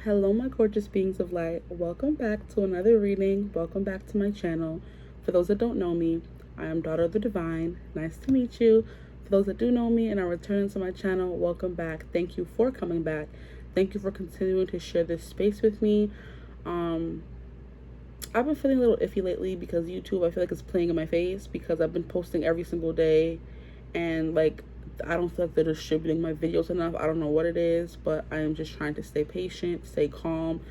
Hello, my gorgeous beings of light. Welcome back to another reading. Welcome back to my channel. For those that don't know me, I am Daughter of the Divine. Nice to meet you. For those that do know me and are returning to my channel, welcome back. Thank you for coming back. Thank you for continuing to share this space with me. I've been feeling a little iffy lately because YouTube, I feel like it's playing in my face because I've been posting every single day and like I don't feel like they're distributing my videos enough. I don't know what it is, but I am just trying to stay patient, stay calm.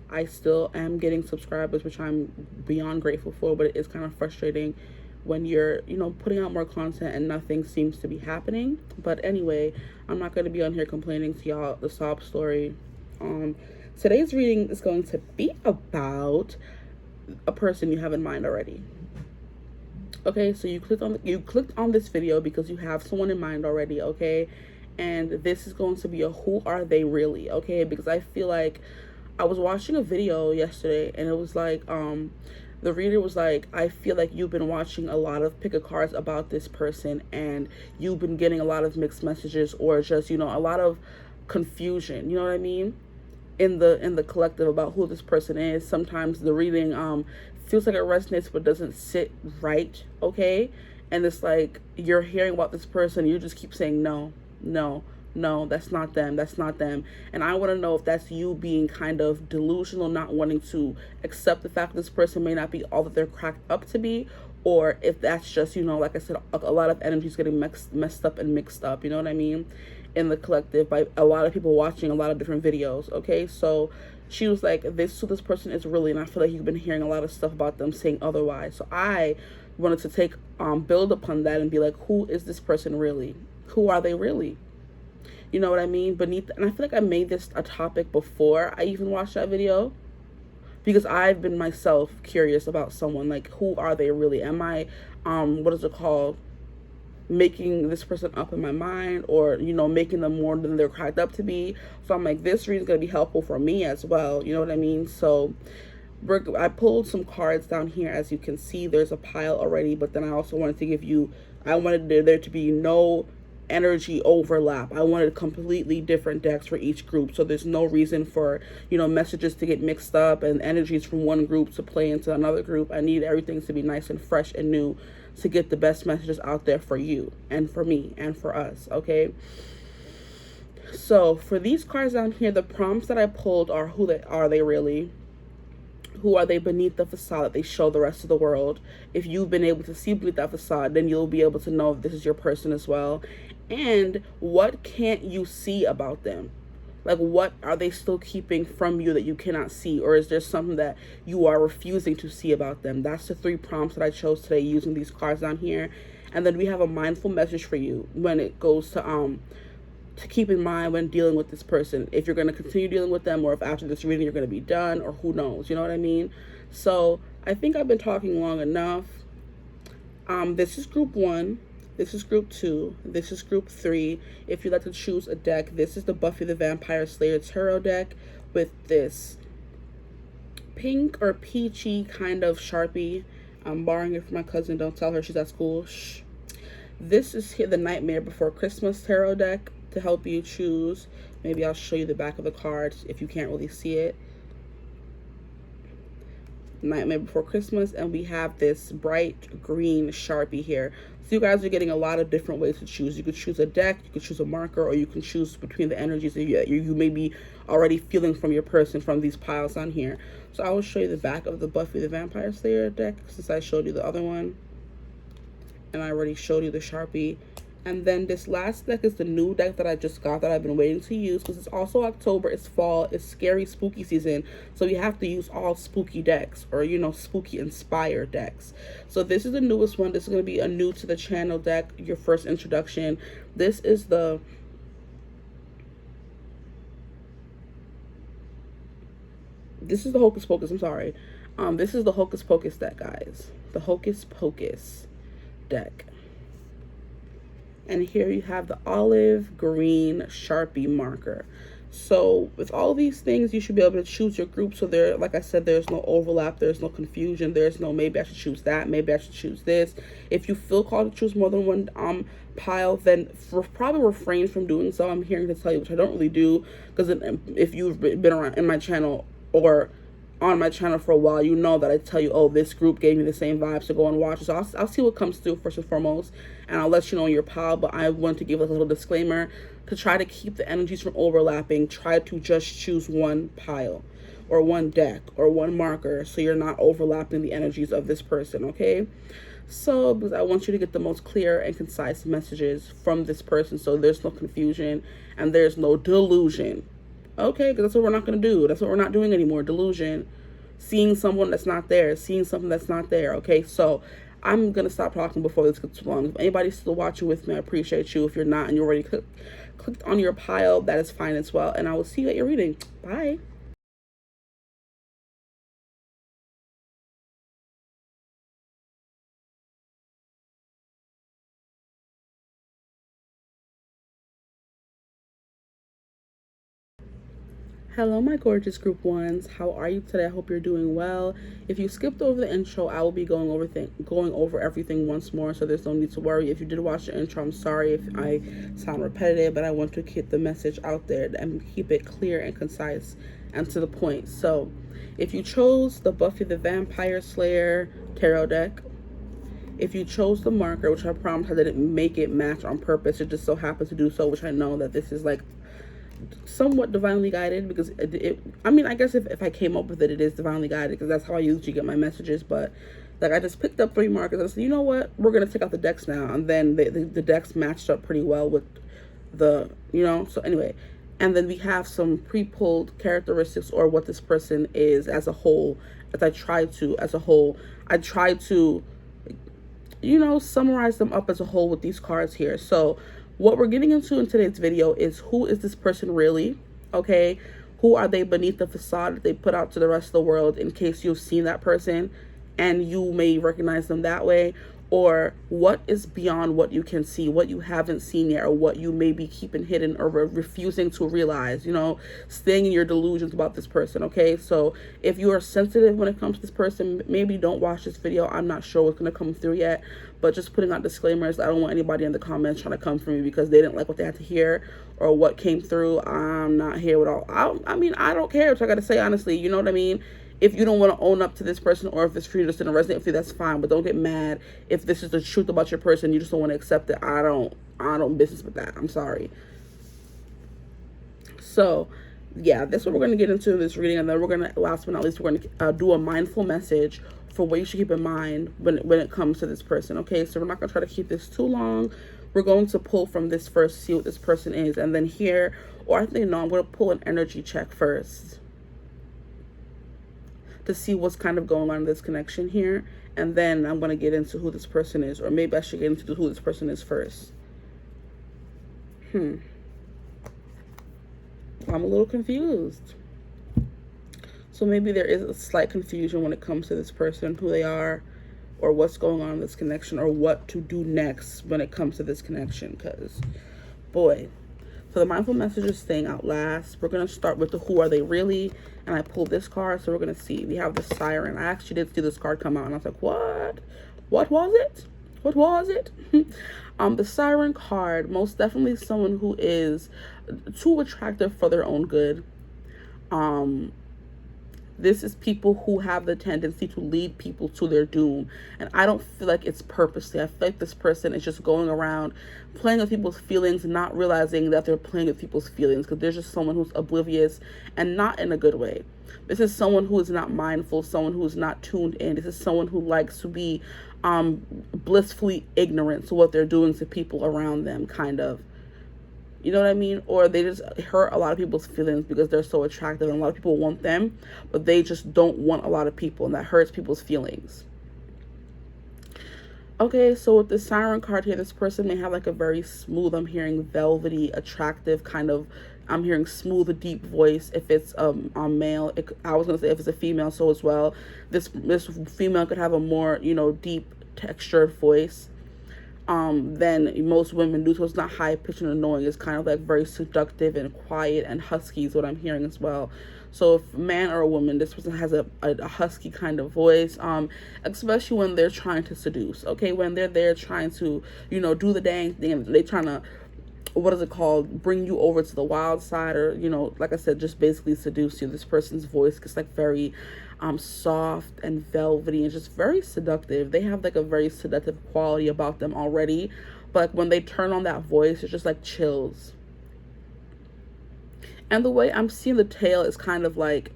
I still am getting subscribers, which I'm beyond grateful for, but it is kind of frustrating when you're, putting out more content and nothing seems to be happening. But anyway, I'm not going to be on here complaining to y'all the sob story. Today's reading is going to be about a person you have in mind already. Okay, so you clicked on this video because you have someone in mind already, okay? And this is going to be a who are they really, okay? Because I feel like I was watching a video yesterday and it was like the reader was like, I feel like you've been watching a lot of pick a cards about this person and you've been getting a lot of mixed messages or just, a lot of confusion, you know what I mean? In the collective about who this person is. Sometimes the reading feels like it resonates but doesn't sit right, okay? And it's like you're hearing about this person, you just keep saying no, that's not them. And I want to know if that's you being kind of delusional, not wanting to accept the fact that this person may not be all that they're cracked up to be, or if that's just, like I said, a lot of energies getting messed up and mixed up, you know what I mean, in the collective by a lot of people watching a lot of different videos, okay? So she was like, this person is really, and I feel like you've been hearing a lot of stuff about them saying otherwise. So I wanted to take build upon that and be like, who is this person really? Who are they really? You know what I mean? And I feel like I made this a topic before I even watched that video, because I've been myself curious about someone, like, who are they really? Am I what is it called, making this person up in my mind, or making them more than they're cracked up to be? So I'm like, this reading is going to be helpful for me as well, you know what I mean? So I pulled some cards down here. As you can see, there's a pile already, but then I also wanted to I wanted there to be no energy overlap. I wanted completely different decks for each group, so there's no reason for messages to get mixed up and energies from one group to play into another group. I need everything to be nice and fresh and new to get the best messages out there for you and for me and for us, okay? So for these cards down here, the prompts that I pulled are who are they really? Who are they beneath the facade that they show the rest of the world? If you've been able to see beneath that facade, then you'll be able to know if this is your person as well. And what can't you see about them? Like, what are they still keeping from you that you cannot see? Or is there something that you are refusing to see about them? That's the 3 prompts that I chose today using these cards down here. And then we have a mindful message for you when it goes to keep in mind when dealing with this person. If you're going to continue dealing with them, or if after this reading you're going to be done, or who knows, you know what I mean? So I think I've been talking long enough. This is group 1. This is group 2. This is group 3. If you'd like to choose a deck, this is the Buffy the Vampire Slayer tarot deck with this pink or peachy kind of Sharpie. I'm borrowing it from my cousin. Don't tell her, she's at school. Shh. This is here, the Nightmare Before Christmas tarot deck, to help you choose. Maybe I'll show you the back of the cards if you can't really see it. Nightmare Before Christmas, and we have this bright green Sharpie here. So you guys are getting a lot of different ways to choose. You could choose a deck, you could choose a marker, or you can choose between the energies that you may be already feeling from your person from these piles on here. So I will show you the back of the Buffy the Vampire Slayer deck, since I showed you the other one and I already showed you the Sharpie. And then this last deck is the new deck that I just got that I've been waiting to use, because it's also October, it's fall, it's scary spooky season, so we have to use all spooky decks, or spooky inspired decks. So this is the newest one. This is going to be a new to the channel deck, your first introduction. This is the Hocus Pocus, I'm sorry. This is the Hocus Pocus deck, guys. The Hocus Pocus deck. And here you have the olive green Sharpie marker. So with all these things, you should be able to choose your group. So there, like I said, there's no overlap, there's no confusion, there's no maybe I should choose that, maybe I should choose this. If you feel called to choose more than one pile, then probably refrain from doing so. I'm hearing to tell you, which I don't really do, because if you've been around in my channel or on my channel for a while, you know that I tell you, oh, this group gave me the same vibes, so go and watch it. So I'll see what comes through first and foremost, and I'll let you know your pile. But I want to give a little disclaimer to try to keep the energies from overlapping. Try to just choose one pile or one deck or one marker, so you're not overlapping the energies of this person, okay? So because I want you to get the most clear and concise messages from this person, so there's no confusion and there's no delusion. Okay, because that's what we're not going to do. That's what we're not doing anymore. Delusion. Seeing someone that's not there. Seeing something that's not there. Okay, so I'm going to stop talking before this gets too long. If anybody's still watching with me, I appreciate you. If you're not and you already clicked on your pile, that is fine as well. And I will see you at your reading. Bye. Hello, my gorgeous group ones. How are you today? I hope you're doing well. If you skipped over the intro, I will be going over everything once more, so there's no need to worry. If you did watch the intro, I'm sorry if I sound repetitive, but I want to get the message out there and keep it clear and concise and to the point. So, if you chose the Buffy the Vampire Slayer tarot deck, if you chose the marker, which I promise I didn't make it match on purpose, it just so happens to do so, which I know that this is like somewhat divinely guided, because I mean, I guess if I came up with it, it is divinely guided, because that's how I usually get my messages. But like, I just picked up 3 markers and I said, you know what, we're gonna take out the decks now, and then the decks matched up pretty well with the, you know. So anyway, and then we have some pre-pulled characteristics, or what this person is as a whole. I try to, you know, summarize them up as a whole with these cards here. So what we're getting into in today's video is, who is this person really? Okay, who are they beneath the facade that they put out to the rest of the world, in case you've seen that person and you may recognize them that way? Or what is beyond what you can see, what you haven't seen yet, or what you may be keeping hidden or refusing to realize, you know, staying in your delusions about this person, okay? So if you are sensitive when it comes to this person, maybe don't watch this video. I'm not sure what's going to come through yet, but just putting out disclaimers. I don't want anybody in the comments trying to come for me because they didn't like what they had to hear or what came through. I'm not here with all, I mean, I don't care, which I got to say honestly, you know what I mean? If you don't want to own up to this person, or if it's for you just didn't resonate with you, that's fine. But don't get mad if this is the truth about your person. You just don't want to accept it. I don't business with that. I'm sorry. So, yeah, that's what we're going to get into this reading. And then we're going to, last but not least, we're going to do a mindful message for what you should keep in mind when it comes to this person. Okay, so we're not going to try to keep this too long. We're going to pull from this first, see what this person is. And then here, or I think, no, I'm going to pull an energy check first to see what's kind of going on in this connection here, and then I'm going to get into who this person is, or maybe I should get into who this person is first. I'm a little confused. So maybe there is a slight confusion when it comes to this person, who they are, or what's going on in this connection, or what to do next when it comes to this connection, because boy. So the mindful messages staying out last. We're going to start with the who are they really, and I pulled this card, so we're going to see. We have the Siren. I actually did see this card come out, and I was like, what was it? What was it? The Siren card, most definitely someone who is too attractive for their own good. This is people who have the tendency to lead people to their doom. And I don't feel like it's purposely. I feel like this person is just going around playing with people's feelings, not realizing that they're playing with people's feelings, because there's just someone who's oblivious, and not in a good way. This is someone who is not mindful, someone who is not tuned in. This is someone who likes to be blissfully ignorant to what they're doing to people around them, kind of. You know what I mean? Or they just hurt a lot of people's feelings because they're so attractive, and a lot of people want them, but they just don't want a lot of people, and that hurts people's feelings. Okay, so with the Siren card here, this person may have like a very smooth, I'm hearing velvety, attractive kind of, I'm hearing smooth, deep voice. If it's a male, I was going to say if it's a female, so as well. This female could have a more, you know, deep textured voice. than most women do. So it's not high pitched and annoying. It's kind of like very seductive and quiet and husky is what I'm hearing as well. So if a man or a woman, this person has a husky kind of voice, especially when they're trying to seduce, okay? When they're there trying to, do the dang thing, and they're trying to, what is it called, bring you over to the wild side, or, like I said, just basically seduce you. This person's voice gets like very soft and velvety and just very seductive. They have like a very seductive quality about them already, but like, when they turn on that voice, it's just like chills. And the way I'm seeing the tail is kind of like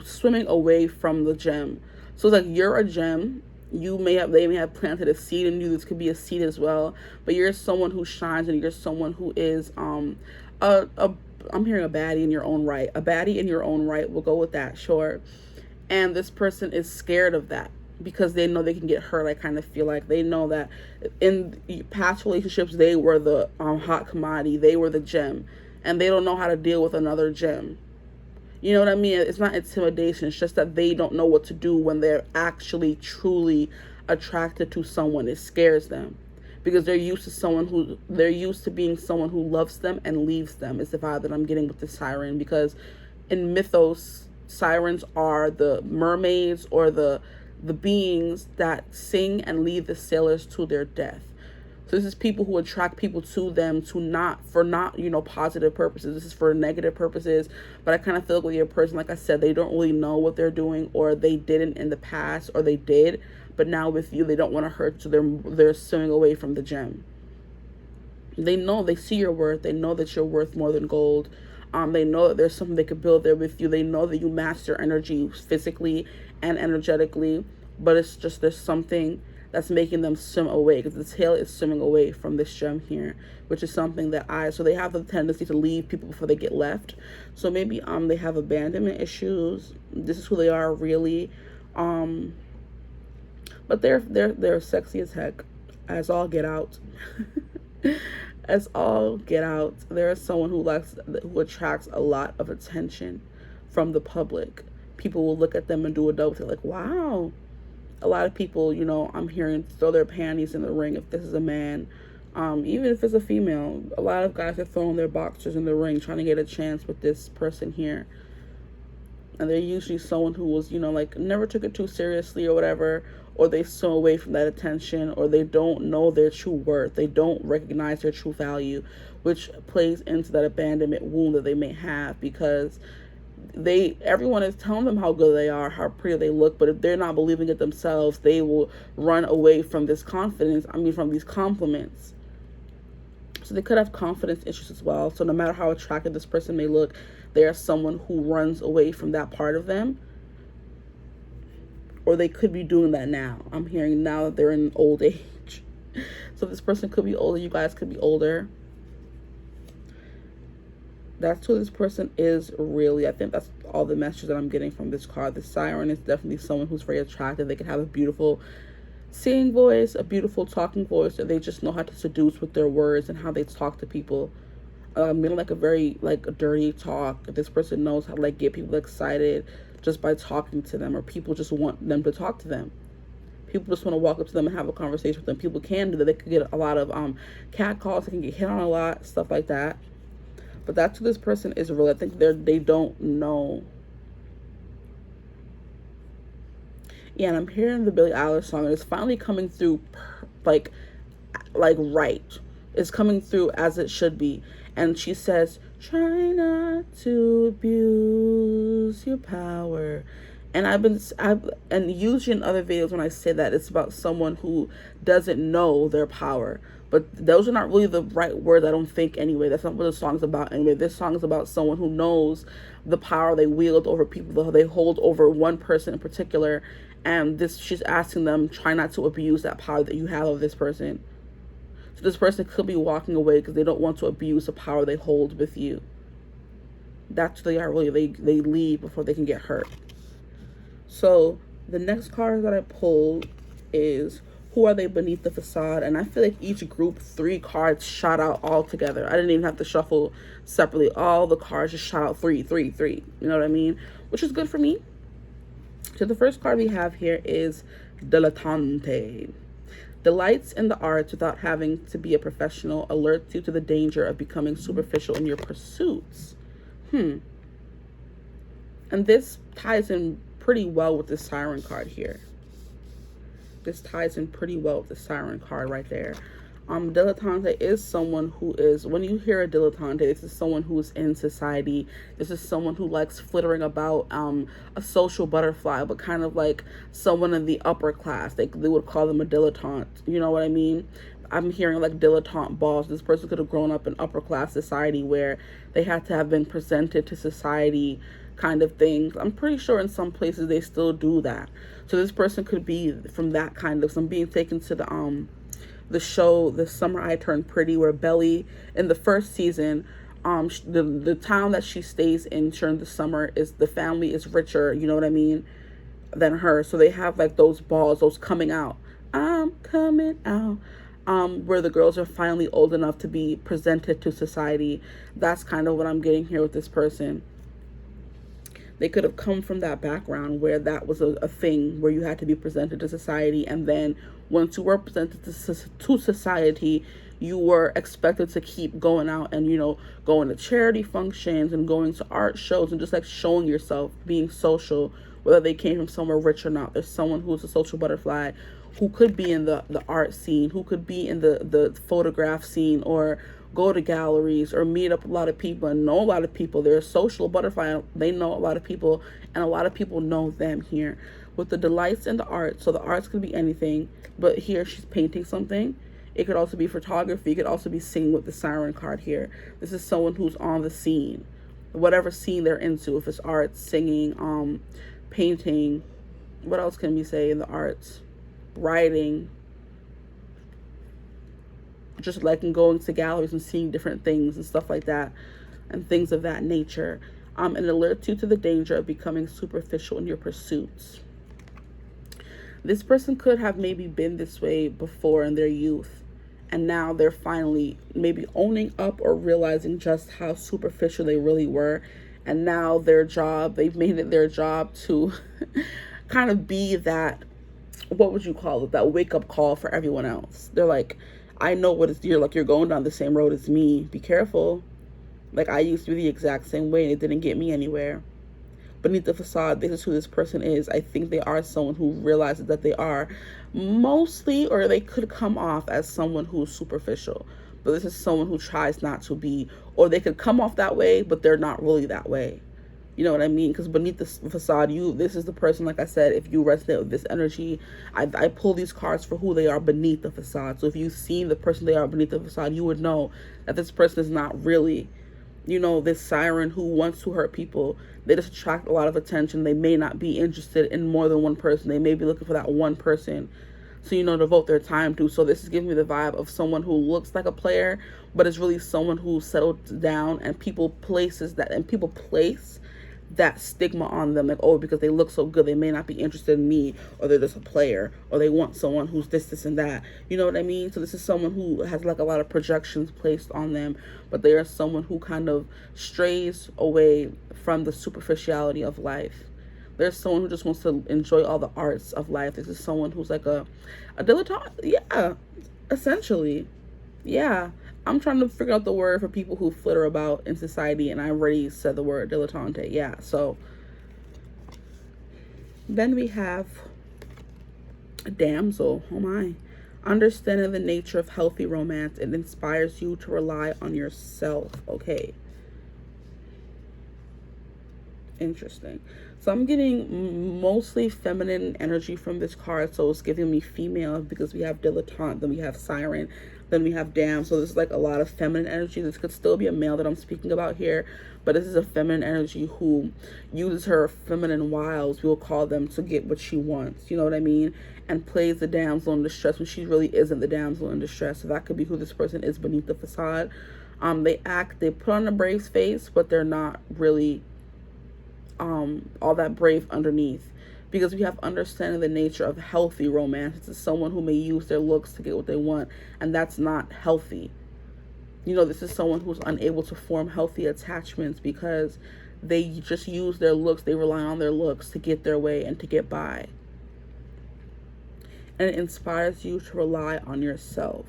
swimming away from the gem. So it's like you're a gem. They may have planted a seed in you. This could be a seed as well. But you're someone who shines, and you're someone who is I'm hearing a baddie in your own right. A baddie in your own right. We'll go with that, sure. And this person is scared of that because they know they can get hurt. I kind of feel like they know that in past relationships, they were the hot commodity. They were the gem. And they don't know how to deal with another gem. You know what I mean? It's not intimidation. It's just that they don't know what to do when they're actually truly attracted to someone. It scares them because they're used to being someone who loves them and leaves them. Is the vibe that I'm getting with the siren, because in mythos, sirens are the mermaids or the beings that sing and lead the sailors to their death. So this is people who attract people to them for not positive purposes. This is for negative purposes. But I kind of feel like with your person, like I said, they don't really know what they're doing, or they didn't in the past, or they did. But now with you, they don't want to hurt you. So they're swimming away from the gem. They see your worth. They know that you're worth more than gold. They know that there's something they could build there with you. They know that you match their energy physically and energetically. But it's just there's something that's making them swim away, because the tail is swimming away from this gem here, which is something that so they have the tendency to leave people before they get left. So maybe they have abandonment issues. This is who they are really. But they're sexy as heck, as all get out. As all get out. There is someone who attracts a lot of attention from the public. People will look at them and do a double take, like, wow. A lot of people, I'm hearing throw their panties in the ring if this is a man. Even if it's a female, a lot of guys are throwing their boxers in the ring trying to get a chance with this person here. And they're usually someone who was, like never took it too seriously or whatever, or they swim away from that attention, or they don't know their true worth. They don't recognize their true value, which plays into that abandonment wound that they may have, because everyone is telling them how good they are, how pretty they look, but if they're not believing it themselves, they will run away from this confidence, from these compliments. So they could have confidence issues as well. So no matter how attractive this person may look, they are someone who runs away from that part of them, or they could be doing that now. I'm hearing now that they're in old age. So this person could be older, you guys could be older. That's who this person is really. I think that's all the messages that I'm getting from this card. The siren is definitely someone who's very attractive. They could have a beautiful singing voice, a beautiful talking voice, or they just know how to seduce with their words and how they talk to people. Like a very dirty talk. This person knows how to get people excited just by talking to them, or people just want them to talk to them. People just want to walk up to them and have a conversation with them. People can do that. They could get a lot of cat calls. They can get hit on a lot, stuff like that. But that's who this person is really. I think they don't know. Yeah, and I'm hearing the Billie Eilish song, and it's finally coming through right. It's coming through as it should be. And she says, try not to abuse your power. And and usually in other videos when I say that, it's about someone who doesn't know their power. But those are not really the right words, I don't think, anyway. That's not what the song's about anyway. This song is about someone who knows the power they wield over people, they hold over one person in particular. And she's asking them, try not to abuse that power that you have over this person. So this person could be walking away because they don't want to abuse the power they hold with you. That's what they are really. They leave before they can get hurt. So the next card that I pulled is, who are they beneath the facade? And I feel like each group, 3 cards shot out all together. I didn't even have to shuffle separately. All the cards just shot out 3, 3, 3. You know what I mean? Which is good for me. So the first card we have here is Dilettante. Delights in the arts without having to be a professional. Alerts you to the danger of becoming superficial in your pursuits. And this ties in pretty well with the Siren card here. This ties in pretty well with the Siren card right there. Dilettante is someone who is, when you hear a dilettante, this is someone who is in society. This is someone who likes flittering about, a social butterfly, but kind of like someone in the upper class. They would call them a dilettante. You know what I mean? I'm hearing like dilettante balls. This person could have grown up in upper class society where they had to have been presented to society kind of things. I'm pretty sure in some places they still do that. So this person could be from that kind of, some being taken to the show The Summer I Turned Pretty, where Belly in the first season, the town that she stays in during the summer, is the family is richer, you know what I mean, than her. So they have like those balls, those coming out, I'm coming out, where the girls are finally old enough to be presented to society. That's kind of what I'm getting here with this person. They could have come from that background where that was a thing where you had to be presented to society, and then once you were presented to society, you were expected to keep going out and, you know, going to charity functions and going to art shows and just like showing yourself, being social, whether they came from somewhere rich or not. There's someone who's a social butterfly who could be in the art scene, who could be in the photograph scene, or go to galleries or meet up a lot of people and know a lot of people. They're a social butterfly. They know a lot of people, and a lot of people know them here. With the delights in the art, so the arts could be anything, but here she's painting something. It could also be photography. It could also be singing with the Siren card here. This is someone who's on the scene, whatever scene they're into. If it's art, singing, painting, what else can we say in the arts? Writing, just like in going to galleries and seeing different things and stuff like that, and things of that nature. And alerts you to the danger of becoming superficial in your pursuits. This person could have maybe been this way before in their youth, and now they're finally maybe owning up or realizing just how superficial they really were. And now they've made it their job to kind of be that, what would you call it, that wake up call for everyone else. They're like, I know what it's, you're going down the same road as me. Be careful. Like, I used to be the exact same way and it didn't get me anywhere. Beneath the facade, this is who this person is. I think they are someone who realizes that they are mostly, or they could come off as someone who's superficial. But this is someone who tries not to be, or they could come off that way, but they're not really that way. You know what I mean? Because beneath the facade, this is the person, like I said, if you resonate with this energy, I pull these cards for who they are beneath the facade. So if you've seen the person they are beneath the facade, you would know that this person is not really, you know, this siren who wants to hurt people. They just attract a lot of attention. They may not be interested in more than one person. They may be looking for that one person, so, you know, devote their time to. So this is giving me the vibe of someone who looks like a player, but is really someone who settled down, and people place that stigma on them, like, oh, because they look so good, they may not be interested in me, or they're just a player, or they want someone who's this and that. You know what I mean? So this is someone who has like a lot of projections placed on them, but they are someone who kind of strays away from the superficiality of life. There's someone who just wants to enjoy all the arts of life. This is someone who's like a dilettante. Yeah, essentially. Yeah. I'm trying to figure out the word for people who flitter about in society, and I already said the word dilettante. Yeah, so then we have a damsel. Oh my. Understanding the nature of healthy romance, it inspires you to rely on yourself. Okay. Interesting. So I'm getting mostly feminine energy from this card. So it's giving me female, because we have dilettante, then we have siren, then we have dam. So this is like a lot of feminine energy. This could still be a male that I'm speaking about here, but this is a feminine energy who uses her feminine wiles, we'll call them, to get what she wants. You know what I mean? And plays the damsel in distress when she really isn't the damsel in distress. So that could be who this person is beneath the facade. They put on a brave face, but they're not really all that brave underneath, because we have understanding the nature of healthy romance. It's someone who may use their looks to get what they want, and that's not healthy. You know, this is someone who's unable to form healthy attachments because they just use their looks. They rely on their looks to get their way and to get by. and it inspires you to rely on yourself.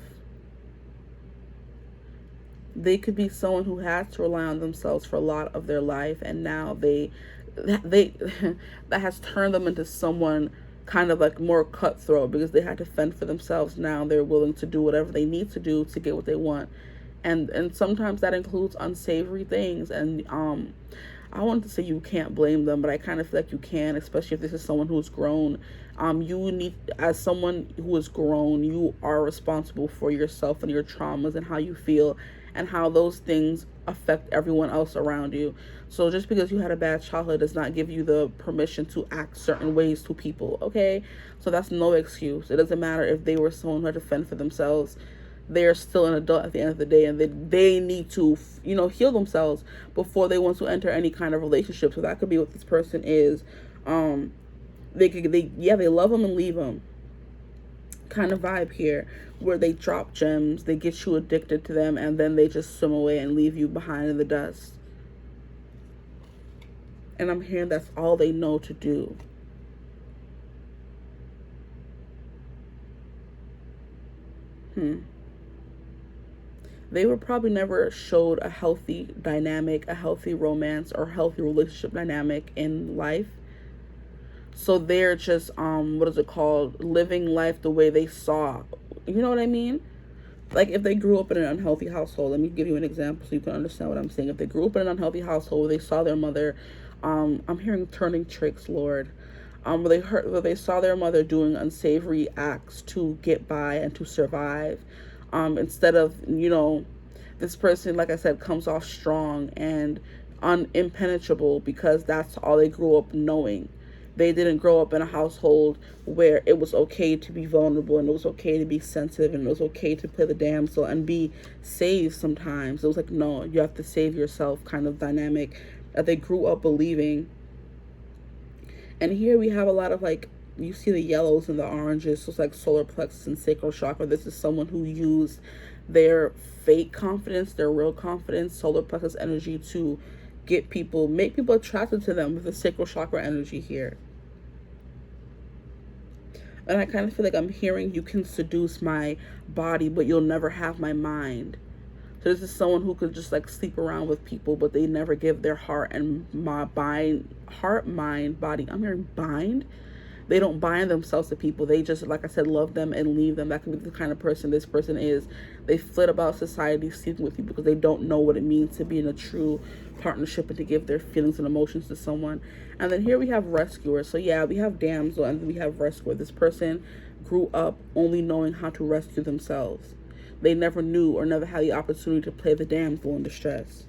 They could be someone who has to rely on themselves for a lot of their life, and now they that has turned them into someone kind of like more cutthroat, because they had to fend for themselves. Now they're willing to do whatever they need to do to get what they want, and sometimes that includes unsavory things. And I want to say you can't blame them, but I kind of feel like you can, especially if this is someone who's grown. You need, as someone who is grown, you are responsible for yourself and your traumas and how you feel and how those things affect everyone else around you. So just because you had a bad childhood does not give you the permission to act certain ways to people, okay? So that's no excuse. It doesn't matter if they were someone who had to fend for themselves. They're still an adult at the end of the day, and they need to, heal themselves before they want to enter any kind of relationship. So that could be what this person is. They love them and leave them kind of vibe here, where they drop gems, they get you addicted to them, and then they just swim away and leave you behind in the dust. And I'm hearing that's all they know to do. They were probably never showed a healthy dynamic, a healthy romance, or healthy relationship dynamic in life. So they're just, what is it called? Living life the way they saw. You know what I mean? Like if they grew up in an unhealthy household, let me give you an example so you can understand what I'm saying. If they grew up in an unhealthy household where they saw their mother, I'm hearing turning tricks, Lord. Where they saw their mother doing unsavory acts to get by and to survive. Instead of, this person, like I said, comes off strong and impenetrable because that's all they grew up knowing. They didn't grow up in a household where it was okay to be vulnerable, and it was okay to be sensitive, and it was okay to play the damsel and be saved sometimes. It was like, no, you have to save yourself kind of dynamic that they grew up believing. And here we have a lot of, like, you see the yellows and the oranges, so it's like solar plexus and sacral chakra. This is someone who used their fake confidence, their real confidence, solar plexus energy to make people attracted to them with the sacral chakra energy here. And I kind of feel like I'm hearing, you can seduce my body, but you'll never have my mind. So this is someone who could just like sleep around with people, but they never give their heart, mind, body. I'm hearing bind. They don't bind themselves to people. They just, like I said, love them and leave them. That can be the kind of person this person is. They flit about society sleeping with you because they don't know what it means to be in a true partnership and to give their feelings and emotions to someone. And then here we have rescuer. So yeah, we have damsel and then we have rescuer. This person grew up only knowing how to rescue themselves. They never knew or never had the opportunity to play the damsel in distress.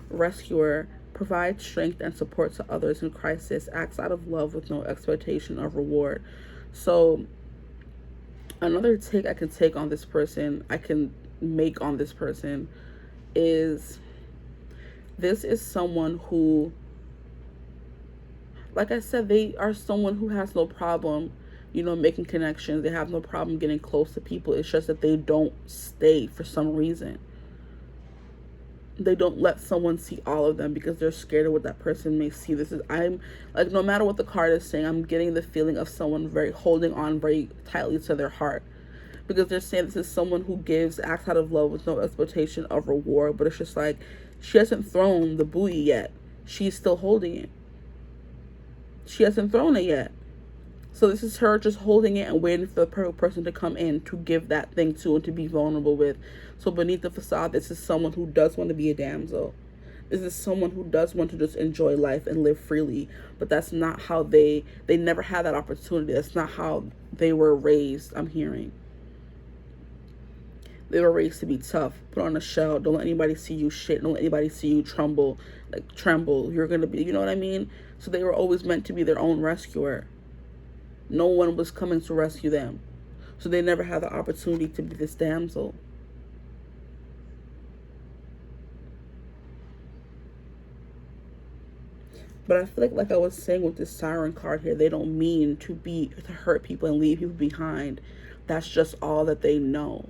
Rescuer provides strength and support to others in crisis, acts out of love with no expectation of reward. So another take I can take on this person, I can make on this person, is this is someone who, like I said, they are someone who has no problem, making connections. They have no problem getting close to people. It's just that they don't stay for some reason. They don't let someone see all of them because they're scared of what that person may see. I'm like, no matter what the card is saying, I'm getting the feeling of someone holding on very tightly to their heart, because they're saying this is someone who acts out of love with no expectation of reward. But it's just like, she hasn't thrown the buoy yet. She's still holding it. She hasn't thrown it yet. So this is her just holding it and waiting for the perfect person to come in to give that thing to and to be vulnerable with. So beneath the facade, this is someone who does want to be a damsel. This is someone who does want to just enjoy life and live freely. But that's not how they never had that opportunity. That's not how they were raised, I'm hearing. They were raised to be tough, put on a shell, don't let anybody see you shit, don't let anybody see you tremble. You're going to be, you know what I mean? So they were always meant to be their own rescuer. No one was coming to rescue them. So they never had the opportunity to be this damsel. But I feel like I was saying with this siren card here, they don't mean to hurt people and leave people behind. That's just all that they know.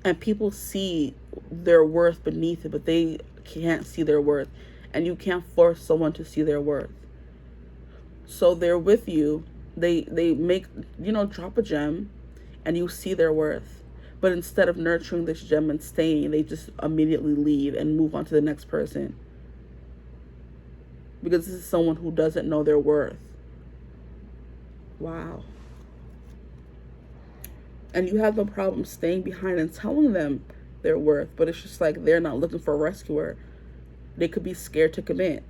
And people see their worth beneath it, but they can't see their worth. and you can't force someone to see their worth. So they're with you, they make, drop a gem, and you see their worth. But instead of nurturing this gem and staying, they just immediately leave and move on to the next person. Because this is someone who doesn't know their worth. Wow. And you have no problem staying behind and telling them their worth, but it's just like they're not looking for a rescuer. They could be scared to commit.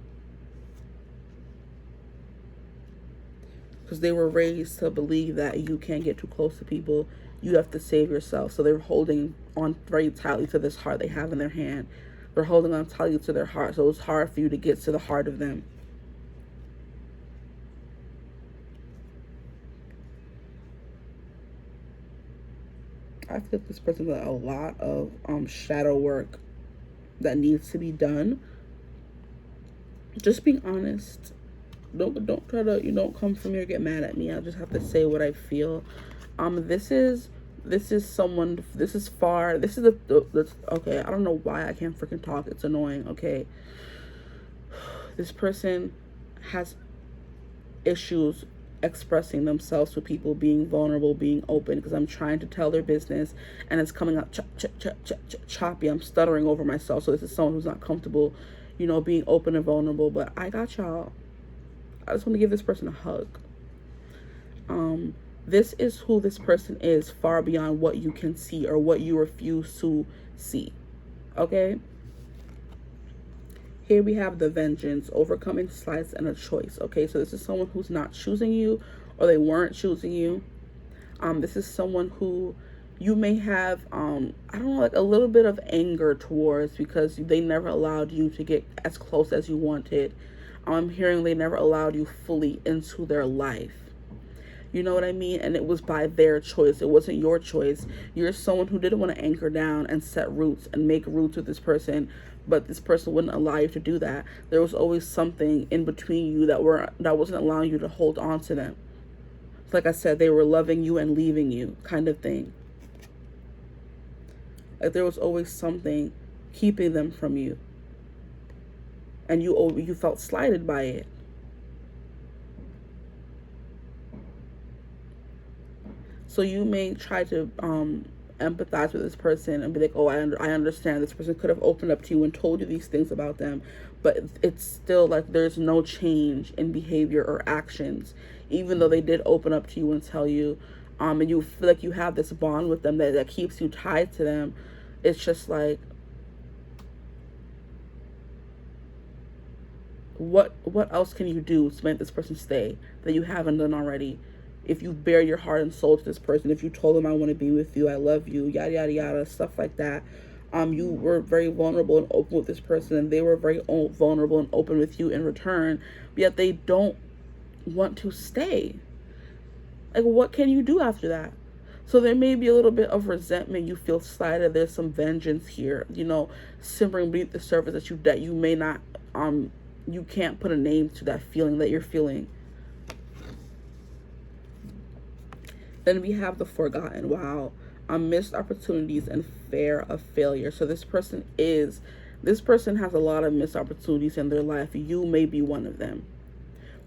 Because they were raised to believe that you can't get too close to people. You have to save yourself. So they're holding on very tightly to this heart they have in their hand. They're holding on tightly to their heart. So it's hard for you to get to the heart of them. I feel like this person has a lot of shadow work that needs to be done. Just being honest. Don't try to, don't come for me or get mad at me. I just have to say what I feel. This is someone, this is far, this is the okay, I don't know why I can't freaking talk. It's annoying, okay? This person has issues expressing themselves to people, being vulnerable, being open, because I'm trying to tell their business and it's coming out choppy. I'm stuttering over myself. So this is someone who's not comfortable, being open and vulnerable, but I got y'all. I just want to give this person a hug. This is who this person is, far beyond what you can see or what you refuse to see. Okay? Here we have the vengeance, overcoming slights, and a choice. Okay, so this is someone who's not choosing you, or they weren't choosing you. This is someone who you may have, I don't know, like a little bit of anger towards, because they never allowed you to get as close as you wanted. I'm hearing they never allowed you fully into their life. You know what I mean? And it was by their choice. It wasn't your choice. You're someone who didn't want to anchor down and set roots and make roots with this person, but this person wouldn't allow you to do that. There was always something in between you that wasn't allowing you to hold on to them. Like I said, they were loving you and leaving you, kind of thing. Like there was always something keeping them from you, and you felt slighted by it. So you may try to empathize with this person and be like, oh, I understand. This person could have opened up to you and told you these things about them, but it's still like there's no change in behavior or actions, even though they did open up to you and tell you, and you feel like you have this bond with them that keeps you tied to them. It's just like, what else can you do to make this person stay that you haven't done already? If you bare your heart and soul to this person, if you told them I want to be with you, I love you, yada yada yada, stuff like that. You were very vulnerable and open with this person, and they were very vulnerable and open with you in return, yet they don't want to stay. Like, what can you do after that? So there may be a little bit of resentment. You feel slighted. There's some vengeance here, simmering beneath the surface that you may not, you can't put a name to that feeling that you're feeling. Then we have the forgotten. Wow. Missed opportunities and fear of failure. So this person has a lot of missed opportunities in their life. You may be one of them,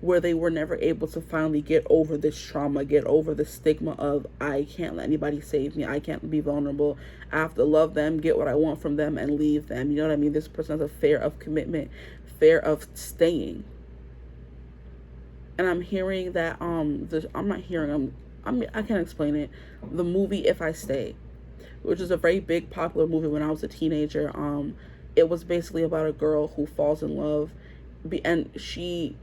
where they were never able to finally get over this trauma, get over the stigma of, I can't let anybody save me, I can't be vulnerable, I have to love them, get what I want from them, and leave them. You know what I mean? This person has a fear of commitment, fear of staying. And I'm hearing that, I can't explain it. The movie If I Stay, which is a very big popular movie when I was a teenager. It was basically about a girl who falls in love, and she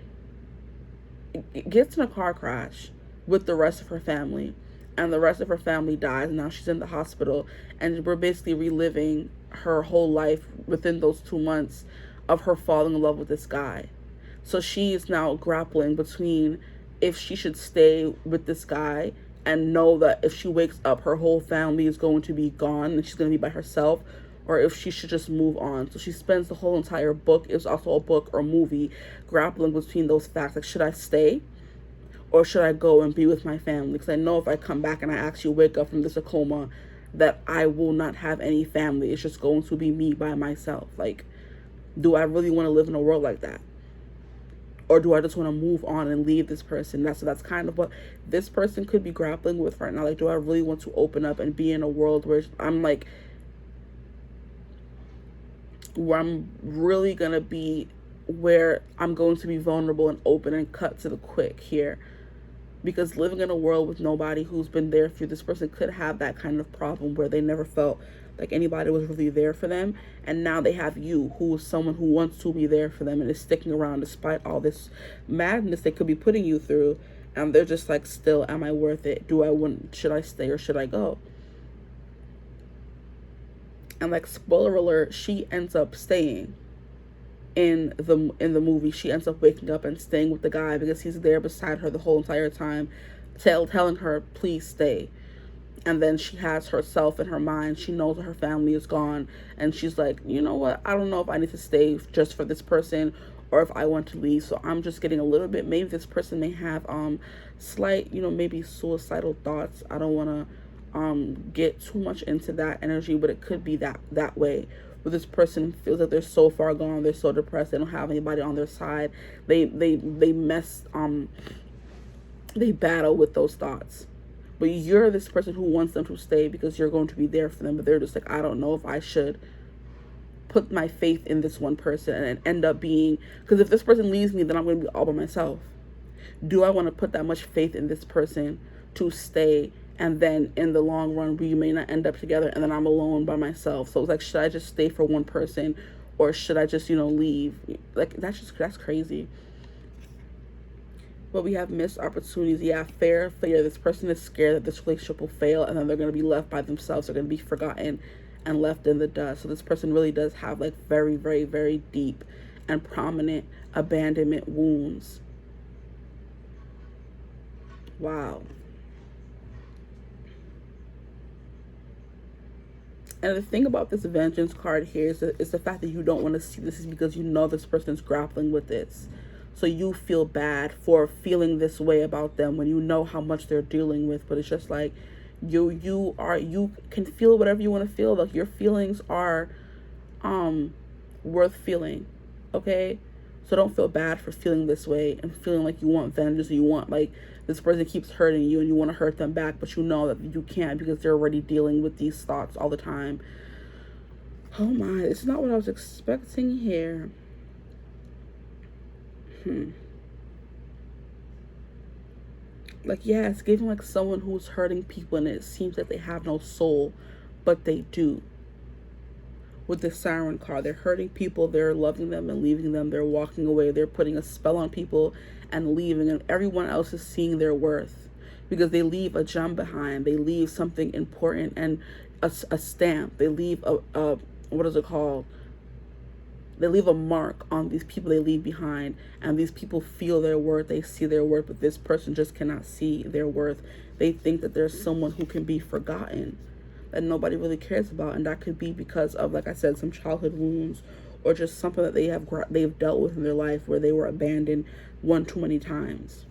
gets in a car crash with the rest of her family, and the rest of her family dies, and now she's in the hospital, and we're basically reliving her whole life within those 2 months of her falling in love with this guy. So she is now grappling between if she should stay with this guy and know that if she wakes up, her whole family is going to be gone and she's going to be by herself, or if she should just move on. So she spends the whole entire book, it's also a book or movie, grappling between those facts. Like, should I stay or should I go and be with my family? Because I know if I come back and I actually wake up from this coma, that I will not have any family. It's just going to be me by myself. Like, Do I really want to live in a world like that? Or do I just want to move on and leave this person? That's kind of what this person could be grappling with right now. Like, do I really want to open up and be in a world where I'm really going to be, where I'm going to be vulnerable and open and cut to the quick here? Because living in a world with nobody who's been there for you, this person could have that kind of problem where they never felt like anybody was really there for them, and now they have you, who is someone who wants to be there for them and is sticking around despite all this madness they could be putting you through, and they're just like, still, am I worth it? Should I stay or should I go? And like, spoiler alert, she ends up staying. In the movie, she ends up waking up and staying with the guy because he's there beside her the whole entire time, telling her, please stay. And then she has herself in her mind. She knows that her family is gone, and she's like, you know what, I don't know if I need to stay just for this person or if I want to leave. So I'm just getting a little bit, maybe this person may have slight, maybe suicidal thoughts. I don't want to get too much into that energy, but it could be that way, where this person feels that they're so far gone, they're so depressed, they don't have anybody on their side. They battle with those thoughts. But you're this person who wants them to stay because you're going to be there for them. But they're just like, I don't know if I should put my faith in this one person and end up being, because if this person leaves me, then I'm going to be all by myself. Do I want to put that much faith in this person to stay? And then in the long run, we may not end up together, and then I'm alone by myself. So it's like, should I just stay for one person, or should I just, leave? Like, that's crazy. But we have missed opportunities. Yeah, failure. This person is scared that this relationship will fail, and then they're going to be left by themselves. They're going to be forgotten and left in the dust. So this person really does have like very, very, very deep and prominent abandonment wounds. Wow. And the thing about this vengeance card here is the fact that you don't want to see this is because you know this person's grappling with this. So you feel bad for feeling this way about them when you know how much they're dealing with. But it's just like, you can feel whatever you want to feel. Like, your feelings are worth feeling. Okay? So don't feel bad for feeling this way and feeling like you want vengeance, or you want, like, this person keeps hurting you and you want to hurt them back, but you know that you can't because they're already dealing with these thoughts all the time. Oh my, it's not what I was expecting here. Like, yeah, it's giving like someone who's hurting people and it seems like they have no soul, but they do. With the Siren card, they're hurting people, they're loving them and leaving them, they're walking away, they're putting a spell on people and leaving, and everyone else is seeing their worth because they leave a gem behind. They leave something important and a stamp. They leave a what is it called? They leave a mark on these people they leave behind, and these people feel their worth. They see their worth, but this person just cannot see their worth. They think that there's someone who can be forgotten, that nobody really cares about, and that could be because of, like I said, some childhood wounds, or just something that they've dealt with in their life where they were abandoned one too many times.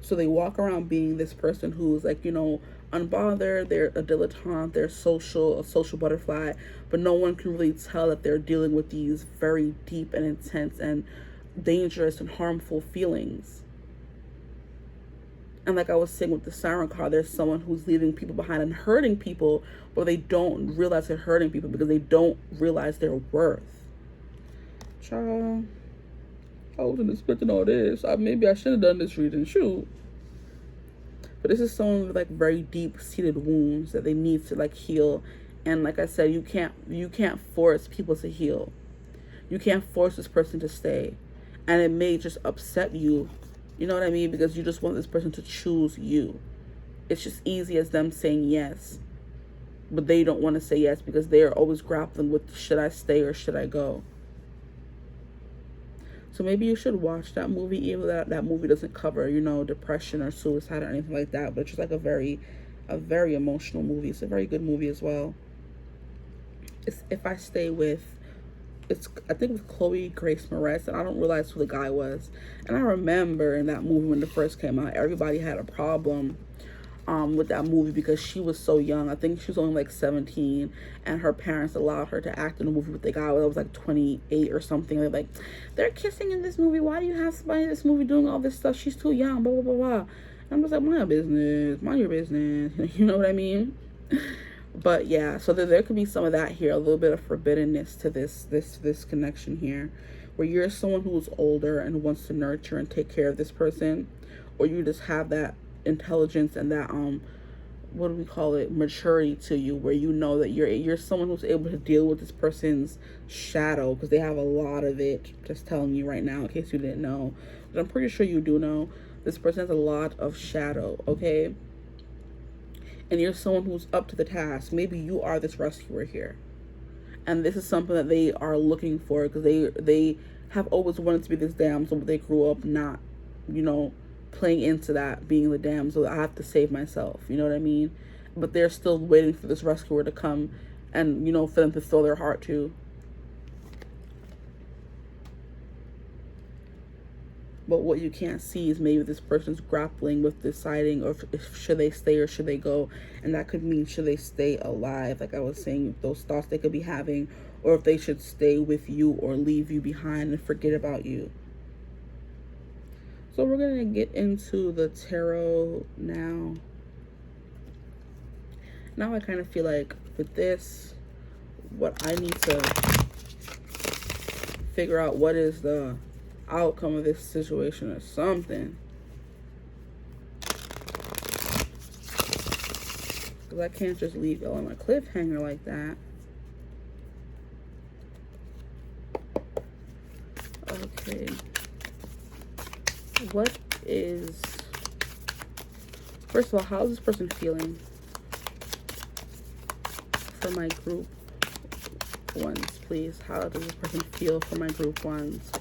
So they walk around being this person who's like, unbothered, they're a dilettante, they're a social butterfly, but no one can really tell that they're dealing with these very deep and intense and dangerous and harmful feelings. And like I was saying with the Siren card, there's someone who's leaving people behind and hurting people, but they don't realize they're hurting people because they don't realize their worth. Child, I wasn't expecting all this. Maybe I should have done this reading, shoot. But this is someone with like very deep-seated wounds that they need to like heal. And like I said, you can't force people to heal. You can't force this person to stay. And it may just upset you. You know what I mean? Because you just want this person to choose you. It's just easy as them saying yes. But they don't want to say yes because they are always grappling with, should I stay or should I go? So maybe you should watch that movie, even though that movie doesn't cover, depression or suicide or anything like that. But it's just like a very emotional movie. It's a very good movie as well. It's If I Stay With, I think with Chloe Grace Moretz, and I don't realize who the guy was. And I remember in that movie when it first came out, everybody had a problem with that movie because she was so young. I think she was only like 17, and her parents allowed her to act in a movie with the guy that was like 28 or something. They're like, they're kissing in this movie. Why do you have somebody in this movie doing all this stuff? She's too young, blah, blah, blah, blah. And I'm just like, mind your business. Mind your business. You know what I mean? But yeah, so there could be some of that here, a little bit of forbiddenness to this connection here, where you're someone who's older and wants to nurture and take care of this person, or you just have that intelligence and that what do we call it, maturity to you, where you know that you're someone who's able to deal with this person's shadow, because they have a lot of it. Just telling you right now in case you didn't know, but I'm pretty sure you do know. This person has a lot of shadow, okay? And you're someone who's up to the task. Maybe you are this rescuer here, and this is something that they are looking for, because they have always wanted to be this damsel, but they grew up not, you know, playing into that, being the damsel. I have to save myself, you know what I mean? But they're still waiting for this rescuer to come, and, you know, for them to throw their heart to. But what you can't see is maybe this person's grappling with deciding if should they stay or should they go. And that could mean, should they stay alive, like I was saying, those thoughts they could be having, or if they should stay with you or leave you behind and forget about you. So we're going to get into the tarot now. Now I kind of feel like with this, what I need to figure out, what is the outcome of this situation or something. Because I can't just leave y'all on a cliffhanger like that. Okay. What is... First of all, how is this person feeling? For my group ones, please. How does this person feel for my group ones?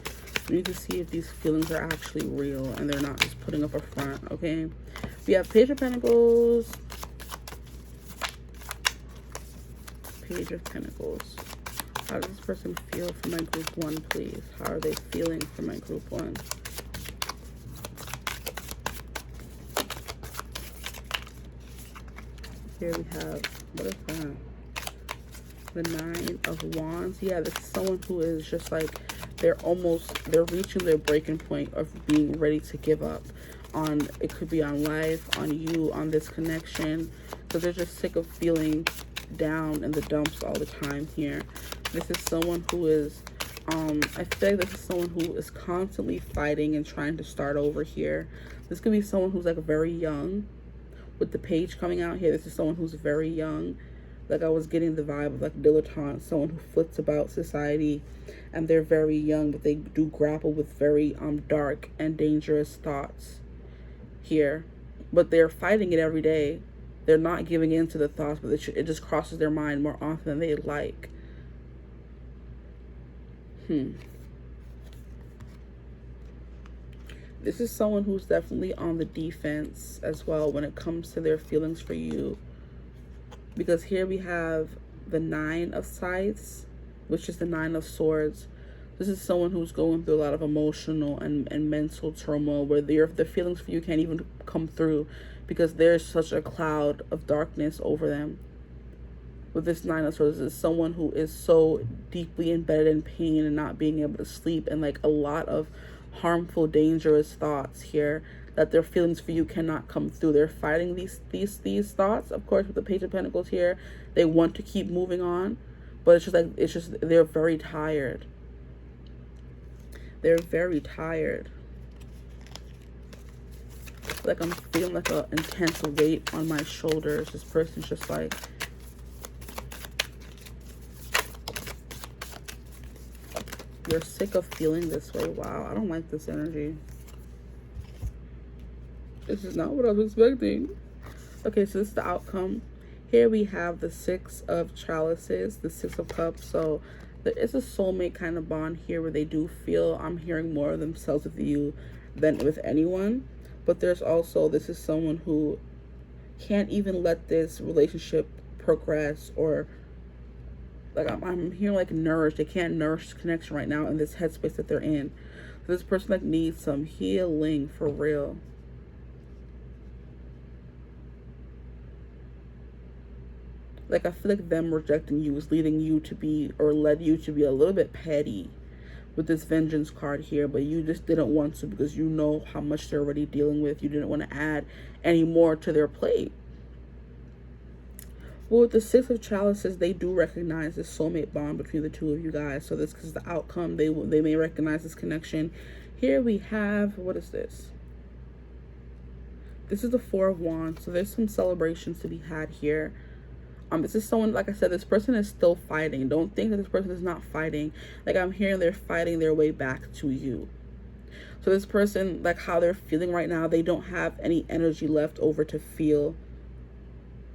We need to see if these feelings are actually real and they're not just putting up a front, okay? We have Page of Pentacles. Page of Pentacles. How does this person feel for my group one, please? How are they feeling for my group one? Here we have, what is that? The Nine of Wands. Yeah, this is someone who is just like, they're reaching their breaking point of being ready to give up on, it could be on life, on you, on this connection, because they're just sick of feeling down in the dumps all the time here. This is someone who is, I feel like this is someone who is constantly fighting and trying to start over here. This could be someone who's like very young. With the Page coming out here, this is someone who's very young. Like I was getting the vibe of like dilettante, someone who flits about society, and they're very young, but they do grapple with very dark and dangerous thoughts here. But they're fighting it every day. They're not giving in to the thoughts, but it just crosses their mind more often than they like. This is someone who's definitely on the defense as well when it comes to their feelings for you. Because here we have the Nine of Scythes, which is the Nine of Swords. This is someone who's going through a lot of emotional and mental turmoil, where the feelings for you can't even come through because there's such a cloud of darkness over them. With this Nine of Swords, this is someone who is so deeply embedded in pain and not being able to sleep, and like a lot of harmful, dangerous thoughts here, that their feelings for you cannot come through. They're fighting these thoughts. Of course, with the Page of Pentacles here, they want to keep moving on, but it's just they're very tired. They're very tired. Like I'm feeling like an intense weight on my shoulders. This person's just like, they're sick of feeling this way. Wow, I don't like this energy. This is not what I was expecting. Okay, so this is the outcome. Here we have the Six of Chalices, the Six of Cups. So there is a soulmate kind of bond here where they do feel, I'm hearing more of themselves with you than with anyone. But there's also, this is someone who can't even let this relationship progress, or like I'm hearing like nourish. They can't nourish connection right now in this headspace that they're in. So this person like needs some healing for real. Like, I feel like them rejecting you is leading you to be, or led you to be a little bit petty with this vengeance card here, but you just didn't want to because you know how much they're already dealing with. You didn't want to add any more to their plate. Well, with the Six of Chalices, they do recognize this soulmate bond between the two of you guys. So this is the outcome. They may recognize this connection. Here we have, what is this? This is the Four of Wands. So there's some celebrations to be had here. This is someone, like I said, this person is still fighting. Don't think that this person is not fighting. Like, I'm hearing they're fighting their way back to you. So this person, like how they're feeling right now, they don't have any energy left over to feel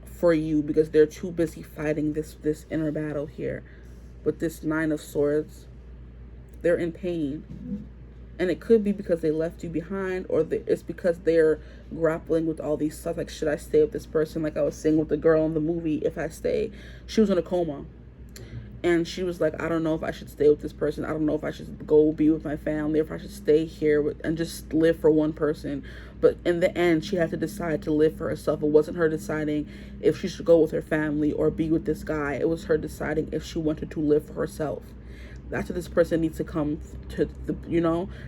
for you because they're too busy fighting this inner battle here. With this Nine of Swords, they're in pain. And it could be because they left you behind, or it's because they're grappling with all these stuff. Like, should I stay with this person? Like I was saying with the girl in the movie, if I stay, she was in a coma. And she was like, I don't know if I should stay with this person. I don't know if I should go be with my family, or if I should stay here and just live for one person. But in the end, she had to decide to live for herself. It wasn't her deciding if she should go with her family or be with this guy. It was her deciding if she wanted to live for herself. That's what this person needs to come to,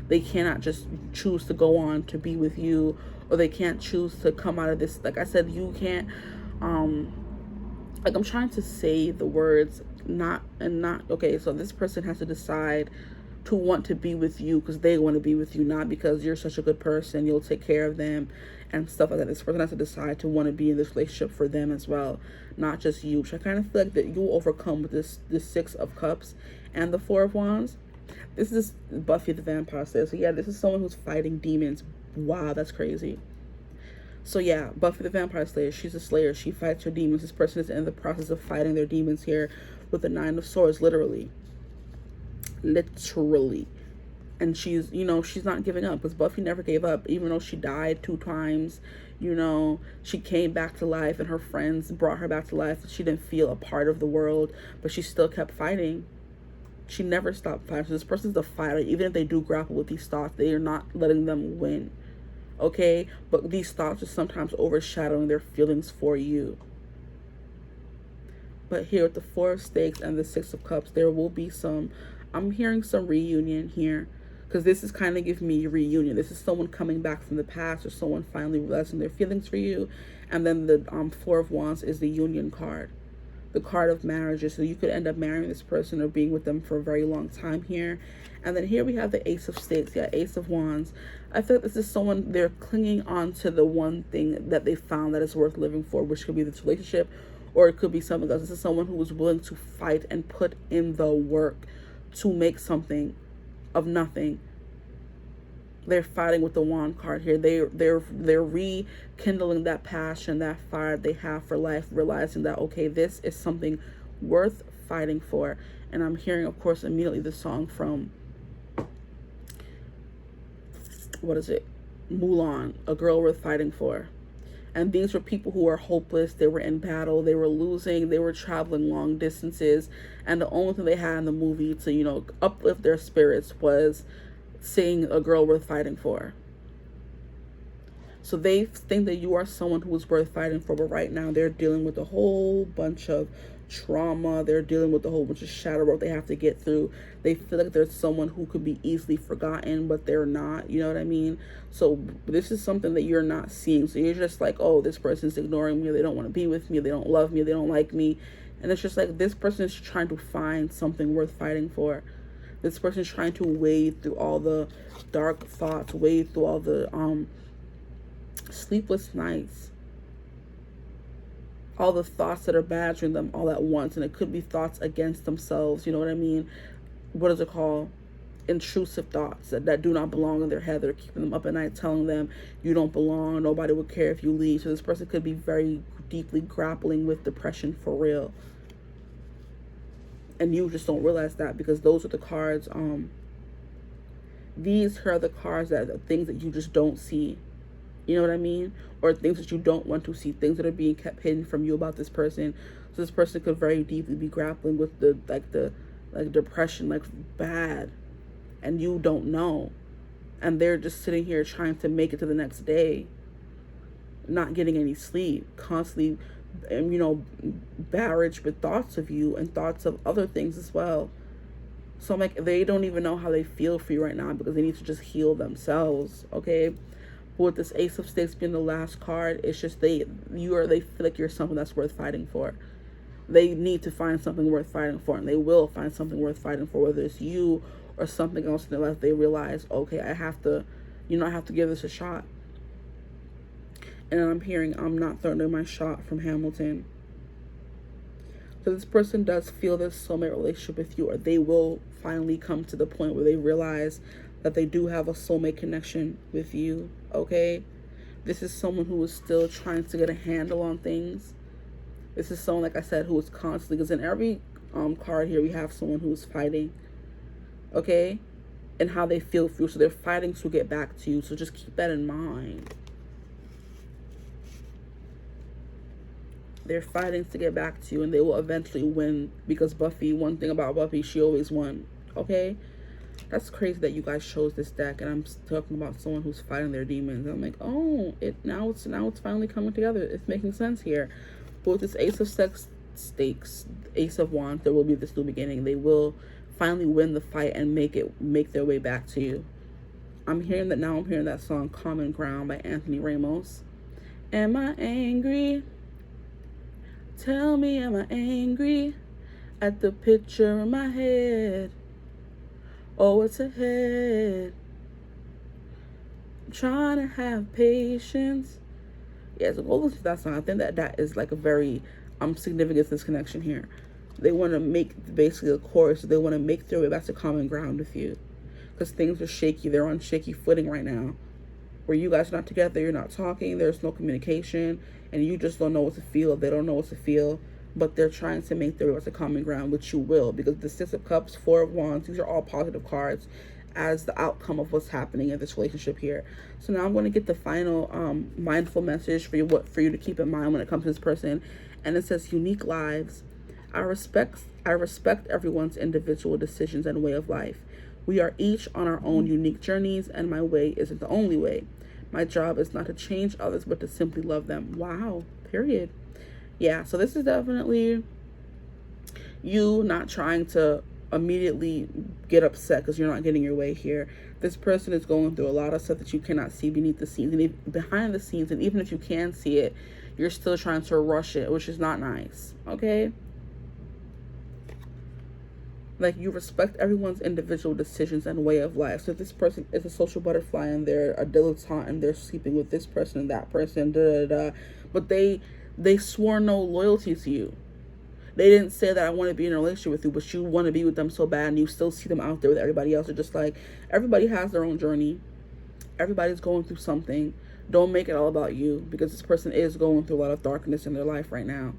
they cannot just choose to go on to be with you, or they can't choose to come out of this. Like I said, you can't, like I'm trying to say the words, okay, so this person has to decide to want to be with you because they want to be with you, not because you're such a good person, you'll take care of them and stuff like that. This person has to decide to want to be in this relationship for them as well, not just you. Which I kind of feel like that you'll overcome with this Six of Cups and the Four of Wands. This is Buffy the Vampire Slayer. So yeah, this is someone who's fighting demons. Wow, that's crazy. So yeah, Buffy the Vampire Slayer, she's a slayer. She fights her demons. This person is in the process of fighting their demons here with the Nine of Swords, literally. And she's, she's not giving up, because Buffy never gave up. Even though she died 2 times, she came back to life and her friends brought her back to life. She didn't feel a part of the world, but she still kept fighting. She never stopped fighting. So this person's a fighter. Even if they do grapple with these thoughts, they are not letting them win. Okay? But these thoughts are sometimes overshadowing their feelings for you. But here with the Four of Stakes and the Six of Cups, there will be I'm hearing some reunion here. Because this is kind of giving me a reunion. This is someone coming back from the past, or someone finally realizing their feelings for you. And then the Four of Wands is the union card. The card of marriages. So you could end up marrying this person or being with them for a very long time here. And then here we have the Ace of Stakes. Yeah, Ace of Wands. I feel like this is someone, they're clinging on to the one thing that they found that is worth living for, which could be this relationship, or it could be something else. This is someone who was willing to fight and put in the work to make something of nothing. They're fighting with the Wand card here. They're rekindling that passion, that fire they have for life, realizing that, okay, this is something worth fighting for. And I'm hearing, of course, immediately the song from, what is it? Mulan, A Girl Worth Fighting For. And these were people who were hopeless. They were in battle. They were losing. They were traveling long distances. And the only thing they had in the movie to, uplift their spirits was sing A Girl Worth Fighting For. So they think that you are someone who is worth fighting for. But right now they're dealing with a whole bunch of trauma. They're dealing with a whole bunch of shadow work they have to get through. They feel like there's someone who could be easily forgotten, but they're not. You know what I mean? So this is something that you're not seeing. So you're just like, oh, this person's ignoring me. They don't want to be with me. They don't love me. They don't like me. And it's just like, this person is trying to find something worth fighting for. This person is trying to wade through all the dark thoughts, wade through all the sleepless nights, all the thoughts that are badgering them all at once. And it could be thoughts against themselves. You know what I mean? What is it called? Intrusive thoughts that do not belong in their head. They're keeping them up at night, telling them you don't belong. Nobody would care if you leave. So this person could be very deeply grappling with depression for real. And you just don't realize that, because those are the cards. These are the cards that are things that you just don't see. You know what I mean? Or things that you don't want to see, things that are being kept hidden from you about this person. So this person could very deeply be grappling with the depression, like bad, and you don't know. And they're just sitting here trying to make it to the next day, not getting any sleep, constantly and, barrage with thoughts of you and thoughts of other things as well. So I'm like, they don't even know how they feel for you right now because they need to just heal themselves, okay? But with this Ace of Sticks being the last card, it's just they feel like you're something that's worth fighting for. They need to find something worth fighting for, and they will find something worth fighting for, whether it's you or something else in their life. They realize, okay, I have to give this a shot. And I'm hearing, I'm not throwing my shot from Hamilton. So this person does feel this soulmate relationship with you, or they will finally come to the point where they realize that they do have a soulmate connection with you, okay? This is someone who is still trying to get a handle on things. This is someone, like I said, who is constantly, because in every card here, we have someone who is fighting, okay? And how they feel for you. So they're fighting to get back to you. So just keep that in mind. They're fighting to get back to you, and they will eventually win, because Buffy, one thing about Buffy, she always won, okay? That's crazy that you guys chose this deck, and I'm talking about someone who's fighting their demons. I'm like, oh, now it's finally coming together. It's making sense here. But with this Ace of Stakes, Ace of Wands, there will be this new beginning. They will finally win the fight and make their way back to you. I'm hearing that song Common Ground by Anthony Ramos. Am I angry? Tell me, am I angry at the picture in my head? Oh, it's ahead. I'm trying to have patience. Yeah, so go listen to that song. I think that is like a very significant this connection here. They want to make basically the chorus. They want to make their way back to common ground with you, because things are shaky. They're on shaky footing right now, where you guys are not together. You're not talking. There's no communication, and you just don't know what to feel. They don't know what to feel, but they're trying to make their way back to common ground, which you will, because the Six of Cups, Four of Wands, these are all positive cards as the outcome of what's happening in this relationship here. So now I'm going to get the final mindful message for you to keep in mind when it comes to this person, and it says, unique lives. I respect everyone's individual decisions and way of life. We are each on our own unique journeys, and my way isn't the only way. My job is not to change others, but to simply love them. Wow. Period. Yeah, so this is definitely you not trying to immediately get upset because you're not getting your way here. This person is going through a lot of stuff that you cannot see beneath the scenes and behind the scenes, and even if you can see it, you're still trying to rush it, which is not nice, okay? Like, you respect everyone's individual decisions and way of life. So if this person is a social butterfly and they're a dilettante and they're sleeping with this person and that person, but they swore no loyalty to you. They didn't say that I want to be in a relationship with you, but you want to be with them so bad, and you still see them out there with everybody else. It's just like, everybody has their own journey. Everybody's going through something. Don't make it all about you, because this person is going through a lot of darkness in their life right now.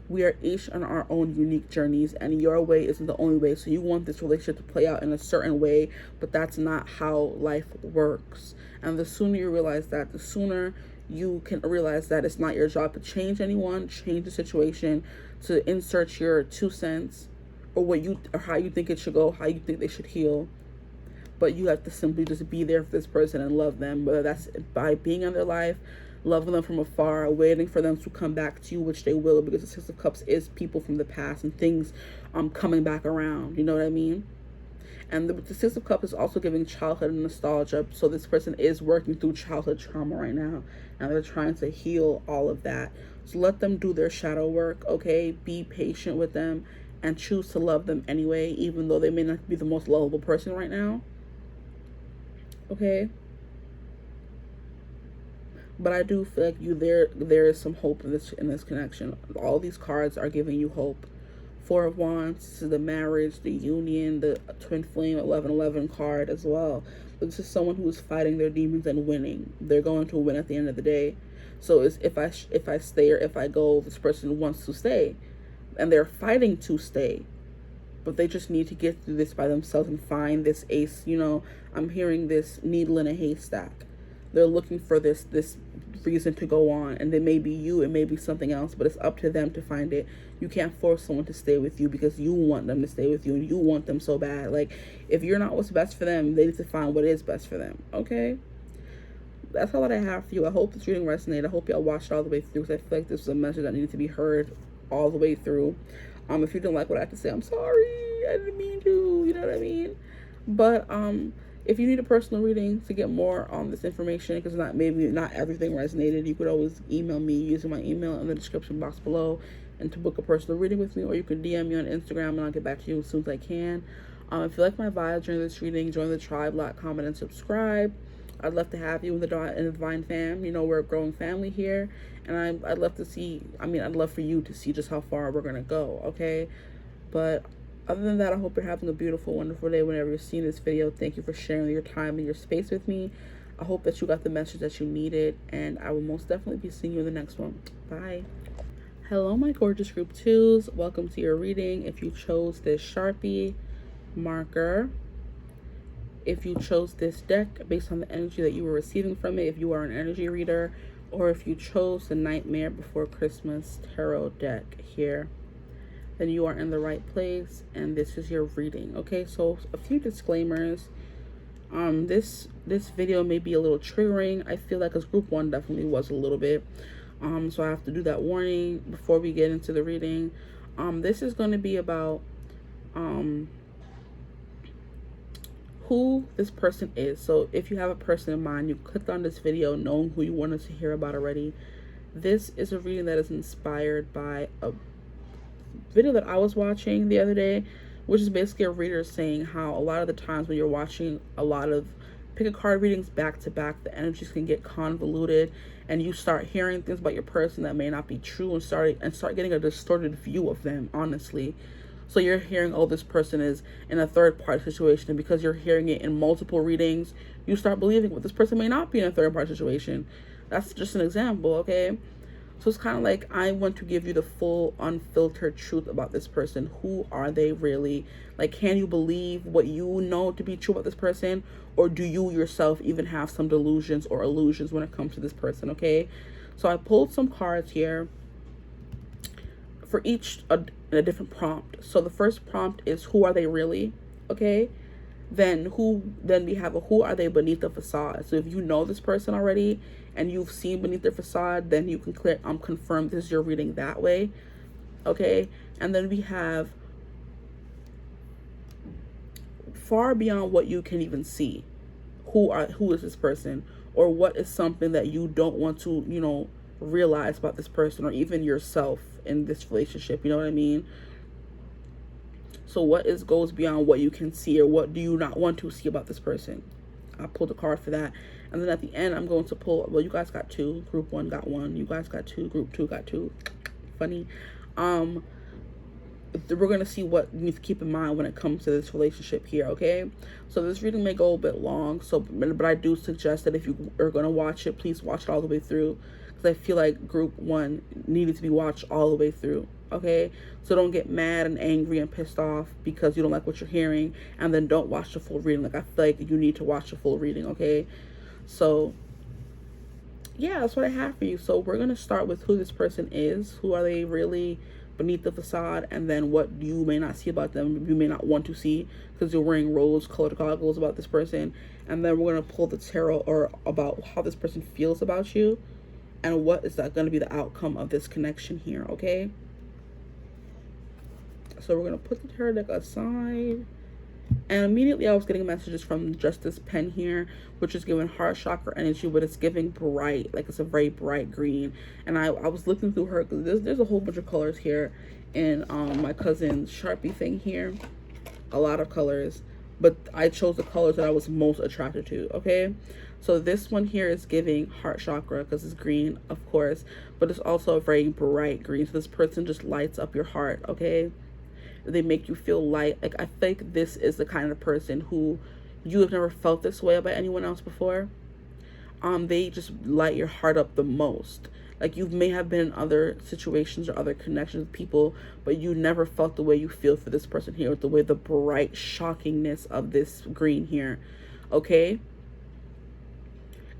We are each on our own unique journeys, and your way isn't the only way. So you want this relationship to play out in a certain way, but that's not how life works. And the sooner you realize that, the sooner you can realize that it's not your job to change anyone, change the situation, to insert your 2 cents or how you think it should go, how you think they should heal. But you have to simply just be there for this person and love them, whether that's by being in their life, loving them from afar, waiting for them to come back to you, which they will, because the Six of Cups is people from the past and things coming back around. You know what I mean? And the Six of Cups is also giving childhood and nostalgia. So this person is working through childhood trauma right now, and they're trying to heal all of that. So let them do their shadow work, okay? Be patient with them and choose to love them anyway, even though they may not be the most lovable person right now, okay? But I do feel like there is some hope in this connection. All these cards are giving you hope. Four of Wands, the marriage, the union, the twin flame 1111 card as well. But this is someone who is fighting their demons and winning. They're going to win at the end of the day. So it's if I stay or if I go, this person wants to stay, and they're fighting to stay. But they just need to get through this by themselves and find this ace. You know, I'm hearing this needle in a haystack. They're looking for this reason to go on, and it may be you, it may be something else, but it's up to them to find it. You can't force someone to stay with you because you want them to stay with you and you want them so bad. Like, if you're not what's best for them, they need to find what is best for them, okay? that's all that I have for you. I hope this reading resonated. I hope y'all watched it all the way through, because I feel like this was a message that needed to be heard all the way through. If you didn't like what I had to say, I'm sorry. I didn't mean to. You know what I mean? But if you need a personal reading to get more on this information, because maybe not everything resonated, you could always email me using my email in the description box below, and to book a personal reading with me, or you can DM me on Instagram and I'll get back to you as soon as I can. If you like my vibes during this reading, join the tribe, like, comment, and subscribe. I'd love to have you in the Divine fam. You know, we're a growing family here, and I'd love to see, I'd love for you to see just how far we're going to go, okay? But other than that, I hope you're having a beautiful, wonderful day whenever you're seeing this video. Thank you for sharing your time and your space with me. I hope that you got the message that you needed, and I will most definitely be seeing you in the next one. Bye. Hello, my gorgeous group 2s. Welcome to your reading. If you chose this Sharpie marker, if you chose this deck based on the energy that you were receiving from it, if you are an energy reader, or if you chose the Nightmare Before Christmas tarot deck here, then you are in the right place, and this is your reading. Okay, so a few disclaimers. This video may be a little triggering. I feel like, as group 1 definitely was a little bit. So I have to do that warning before we get into the reading. This is going to be about who this person is. So if you have a person in mind, you clicked on this video knowing who you wanted to hear about already. This is a reading that is inspired by a video that I was watching the other day, which is basically a reader saying how a lot of the times when you're watching a lot of pick a card readings back to back, the energies can get convoluted, and you start hearing things about your person that may not be true, and start getting a distorted view of them, honestly. So you're hearing, oh, this person is in a third party situation, and because you're hearing it in multiple readings, you start believing, well, this person may not be in a third party situation. That's just an example, okay? So it's kind of like, I want to give you the full unfiltered truth about this person. Who are they really? Like, can you believe what you know to be true about this person? Or do you yourself even have some delusions or illusions when it comes to this person, okay? So I pulled some cards here for each a different prompt. So the first prompt is, who are they really? Okay? Then we have a who are they beneath the facade. So if you know this person already and you've seen beneath their facade, then you can confirm this is your reading that way. Okay? And then we have far beyond what you can even see. Who is this person? Or what is something that you don't want to, realize about this person, or even yourself in this relationship? You know what I mean? So what goes beyond what you can see, or what do you not want to see about this person? I pulled a card for that. And then at the end, I'm going to pull, well, you guys got 2. Group 1 got 1. You guys got 2. Group 2 got 2. Funny. We're going to see what you need to keep in mind when it comes to this relationship here, okay? So this reading may go a bit long, but I do suggest that if you are going to watch it, please watch it all the way through, because I feel like group 1 needed to be watched all the way through, okay? So don't get mad and angry and pissed off because you don't like what you're hearing, and then don't watch the full reading. Like, I feel like you need to watch the full reading, okay? So yeah, that's what I have for you. So we're going to start with who this person is. Who are they really beneath the facade? And then what you may not see about them, you may not want to see because you're wearing rose-colored goggles about this person. And then we're going to pull the tarot, or about how this person feels about you, and what is that going to be the outcome of this connection here, okay? So we're going to put the tarot deck aside. And immediately I was getting messages from just this pen here, which is giving heart chakra energy, but it's giving bright, like it's a very bright green. And I was looking through her, because there's a whole bunch of colors here in my cousin's Sharpie thing here. A lot of colors, but I chose the colors that I was most attracted to, okay? So this one here is giving heart chakra because it's green, of course, but it's also a very bright green. So this person just lights up your heart, okay? They make you feel light. Like, I think this is the kind of person who you have never felt this way about anyone else before. They just light your heart up the most. Like, you may have been in other situations or other connections with people, but you never felt the way you feel for this person here, with the way the bright shockingness of this green here, okay?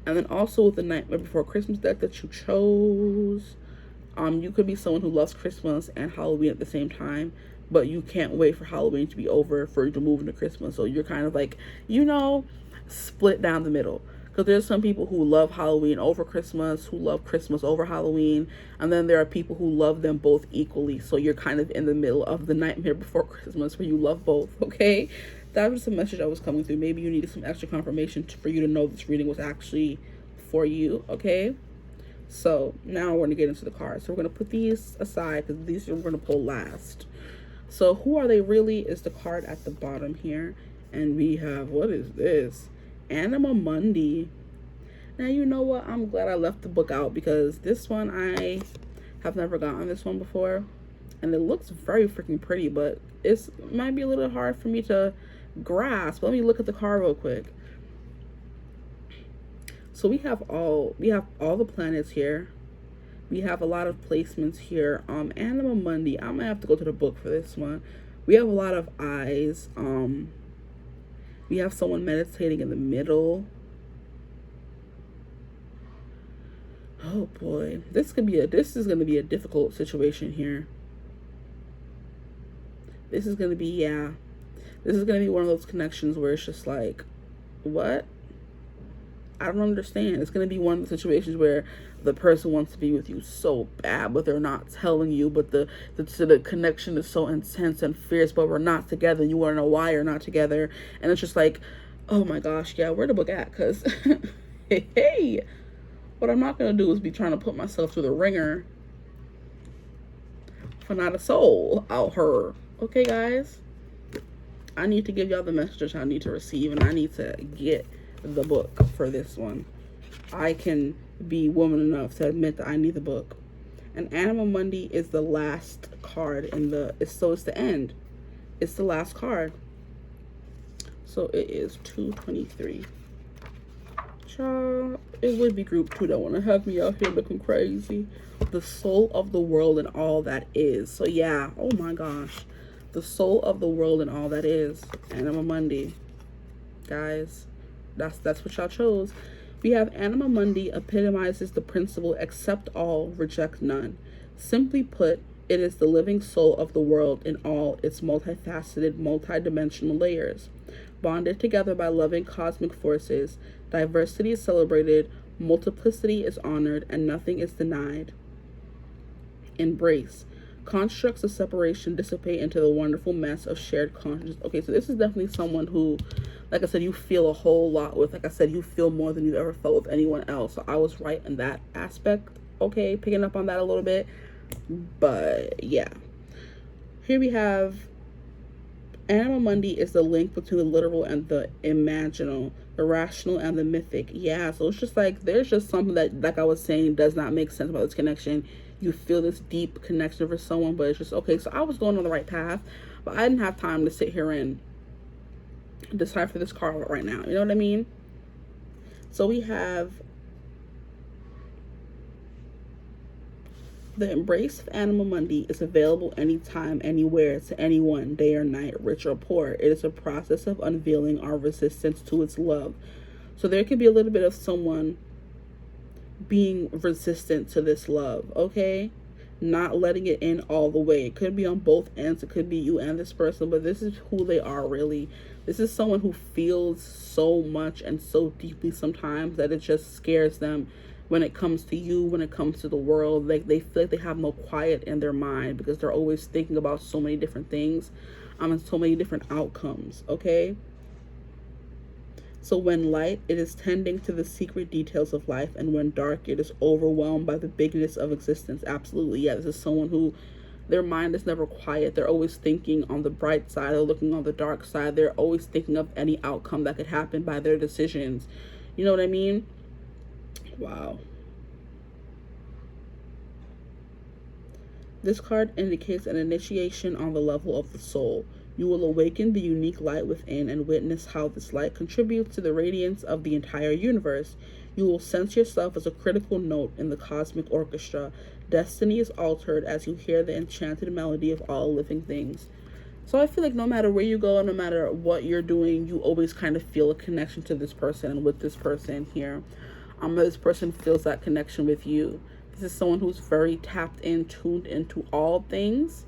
And then also with the Nightmare Before Christmas deck that you chose, you could be someone who loves Christmas and Halloween at the same time, but you can't wait for Halloween to be over for you to move into Christmas. So you're kind of like, split down the middle. Because there's some people who love Halloween over Christmas, who love Christmas over Halloween, and then there are people who love them both equally. So you're kind of in the middle of the Nightmare Before Christmas where you love both, okay? That was the message that was coming through. Maybe you needed some extra confirmation for you to know this reading was actually for you, okay? So now we're going to get into the cards. So we're going to put these aside because these we're going to pull last. So who are they really is the card at the bottom here. And we have, what is this? Anima Mundi. Now, you know what? I'm glad I left the book out because this one, I have never gotten this one before. And it looks very freaking pretty, but it might be a little hard for me to grasp. Let me look at the card real quick. So we have all the planets here. We have a lot of placements here. Anima Mundi. I'm gonna have to go to the book for this one. We have a lot of eyes. We have someone meditating in the middle. Oh boy, this is gonna be a difficult situation here. This is gonna be one of those connections where it's just like, what? I don't understand. It's gonna be one of the situations where the person wants to be with you so bad, but they're not telling you. But the connection is so intense and fierce, but we're not together. You want to know why you're not together, and it's just like, oh my gosh, yeah, where the book at? Cause hey, what I'm not gonna do is be trying to put myself through the ringer for not a soul out her. Okay, guys, I need to give y'all the message I need to receive, and I need to get the book for this one. I can be woman enough to admit that I need the book. And Anima Mundi is the last card in it's the end. It's the last card. So it is 223. Child, it would be group 2 that want to have me out here looking crazy. The soul of the world and all that is. So yeah, oh my gosh. The soul of the world and all that is. Anima Mundi. Guys, that's what y'all chose. We have Anima Mundi epitomizes the principle accept all, reject none. Simply put, it is the living soul of the world in all its multifaceted, multidimensional layers. Bonded together by loving cosmic forces, diversity is celebrated, multiplicity is honored, and nothing is denied. Embrace. Constructs of separation dissipate into the wonderful mess of shared consciousness. Okay, so this is definitely someone who, like I said, you feel a whole lot with. Like I said, you feel more than you've ever felt with anyone else. So I was right in that aspect. Okay, picking up on that a little bit. But yeah. Here we have Anima Mundi is the link between the literal and the imaginal, the rational and the mythic. Yeah, so it's just like, there's just something that, like I was saying, does not make sense about this connection. You feel this deep connection for someone, but it's just, okay, so I was going on the right path, but I didn't have time to sit here and decipher this card right now. You know what I mean? So we have the embrace of Anima Mundi is available anytime, anywhere, to anyone, day or night, rich or poor. It is a process of unveiling our resistance to its love. So there could be a little bit of someone being resistant to this love, okay? Not letting it in all the way. It could be on both ends. It could be you and this person, but this is who they are really. This is someone who feels so much and so deeply sometimes that it just scares them when it comes to you, when it comes to the world. Like, they feel like they have no quiet in their mind because they're always thinking about so many different things, and so many different outcomes, okay? So when light, it is tending to the secret details of life, and when dark, it is overwhelmed by the bigness of existence. Absolutely, yeah, this is someone who, their mind is never quiet. They're always thinking on the bright side, they're looking on the dark side. They're always thinking of any outcome that could happen by their decisions. You know what I mean? Wow. This card indicates an initiation on the level of the soul. You will awaken the unique light within and witness how this light contributes to the radiance of the entire universe. You will sense yourself as a critical note in the cosmic orchestra. Destiny is altered as you hear the enchanted melody of all living things. So I feel like no matter where you go, no matter what you're doing, you always kind of feel a connection to this person and with this person here. This person feels that connection with you. This is someone who's very tapped in, tuned into all things.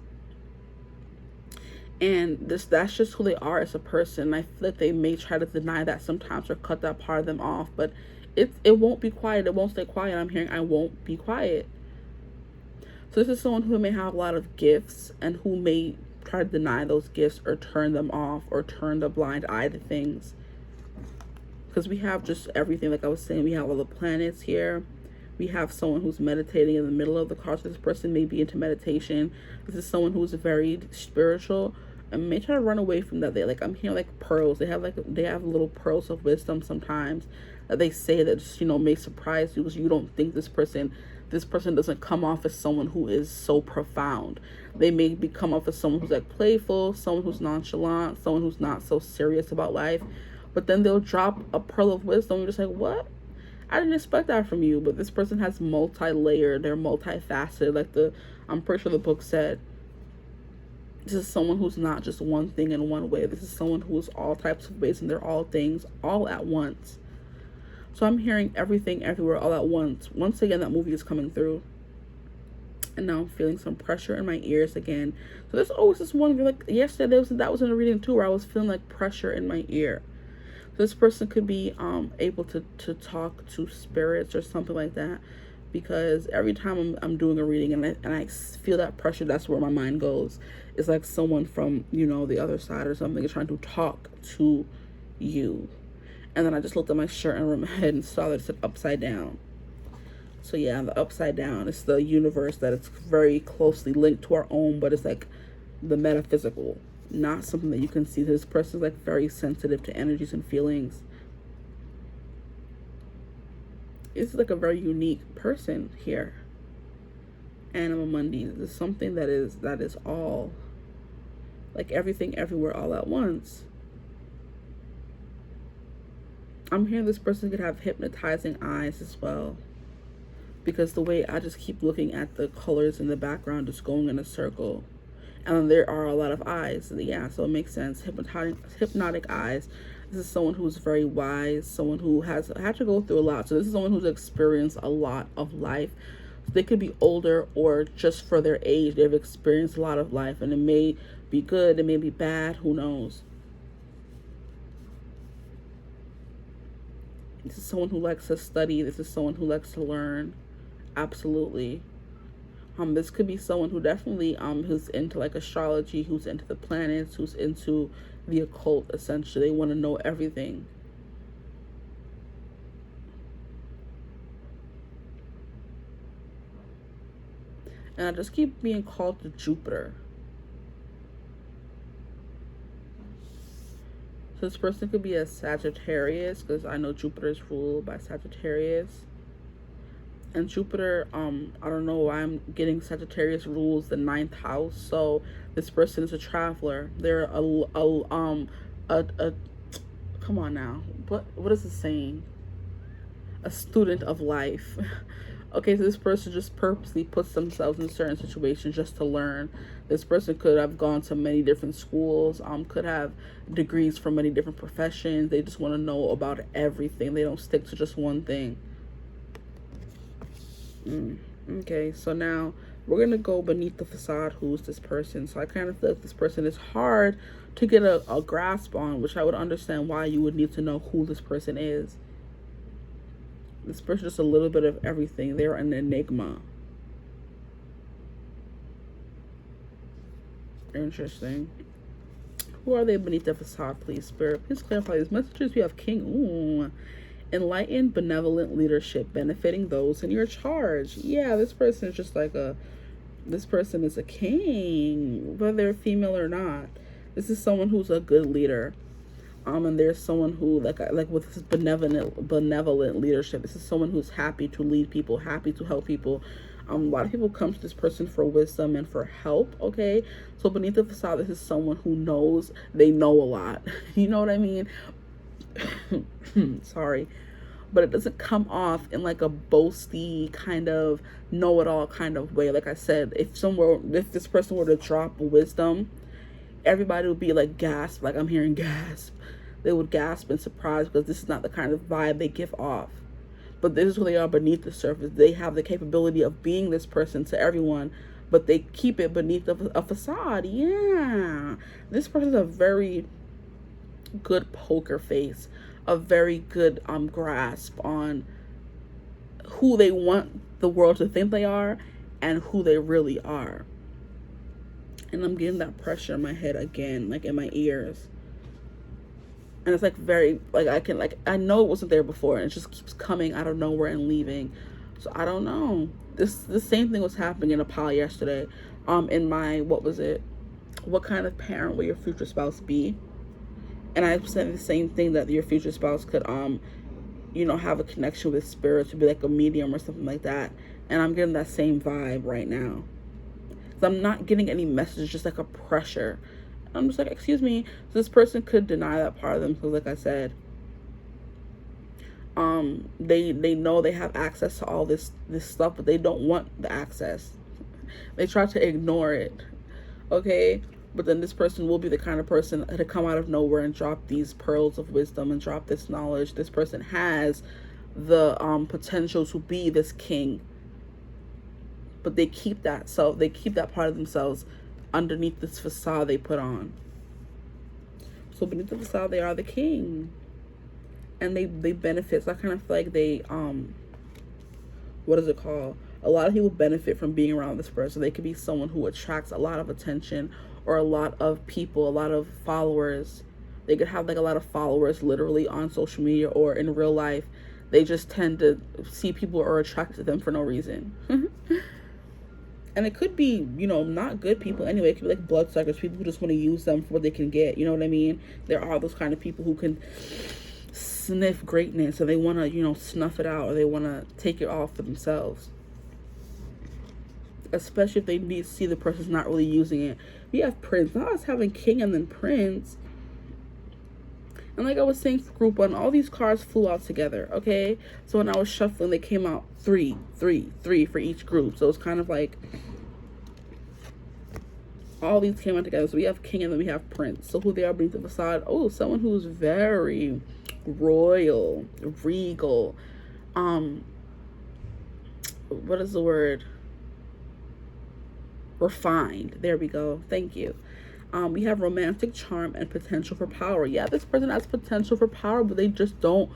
And that's just who they are as a person. I feel like they may try to deny that sometimes or cut that part of them off, but it won't be quiet. It won't stay quiet. I'm hearing I won't be quiet. So this is someone who may have a lot of gifts and who may try to deny those gifts or turn them off or turn the blind eye to things. Because we have just everything, like I was saying, we have all the planets here. We have someone who's meditating in the middle of the card. So this person may be into meditation. This is someone who's very spiritual and may try to run away from that. They like, I'm hearing like pearls. They have little pearls of wisdom sometimes that they say that just, may surprise you because you don't think this person doesn't come off as someone who is so profound. They may come off as someone who's like playful, someone who's nonchalant, someone who's not so serious about life. But then they'll drop a pearl of wisdom. You're just like, what? I didn't expect that from you. But this person has multi-layered. They're multifaceted. I'm pretty sure the book said, this is someone who's not just one thing in one way. This is someone who's all types of ways, and they're all things all at once. So I'm hearing everything, everywhere, all at once. Once again, that movie is coming through. And now I'm feeling some pressure in my ears again. So there's always this one, like yesterday, that was in a reading too, where I was feeling like pressure in my ear. So this person could be able to talk to spirits or something like that. Because every time I'm doing a reading and I feel that pressure, that's where my mind goes. It's like someone from, the other side or something is trying to talk to you. And then I just looked at my shirt and my head and saw that it said upside down. So yeah, the upside down is the universe that it's very closely linked to our own, but it's like the metaphysical, not something that you can see. This person is like very sensitive to energies and feelings. It's like a very unique person here. Animal Mundi is something that is all, like everything, everywhere, all at once. I'm hearing this person could have hypnotizing eyes as well. Because the way I just keep looking at the colors in the background, just going in a circle. And there are a lot of eyes. Yeah, so it makes sense. Hypnotic eyes. This is someone who's very wise. Someone who has had to go through a lot. So this is someone who's experienced a lot of life. So they could be older or just for their age. They've experienced a lot of life. And it may be good. It may be bad. Who knows? This is someone who likes to study. This is someone who likes to learn. Absolutely. This could be someone who definitely who's into like astrology, who's into the planets, who's into the occult. Essentially, they want to know everything. And I just keep being called to Jupiter. So this person could be a Sagittarius, because I know Jupiter is ruled by Sagittarius. And Jupiter, I don't know why I'm getting Sagittarius rules the 9th house. So this person is a traveler. They're come on now. What is it saying? A student of life. Okay, so this person just purposely puts themselves in certain situations just to learn. This person could have gone to many different schools, could have degrees from many different professions. They just want to know about everything. They don't stick to just one thing. Okay, so now we're going to go beneath the facade. Who's this person? So I kind of feel like this person is hard to get a grasp on, which I would understand why you would need to know who this person is. This person is just a little bit of everything. They're an enigma. Interesting. Who are they beneath the facade, please, Spirit? Please clarify these messages. We have King. Ooh. Enlightened, benevolent leadership benefiting those in your charge. Yeah, this person is just like this person is a king, whether they're female or not. This is someone who's a good leader. And there's someone who like with this benevolent leadership. This is someone who's happy to lead people, happy to help people. A lot of people come to this person for wisdom and for help. Okay, so beneath the facade, this is someone who knows they know a lot. You know what I mean? Sorry, but it doesn't come off in like a boasty kind of know-it-all kind of way. Like I said, if this person were to drop wisdom, everybody would be like gasp. Like I'm hearing gasp. They would gasp in surprise because this is not the kind of vibe they give off. But this is who they are beneath the surface. They have the capability of being this person to everyone, but they keep it beneath a facade. Yeah, this person is a very good poker face, a very good grasp on who they want the world to think they are and who they really are. And I'm getting that pressure in my head again, like in my ears. And it's like very, like I know it wasn't there before, and it just keeps coming out of nowhere and leaving. So I don't know. The same thing was happening in a pile yesterday. In my, what was it? What kind of parent will your future spouse be? And I said the same thing, that your future spouse could have a connection with spirit, to be like a medium or something like that. And I'm getting that same vibe right now. So I'm not getting any message, just like a pressure. I'm just like, excuse me. So this person could deny that part of themselves, like I said. They know they have access to all this stuff, but they don't want the access. They try to ignore it. Okay? But then this person will be the kind of person to come out of nowhere and drop these pearls of wisdom and drop this knowledge. This person has the potential to be this king. But they keep that part of themselves underneath this facade they put on. So beneath the facade, they are the king. And they benefit. So I kind of feel like they, what is it called? A lot of people benefit from being around this person. They could be someone who attracts a lot of attention, or a lot of people, a lot of followers. They could have like a lot of followers literally on social media or in real life. They just tend to see people are attracted to them for no reason. And it could be, not good people anyway. It could be like bloodsuckers, people who just want to use them for what they can get. You know what I mean? There are those kind of people who can sniff greatness, and they want to, snuff it out, or they want to take it all for themselves. Especially if they see the person's not really using it. We have Prince. Now I was having King and then Prince. And like I was saying for group 1, all these cards flew out together, okay? So when I was shuffling, they came out 3 for each group. So it's kind of like all these came out together. So we have King and then we have Prince. So who they are beneath the facade? Oh, someone who's very royal, regal. What is the word? Refined. There we go. Thank you. We have romantic charm and potential for power. Yeah, this person has potential for power, but they just don't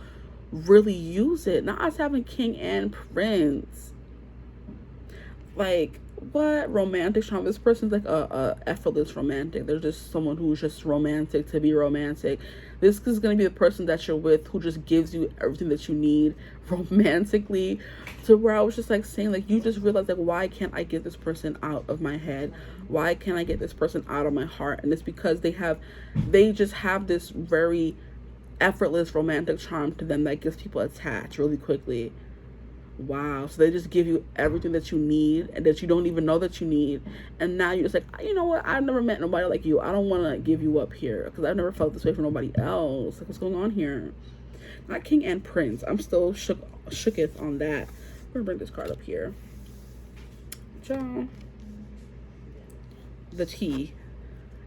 really use it. Now us having King and Prince. Like, what? Romantic charm. This person's like a effortless romantic. They're just someone who's just romantic to be romantic. This is going to be the person that you're with who just gives you everything that you need romantically, to where I was just like saying, like, you just realize, like, why can't I get this person out of my head? Why can't I get this person out of my heart? And it's because they just have this very effortless romantic charm to them that gets people attached really quickly. Wow. So they just give you everything that you need and that you don't even know that you need. And now you're just like, you know what? I've never met nobody like you. I don't want to give you up here because I've never felt this way for nobody else. Like, what's going on here? Not King and Prince. I'm still shooketh on that. I'm going to bring this card up here. Ciao. The T.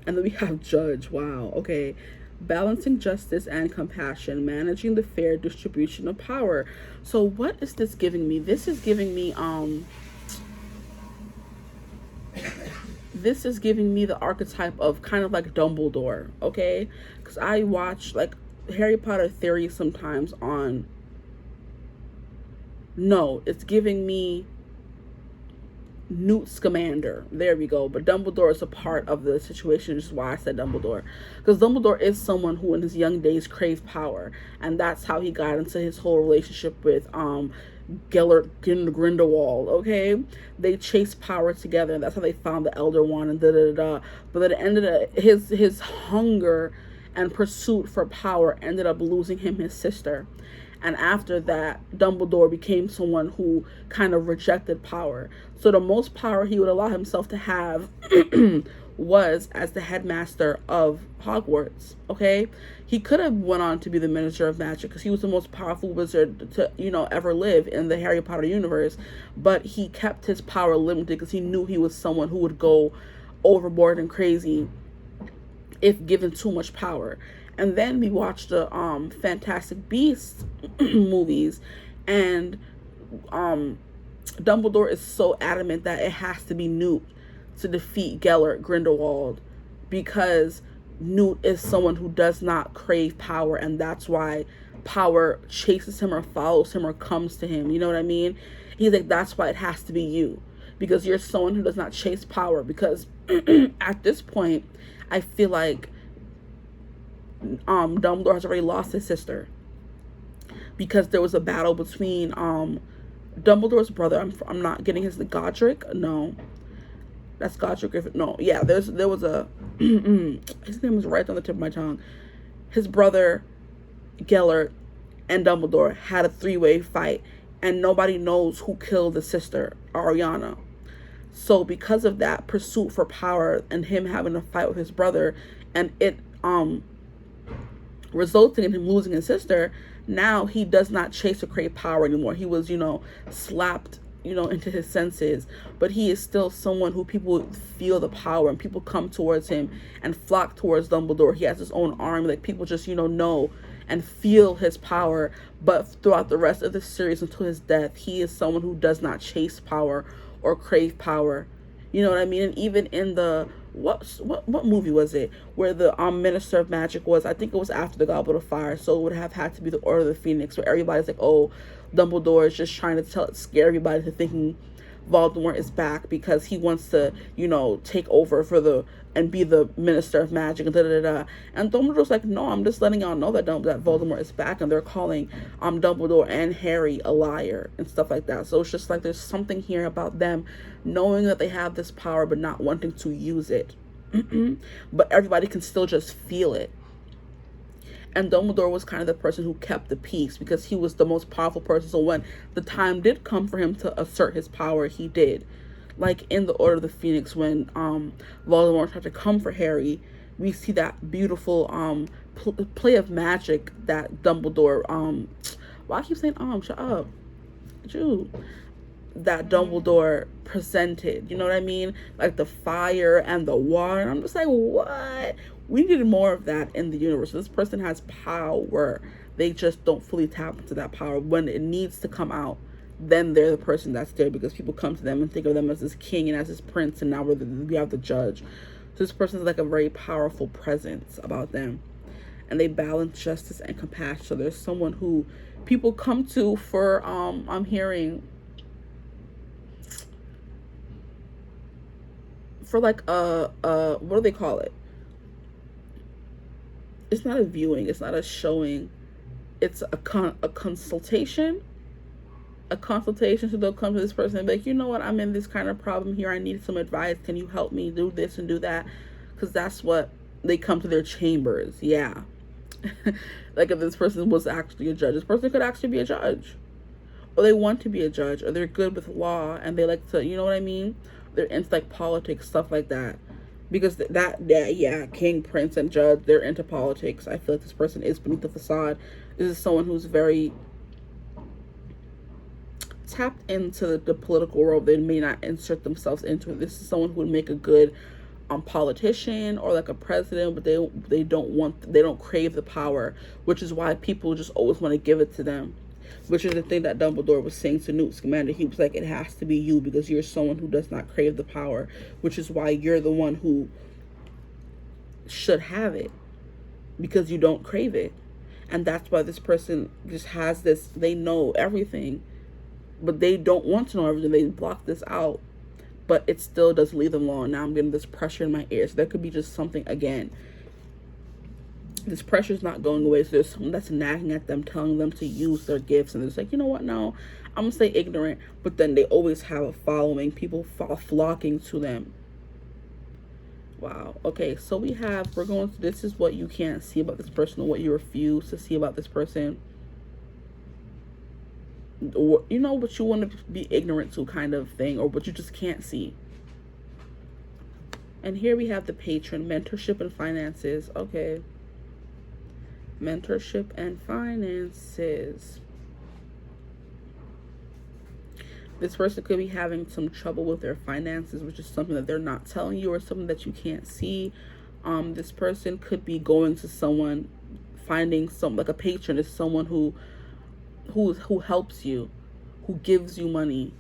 And then we have Judge. Wow. Okay. Balancing justice and compassion, managing the fair distribution of power. So what is this giving me? This is giving me the archetype of kind of like Dumbledore, okay? Because I watch like Harry Potter theory sometimes on, no, it's giving me Newt Scamander. There we go. But Dumbledore is a part of the situation, which is why I said Dumbledore. Because Dumbledore is someone who in his young days craved power. And that's how he got into his whole relationship with Gellert Grindelwald, okay? They chased power together, and that's how they found the Elder Wand and da-da-da-da. But at the end of his hunger and pursuit for power ended up losing him his sister. And after that, Dumbledore became someone who kind of rejected power. So the most power he would allow himself to have was as the headmaster of Hogwarts, okay? He could have went on to be the Minister of Magic because he was the most powerful wizard to, ever live in the Harry Potter universe. But he kept his power limited because he knew he was someone who would go overboard and crazy if given too much power. And then we watched the Fantastic Beasts movies, and Dumbledore is so adamant that it has to be Newt to defeat Gellert Grindelwald, because Newt is someone who does not crave power, and that's why power chases him or follows him or comes to him. You know what I mean? He's like, that's why it has to be you, because you're someone who does not chase power. Because at this point, I feel like Dumbledore has already lost his sister, because there was a battle between Dumbledore's brother. I'm not getting his Godric. No, that's Godric Griffin. No, yeah, there was a his name was right on the tip of my tongue. His brother Gellert and Dumbledore had a 3-way fight, and nobody knows who killed the sister, Ariana. So because of that pursuit for power and him having a fight with his brother, and it resulting in him losing his sister, now he does not chase or crave power anymore. He was, slapped, into his senses, but he is still someone who people feel the power, and people come towards him and flock towards Dumbledore. He has his own army, like people just, know and feel his power. But throughout the rest of the series until his death, he is someone who does not chase power or crave power. You know what I mean? And even in the what movie was it where the Minister of Magic was? I think it was after the Goblet of Fire, so it would have had to be the Order of the Phoenix, where everybody's like, oh, Dumbledore is just trying to scare everybody to thinking Voldemort is back because he wants to, take over and be the Minister of Magic and da-da-da-da. And Dumbledore's like, no, I'm just letting y'all know that Voldemort is back, and they're calling Dumbledore and Harry a liar and stuff like that. So it's just like there's something here about them knowing that they have this power but not wanting to use it. But everybody can still just feel it. And Dumbledore was kind of the person who kept the peace because he was the most powerful person. So when the time did come for him to assert his power, he did. Like in the Order of the Phoenix, when Voldemort tried to come for Harry, we see that beautiful play of magic that Dumbledore why I keep saying shut up, Jude, that Dumbledore presented. You know what I mean? Like the fire and the water. And I'm just like, what? We needed more of that in the universe. This person has power. They just don't fully tap into that power. When it needs to come out, then they're the person that's there, because people come to them and think of them as this king and as this prince, and now we have the judge. So this person is like a very powerful presence about them, and they balance justice and compassion. So there's someone who people come to for I'm hearing for like what do they call it? It's not a viewing, it's not a showing, it's a consultation. A consultation. So they'll come to this person and be like, you know what, I'm in this kind of problem here, I need some advice, can you help me do this and do that? Because that's what they come to their chambers. Yeah. Like if this person was actually a judge, this person could actually be a judge, or they want to be a judge, or they're good with law and they like to, you know what I mean, they're into like politics, stuff like that. Because king, prince, and judge, they're into politics. I feel like this person is beneath the facade. This is someone who's very tapped into the political world. They may not insert themselves into it. This is someone who would make a good politician or like a president, but they don't crave the power, which is why people just always want to give it to them. Which is the thing that Dumbledore was saying to Newt Scamander. He was like, it has to be you, because you're someone who does not crave the power, which is why you're the one who should have it, because you don't crave it. And that's why this person just has this, they know everything, but they don't want to know everything. They block this out, but it still doesn't leave them alone. Now I'm getting this pressure in my ears. So there could be just something, again, this pressure is not going away. So there's someone that's nagging at them, telling them to use their gifts, and it's like, you know what, no, I'm gonna stay ignorant. But then they always have a following, people flocking to them. Wow. Okay, so we're going to, this is what you can't see about this person, or what you refuse to see about this person, or what you want to be ignorant to, kind of thing, or what you just can't see. And here we have the Patron, mentorship and finances. Okay, mentorship and finances. This person could be having some trouble with their finances, which is something that they're not telling you, or something that you can't see. This person could be going to someone, finding like a patron is someone who helps you, who gives you money,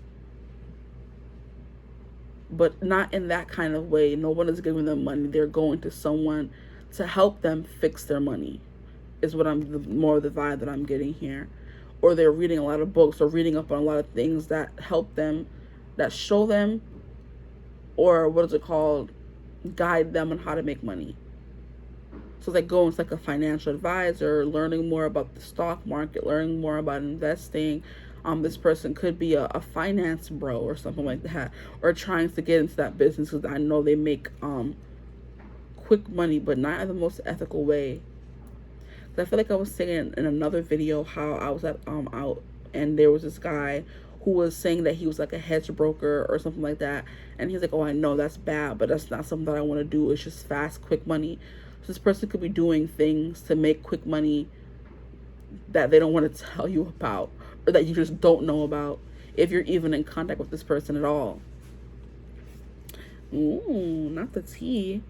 but not in that kind of way. No one is giving them money. They're going to someone to help them fix their money, is what more of the vibe that I'm getting here. Or they're reading a lot of books or reading up on a lot of things that help them, that show them, or what is it called, guide them on how to make money. So it's like going to like a financial advisor, learning more about the stock market, learning more about investing. This person could be a finance bro or something like that, or trying to get into that business, because I know they make quick money, but not in the most ethical way. I feel like I was saying in another video how I was at out, and there was this guy who was saying that he was like a hedge broker or something like that, and he's like, oh, I know that's bad, but that's not something that I want to do. It's just fast, quick money. So this person could be doing things to make quick money that they don't want to tell you about, or that you just don't know about, if you're even in contact with this person at all. Ooh, not the tea.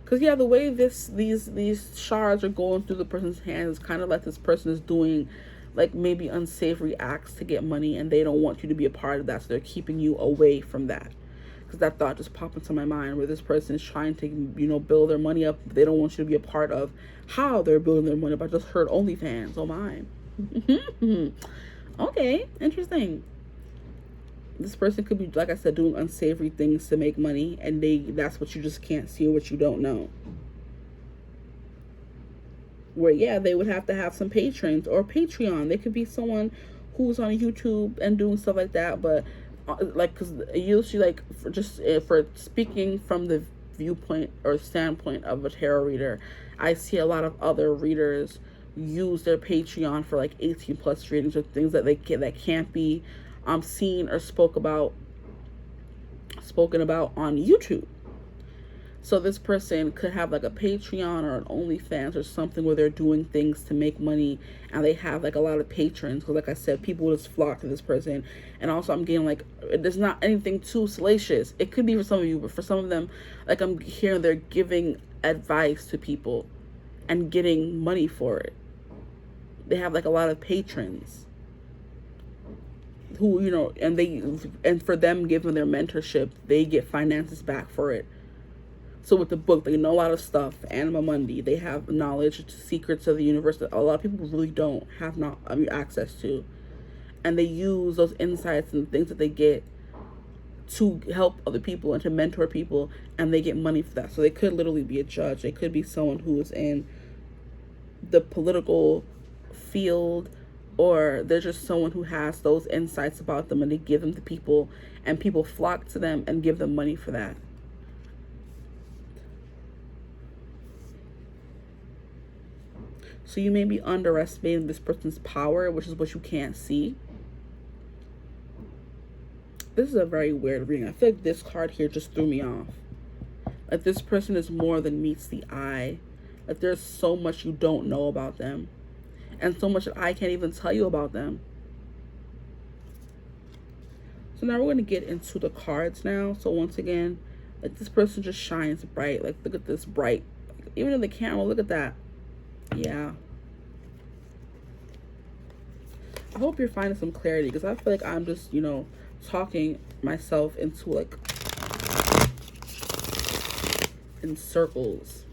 Because, yeah, the way these shards are going through the person's hands is kind of like this person is doing, like, maybe unsavory acts to get money, and they don't want you to be a part of that, so they're keeping you away from that. Because that thought just popped into my mind, where this person is trying to, build their money up. They don't want you to be a part of how they're building their money up. I just heard OnlyFans. Oh, my. Okay, interesting. This person could be, like I said, doing unsavory things to make money, and that's what you just can't see, or what you don't know. Where, yeah, they would have to have some patrons or Patreon. They could be someone who's on YouTube and doing stuff like that, but like, because usually, like, for speaking from the viewpoint or standpoint of a tarot reader, I see a lot of other readers use their Patreon for like 18 plus readings, or things that can't be seen or spoken about on YouTube. So this person could have like a Patreon or an OnlyFans or something, where they're doing things to make money, and they have like a lot of patrons, because like I said, people just flock to this person. And also, I'm getting like, there's not anything too salacious. It could be for some of you, but for some of them, like, I'm hearing they're giving advice to people and getting money for it. They have like a lot of patrons who, and for them giving their mentorship, they get finances back for it. So with the book, they know a lot of stuff. Anima Mundi, they have knowledge to secrets of the universe that a lot of people really don't have access to. And they use those insights and things that they get to help other people and to mentor people, and they get money for that. So they could literally be a judge. They could be someone who is in the political field, or they're just someone who has those insights about them, and they give them to people, and people flock to them and give them money for that. So you may be underestimating this person's power, which is what you can't see. This is a very weird reading. I feel like this card here just threw me off. Like, this person is more than meets the eye. Like, there's so much you don't know about them, and so much that I can't even tell you about them. So now we're going to get into the cards now. So once again, like, this person just shines bright. Like, look at this bright. Like, even in the camera, look at that. Yeah. I hope you're finding some clarity, because I feel like I'm just, talking myself into, like, in circles.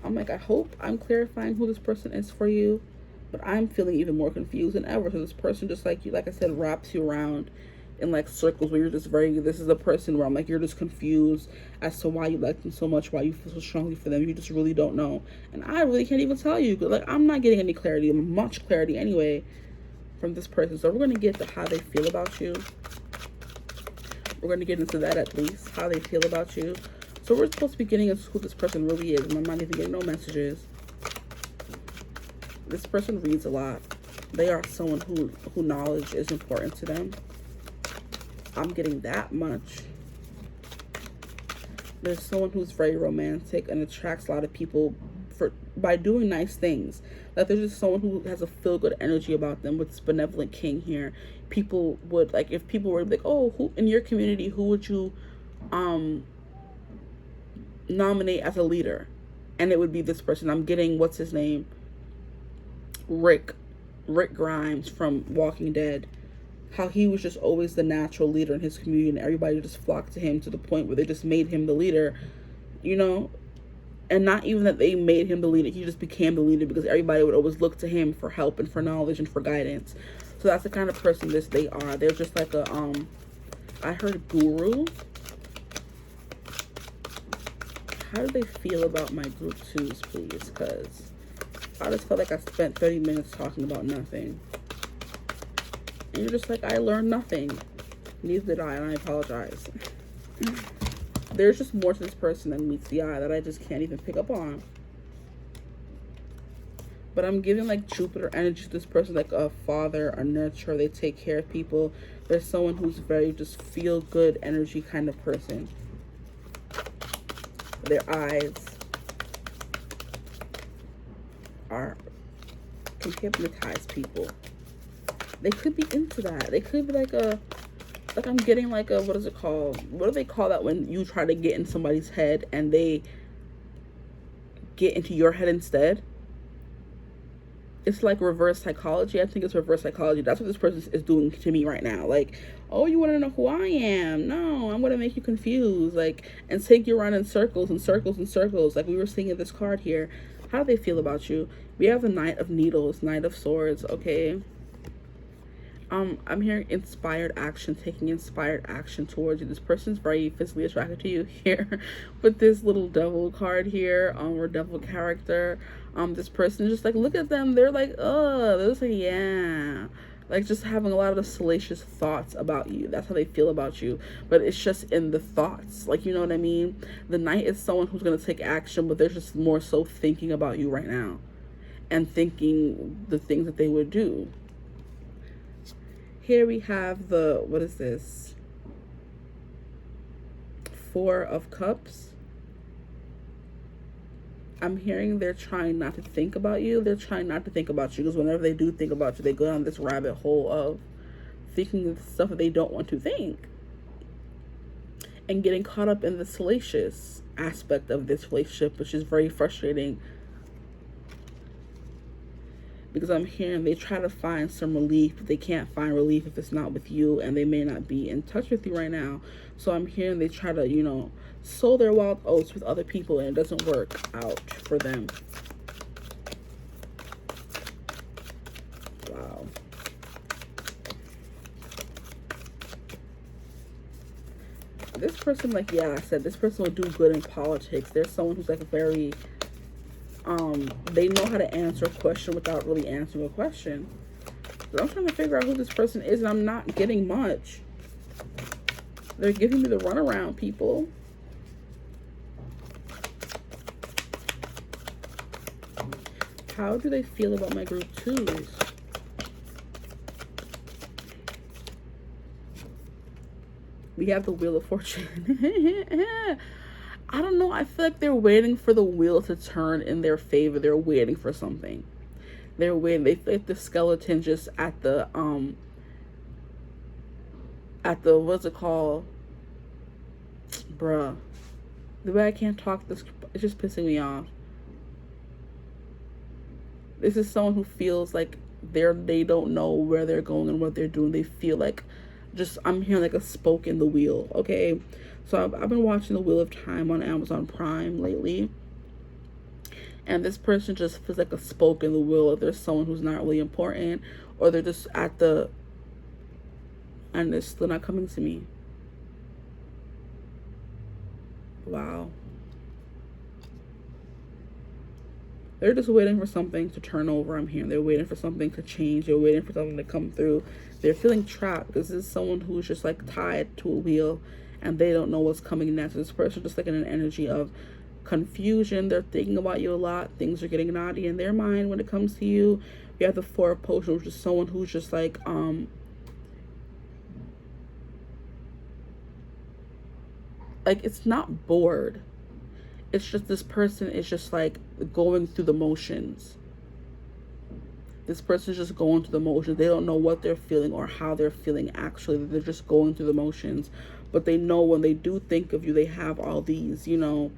I'm like, I hope I'm clarifying who this person is for you, but I'm feeling even more confused than ever. So this person just, like you, like I said, wraps you around in like circles, where you're just this is a person where I'm like, you're just confused as to why you like them so much, why you feel so strongly for them. You just really don't know. And I really can't even tell you, like, I'm not getting any clarity, much clarity anyway, from this person. So we're going to get to how they feel about you. We're going to get into that, at least, how they feel about you. So we're supposed to be getting into who this person really is, and I'm not even getting no messages. This person reads a lot. They are someone who knowledge is important to them. I'm getting that much. There's someone who's very romantic and attracts a lot of people by doing nice things. Like, there's just someone who has a feel-good energy about them. With this benevolent king here, people would, like, if people were like, oh, who in your community, who would you nominate as a leader? And it would be this person. I'm getting, what's his name? Rick Grimes from Walking Dead. How he was just always the natural leader in his community, and everybody just flocked to him to the point where they just made him the leader, And not even that they made him the leader, he just became the leader because everybody would always look to him for help and for knowledge and for guidance. So that's the kind of person they are. They're just like a I heard guru. How do they feel about my group twos, please? Because I just felt like I spent 30 minutes talking about nothing. And you're just like, I learned nothing. Neither did I, and I apologize. There's just more to this person than meets the eye that I just can't even pick up on. But I'm giving like Jupiter energy to this person, like a father, a nurturer. They take care of people. There's someone who's very just feel good energy kind of person. Their eyes can hypnotize people. They could be into that. They could be like I'm getting like a, what is it called? What do they call that when you try to get in somebody's head and they get into your head instead? It's like reverse psychology. I think it's reverse psychology. That's what this person is doing to me right now. Like, oh, you want to know who I am? No, I'm going to make you confused. Like, and take you around in circles and circles and circles. Like we were seeing in this card here. How do they feel about you? We have the Knight of Needles, Knight of Swords, okay? I'm hearing inspired action, taking inspired action towards you. This person's very physically attracted to you here with this little devil card here, or devil character. This person just like, look at them. They're like, oh, they're just like, yeah. Like just having a lot of the salacious thoughts about you. That's how they feel about you. But it's just in the thoughts. Like, you know what I mean? The Knight is someone who's going to take action, but they're just more so thinking about you right now. And thinking the things that they would do. Here we have the, what is this? Four of Cups. I'm hearing they're trying not to think about you. They're trying not to think about you because whenever they do think about you, they go down this rabbit hole of thinking stuff that they don't want to think. And getting caught up in the salacious aspect of this relationship, which is very frustrating. Because I'm hearing they try to find some relief, but they can't find relief if it's not with you, and they may not be in touch with you right now. So I'm hearing they try to, you know, sow their wild oats with other people, and it doesn't work out for them. Wow. This person, like, yeah, I said, this person will do good in politics. There's someone who's, like, very... they know how to answer a question without really answering a question. So I'm trying to figure out who this person is, and I'm not getting much. They're giving me the runaround, people. How do they feel about my group twos? We have the Wheel of Fortune. I don't know. I feel like they're waiting for the wheel to turn in their favor. They're waiting for something. They're waiting. They feel like the skeleton just at the what's it called? Bruh. The way I can't talk, this, it's just pissing me off. This is someone who feels like they don't know where they're going and what they're doing. They feel like I'm hearing like a spoke in the wheel, okay? So I've been watching The Wheel of Time on Amazon Prime lately. And this person just feels like a spoke in the wheel. If there's someone who's not really important, or they're just at the... and they're still not coming to me. Wow. They're just waiting for something to turn over, I'm hearing. They're waiting for something to change. They're waiting for something to come through. They're feeling trapped. This is someone who's just like tied to a wheel, and they don't know what's coming next. This person just like in an energy of confusion. They're thinking about you a lot. Things are getting naughty in their mind when it comes to you. We have the Four of Potions, which is someone who's just like it's not bored. It's just this person is just like going through the motions. This person's just going through the motions. They don't know what they're feeling or how they're feeling actually. They're just going through the motions. But they know when they do think of you, they have all these, you know,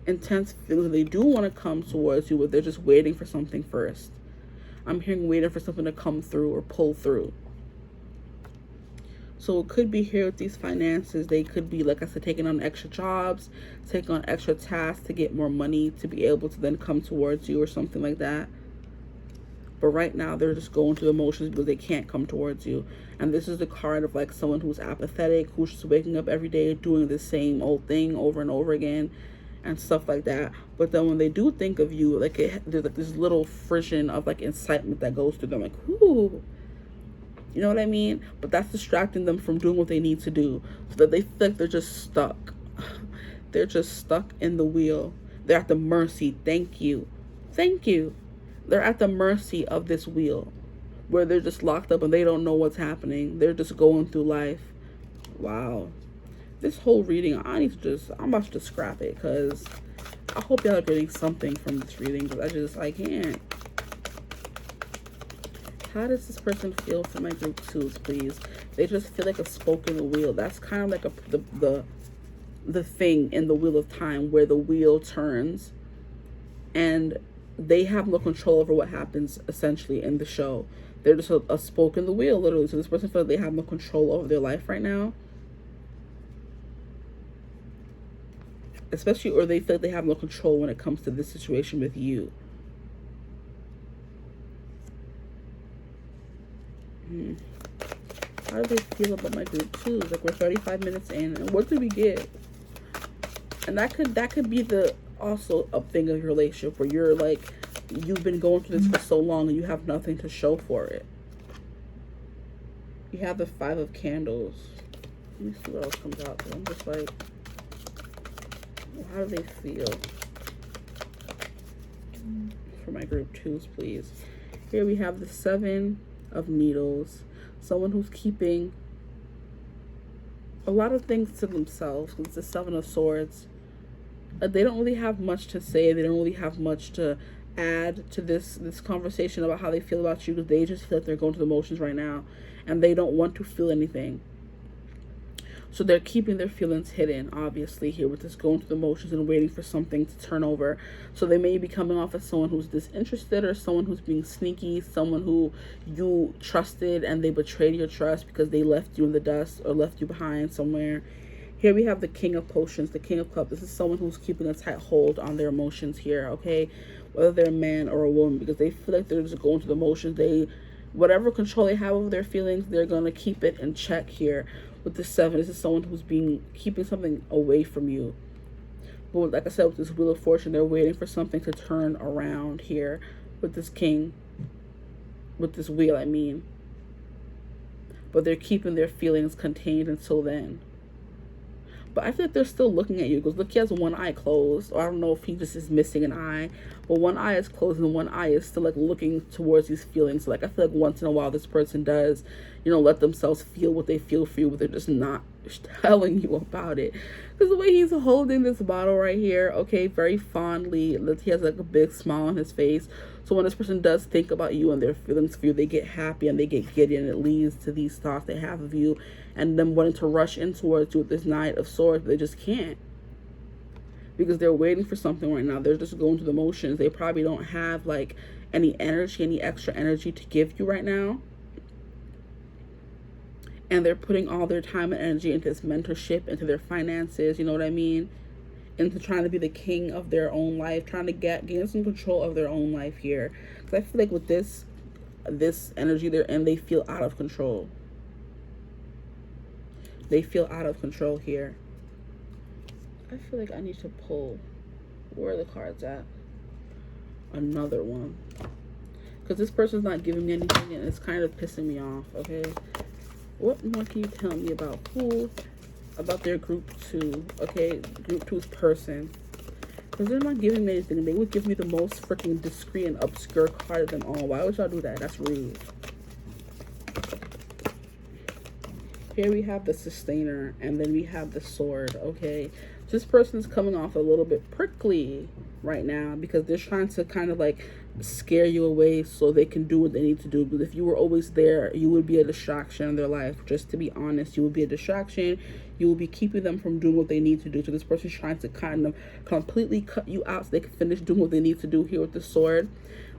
intense feelings. They do want to come towards you, but they're just waiting for something first. I'm hearing waiting for something to come through or pull through. So it could be here with these finances. They could be, like I said, taking on extra jobs, taking on extra tasks to get more money to be able to then come towards you or something like that. But right now, they're just going through the motions because they can't come towards you. And this is the card of like someone who's apathetic, who's just waking up every day doing the same old thing over and over again and stuff like that. But then when they do think of you, like there's like this little frisson of like excitement that goes through them, like, ooh. You know what I mean? But that's distracting them from doing what they need to do, so that they feel like they're just stuck. They're just stuck in the wheel. They're at the mercy. Thank you. Thank you. They're at the mercy of this wheel where they're just locked up and they don't know what's happening. They're just going through life. Wow. This whole reading, I'm about to just scrap it because I hope y'all are getting something from this reading, because I can't. How does this person feel for my group 2s, please? They just feel like a spoke in the wheel. That's kind of like the thing in the wheel of time where the wheel turns and they have no control over what happens essentially in the show. They're just a spoke in the wheel, literally. So this person feels like they have no control over their life right now. Especially, or they feel like they have no control when it comes to this situation with you. How do they feel about my group 2s? Like, we're 35 minutes in, and what do we get? And that could be the also a thing of your relationship where you're like, you've been going through this for so long and you have nothing to show for it. You have the 5 of Candles. Let me see what else comes out. I'm just like, how do they feel for my group 2s, please? Here we have the 7 of Needles. Someone who's keeping a lot of things to themselves. It's the 7 of Swords. They don't really have much to say. They don't really have much to add to this conversation about how they feel about you, because they just feel like they're going through the motions right now and they don't want to feel anything. So they're keeping their feelings hidden, obviously, here with this going through the motions and waiting for something to turn over. So they may be coming off as someone who's disinterested, or someone who's being sneaky, someone who you trusted and they betrayed your trust because they left you in the dust or left you behind somewhere. Here we have the King of Potions, the King of Cups. This is someone who's keeping a tight hold on their emotions here, okay? Whether they're a man or a woman, because they feel like they're just going through the motions. Whatever control they have over their feelings, they're going to keep it in check here. With the 7, this is someone who's keeping something away from you. But like I said, with this Wheel of Fortune, they're waiting for something to turn around here with this King. With this wheel, I mean. But they're keeping their feelings contained until then. But I feel like they're still looking at you, because look, he has one eye closed. Or I don't know if he just is missing an eye. But one eye is closed and one eye is still like looking towards these feelings. So like I feel like once in a while this person does, let themselves feel what they feel for you, but they're just not telling you about it. Because the way he's holding this bottle right here, okay, very fondly. He has like a big smile on his face. So when this person does think about you and their feelings for you, they get happy and they get giddy, and it leads to these thoughts they have of you and them wanting to rush in towards you with this Knight of Swords, but they just can't. Because they're waiting for something right now. They're just going through the motions. They probably don't have like any energy, any extra energy to give you right now. And they're putting all their time and energy into this mentorship, into their finances, you know what I mean? Into trying to be the king of their own life, trying to gain some control of their own life here. Because I feel like with this energy they're in, they feel out of control. They feel out of control here. I feel like I need to pull. Where are the cards at? Another one. Because this person's not giving me anything and it's kind of pissing me off, okay? What more can you tell me about their group 2, okay? Group 2's person. Because they're not giving me anything. They would give me the most freaking discreet and obscure card of them all. Why would y'all do that? That's rude. Here we have the Sustainer, and then we have the Sword, okay? So this person's coming off a little bit prickly right now because they're trying to kind of like scare you away so they can do what they need to do. But if you were always there, you would be a distraction in their life. Just to be honest, you would be a distraction. You will be keeping them from doing what they need to do. So this person's trying to kind of completely cut you out so they can finish doing what they need to do here with the Sword.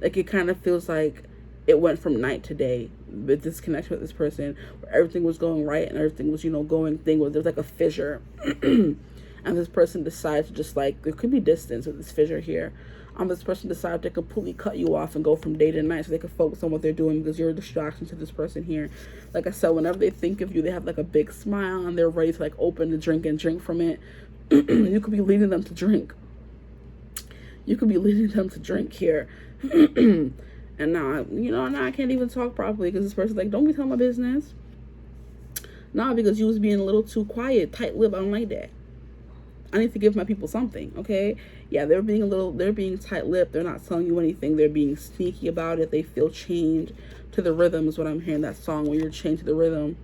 Like, it kind of feels like it went from night to day with this connection with this person, where everything was going right and everything was, going, there's like a fissure. And this person decides to just like, there could be distance with this fissure here. This person decided to completely cut you off and go from day to night so they can focus on what they're doing, because you're a distraction to this person here. Like I said, whenever they think of you, they have like a big smile and they're ready to like open the drink and drink from it. You could be leading them to drink. You could be leading them to drink here. And now, now I can't even talk properly because this person's like, don't be telling my business. Nah, because you was being a little too quiet, tight-lipped. I don't like that. I need to give my people something, okay? Yeah, they're being tight-lipped. They're not telling you anything. They're being sneaky about it. They feel chained to the rhythm is what I'm hearing, that song where you're chained to the rhythm.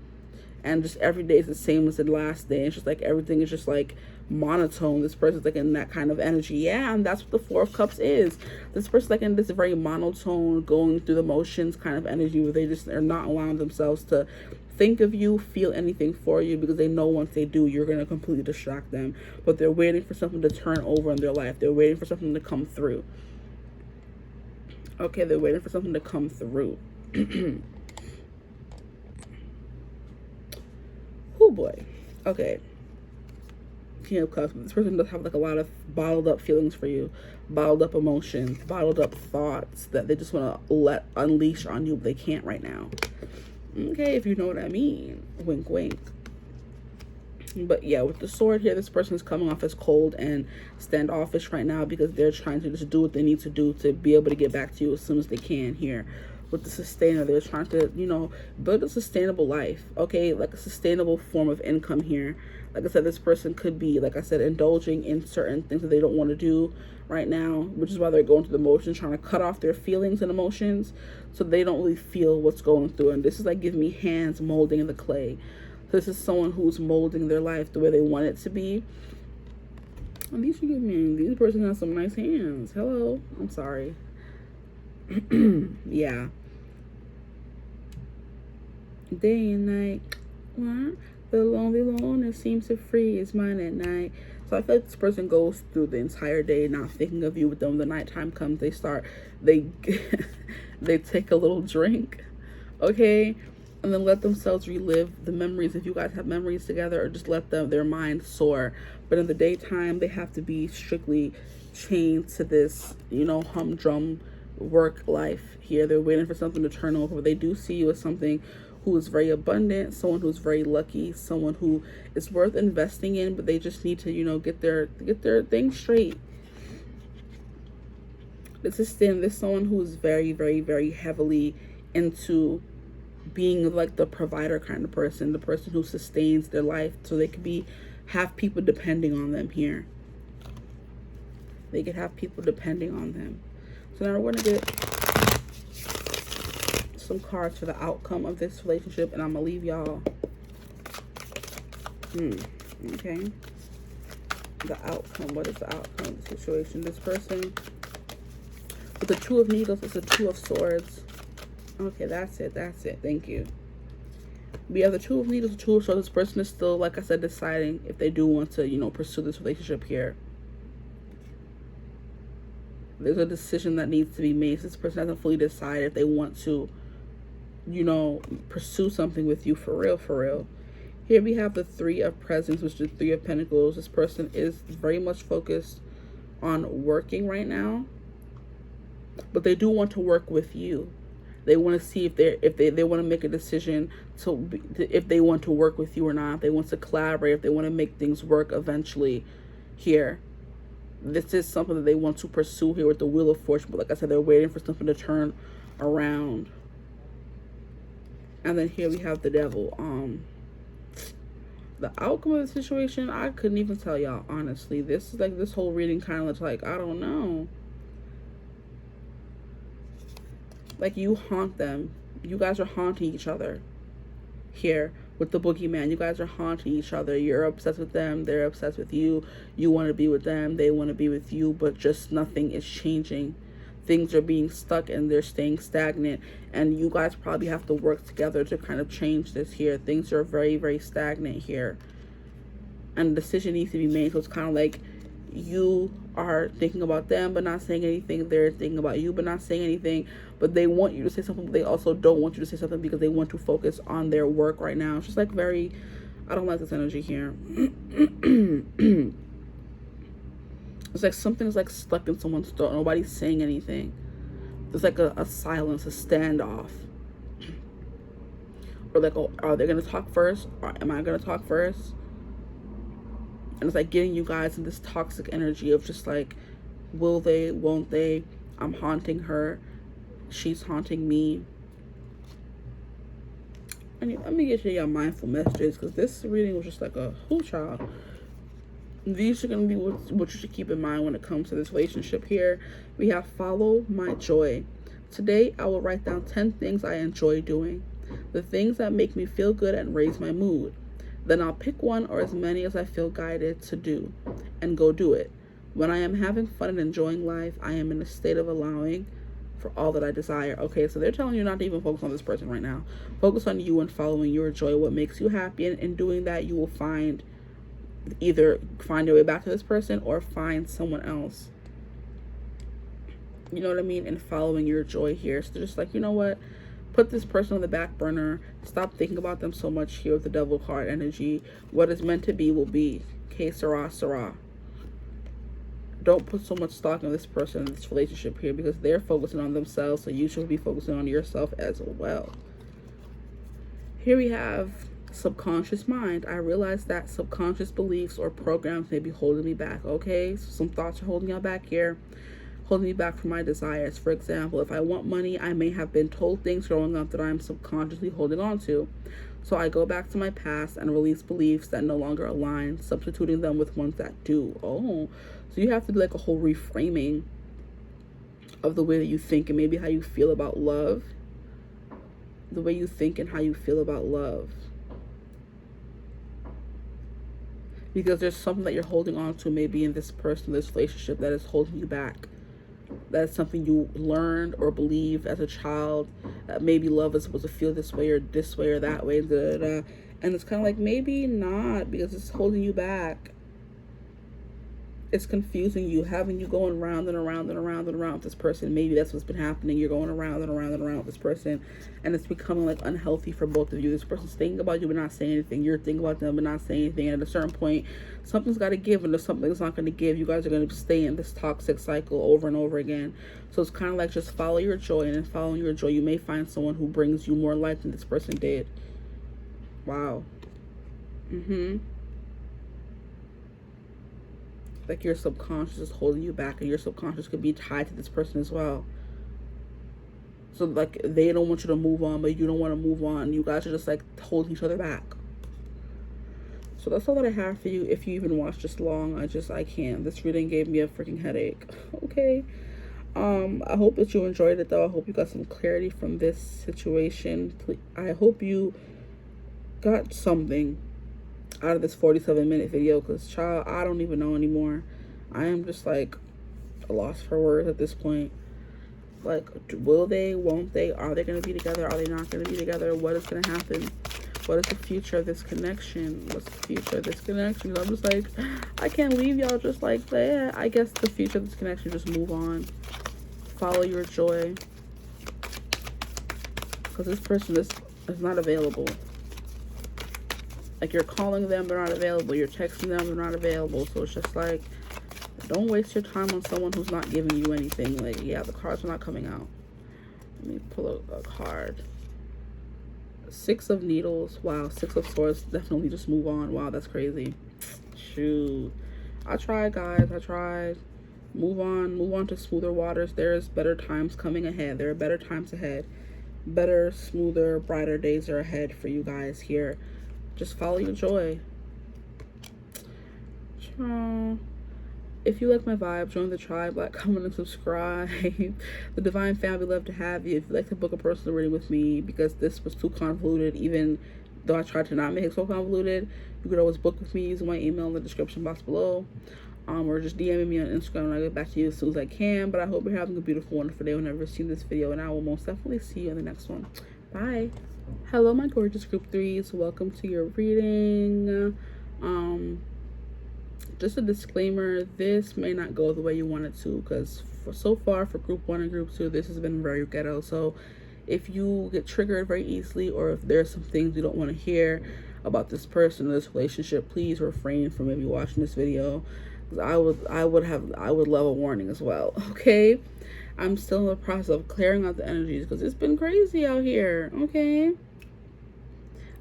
And just every day is the same as the last day. It's just like everything is just like monotone. This person's like in that kind of energy. Yeah, and that's what the Four of Cups is. This person's like in this very monotone, going through the motions kind of energy, where they're not allowing themselves to think of you, feel anything for you, because they know once they do, you're going to completely distract them. But they're waiting for something to turn over in their life. They're waiting for something to come through. Okay, they're waiting for something to come through. Oh boy. Okay. King of Cups. This person does have like a lot of bottled up feelings for you, bottled up emotions, bottled up thoughts that they just want to unleash on you, but they can't right now. Okay, if you know what I mean. Wink, wink. But yeah, with the sword here, this person is coming off as cold and standoffish right now, because they're trying to just do what they need to do to be able to get back to you as soon as they can here. With the sustainer, they're trying to, build a sustainable life, okay? Like a sustainable form of income here. Like I said, this person could be, like I said, indulging in certain things that they don't want to do right now, which is why they're going through the motions, trying to cut off their feelings and emotions so they don't really feel what's going through. And this is like giving me hands molding in the clay. So this is someone who's molding their life the way they want it to be. And these person has some nice hands. Hello. I'm sorry. Yeah. Day and night. What? The lonely loner seems to free his mind at night. So I feel like this person goes through the entire day not thinking of you, but then when the nighttime comes, they they take a little drink, okay, and then let themselves relive the memories. If you guys have memories together, or just let their mind soar. But in the daytime, they have to be strictly chained to this, humdrum work life here. They're waiting for something to turn over. They do see you as something who is very abundant, someone who's very lucky, someone who is worth investing in, but they just need to, get their thing straight. This is someone who is very, very, very heavily into being like the provider kind of person, the person who sustains their life so they could have people depending on them here. They could have people depending on them. So now we're going to get some cards for the outcome of this relationship, and I'm going to leave y'all. Okay. The outcome. What is the outcome of the situation? This person with the Two of Needles, it's a Two of Swords. Okay, that's it. Thank you. We have the Two of Needles, the Two of Swords. This person is still, like I said, deciding if they do want to, pursue this relationship here. There's a decision that needs to be made. This person hasn't fully decided if they want to, pursue something with you for real, for real. Here we have the Three of Presents, which is the Three of Pentacles. This person is very much focused on working right now, but they do want to work with you. They want to see if they want to make a decision if they want to work with you or not. If they want to collaborate, if they want to make things work eventually here. This is something that they want to pursue here with the Wheel of Fortune. But like I said, they're waiting for something to turn around. And then here we have the Devil. The outcome of the situation, I couldn't even tell y'all, honestly. This is like, this whole reading kind of looks like, I don't know. Like, you haunt them. You guys are haunting each other here with the boogeyman. You guys are haunting each other. You're obsessed with them. They're obsessed with you. You want to be with them. They want to be with you. But just nothing is changing. Things are being stuck and they're staying stagnant. And you guys probably have to work together to kind of change this here. Things are very, very stagnant here. And a decision needs to be made. So it's kind of like you are thinking about them but not saying anything. They're thinking about you but not saying anything. But they want you to say something, but they also don't want you to say something because they want to focus on their work right now. It's just like very, I don't like this energy here. It's like something's like stuck in someone's throat. Nobody's saying anything. There's like a silence, a standoff. Or like, oh, are they going to talk first? Or am I going to talk first? And it's like getting you guys in this toxic energy of just like, will they, won't they? I'm haunting her. She's haunting me. Let me get you your mindful messages, because this reading was just like a whole child. These are going to be what you should keep in mind when it comes to this relationship here. We have follow my joy. Today, I will write down 10 things I enjoy doing. The things that make me feel good and raise my mood. Then I'll pick one or as many as I feel guided to do and go do it. When I am having fun and enjoying life, I am in a state of allowing for all that I desire. Okay, so they're telling you not to even focus on this person right now. Focus on you and following your joy, what makes you happy. And in doing that, you will either find your way back to this person or find someone else. You know what I mean? And following your joy here. So they're just like, you know what? Put this person on the back burner. Stop thinking about them so much here with the devil card energy. What is meant to be will be. Que sera, sera. Don't put so much stock in this person in this relationship here, because they're focusing on themselves, so you should be focusing on yourself as well. Here we have subconscious mind. I realize that subconscious beliefs or programs may be holding me back. Okay, so some thoughts are holding y'all back here, holding me back from my desires. For example, if I want money, I may have been told things growing up that I'm subconsciously holding on to. So I go back to my past and release beliefs that no longer align, substituting them with ones that do. Oh, so you have to do like a whole reframing of the way that you think and maybe how you feel about love. The way you think and how you feel about love. Because there's something that you're holding on to maybe in this person, this relationship, that is holding you back. That's something you learned or believed as a child, that maybe love is supposed to feel this way or that way, and it's kind of like maybe not, because it's holding you back. It's confusing you, having you going round and around and around and around with this person. Maybe that's what's been happening. You're going around and around and around with this person, and it's becoming like unhealthy for both of you. This person's thinking about you but not saying anything. You're thinking about them but not saying anything. And at a certain point, something's got to give, and if something's not going to give, you guys are going to stay in this toxic cycle over and over again. So it's kind of like just follow your joy, and in following your joy, you may find someone who brings you more life than this person did. Wow. Like your subconscious is holding you back, and your subconscious could be tied to this person as well. So like they don't want you to move on, but you don't want to move on. You guys are just like holding each other back. So that's all that I have for you. If you even watched this long, I can't. This reading gave me a freaking headache. Okay. I hope that you enjoyed it though. I hope you got some clarity from this situation. I hope you got something out of this 47-minute video, because child, I don't even know anymore. I am just like lost for words at this point. Like, will they, won't they, are they going to be together, are they not going to be together, what is going to happen, what is the future of this connection, what's the future of this connection? I'm just like, I can't leave y'all just like that. I guess the future of this connection, just move on, follow your joy, because this person is not available. Like, you're calling them, they're not available. You're texting them, they're not available. So it's just like, don't waste your time on someone who's not giving you anything. Like, yeah, the cards are not coming out. Let me pull a card. 6 of Needles. Wow, 6 of Swords. Definitely just move on. Wow, that's crazy. Shoot. I tried, guys. I tried. Move on. Move on to smoother waters. There's better times coming ahead. There are better times ahead. Better, smoother, brighter days are ahead for you guys here. Just follow your joy. If you like my vibe, join the tribe, like, comment, and subscribe. The Divine family, love to have you. If you'd like to book a personal reading with me, because this was too convoluted, even though I tried to not make it so convoluted, you could always book with me using my email in the description box below. Or just DMing me on Instagram, and I'll get back to you as soon as I can. But I hope you're having a beautiful, wonderful day whenever you've seen this video, and I will most definitely see you in the next one. Bye. Hello, my gorgeous group 3s. Welcome to your reading. just a disclaimer, this may not go the way you want it to, because so far for group 1 and group 2, this has been very ghetto. So if you get triggered very easily, or if there's some things you don't want to hear about this person or this relationship, please refrain from maybe watching this video. I would love a warning as well. Okay, I'm still in the process of clearing out the energies because it's been crazy out here. Okay,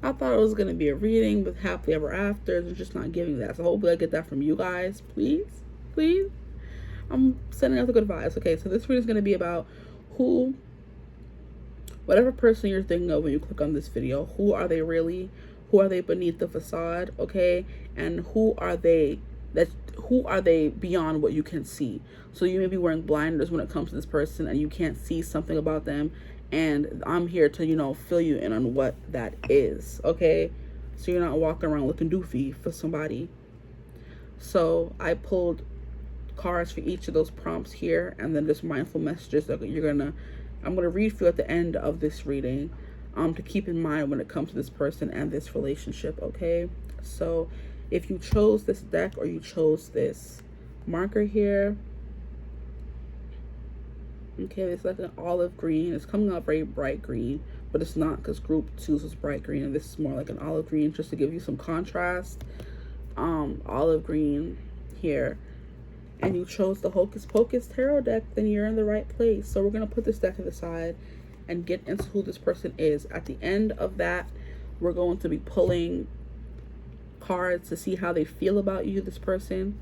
I thought it was gonna be a reading with happily ever after. It's just not giving that. So hopefully I get that from you guys. Please, please. I'm sending out the good vibes. Okay, so this reading is gonna be about whatever person you're thinking of when you click on this video. Who are they really? Who are they beneath the facade? Okay, and who are they beyond what you can see? So you may be wearing blinders when it comes to this person and you can't see something about them, and I'm here to fill you in on what that is. Okay, so you're not walking around looking doofy for somebody. So I pulled cards for each of those prompts here, and then just mindful messages that I'm gonna read for you at the end of this reading, to keep in mind when it comes to this person and this relationship. Okay, so if you chose this deck or you chose this marker here, okay, it's like an olive green. It's coming out very bright green, but it's not, because group 2 was bright green and this is more like an olive green, just to give you some contrast. Olive green here, and you chose the Hocus Pocus tarot deck, then you're in the right place. So we're going to put this deck to the side and get into who this person is. At the end of that, we're going to be pulling cards to see how they feel about you, this person,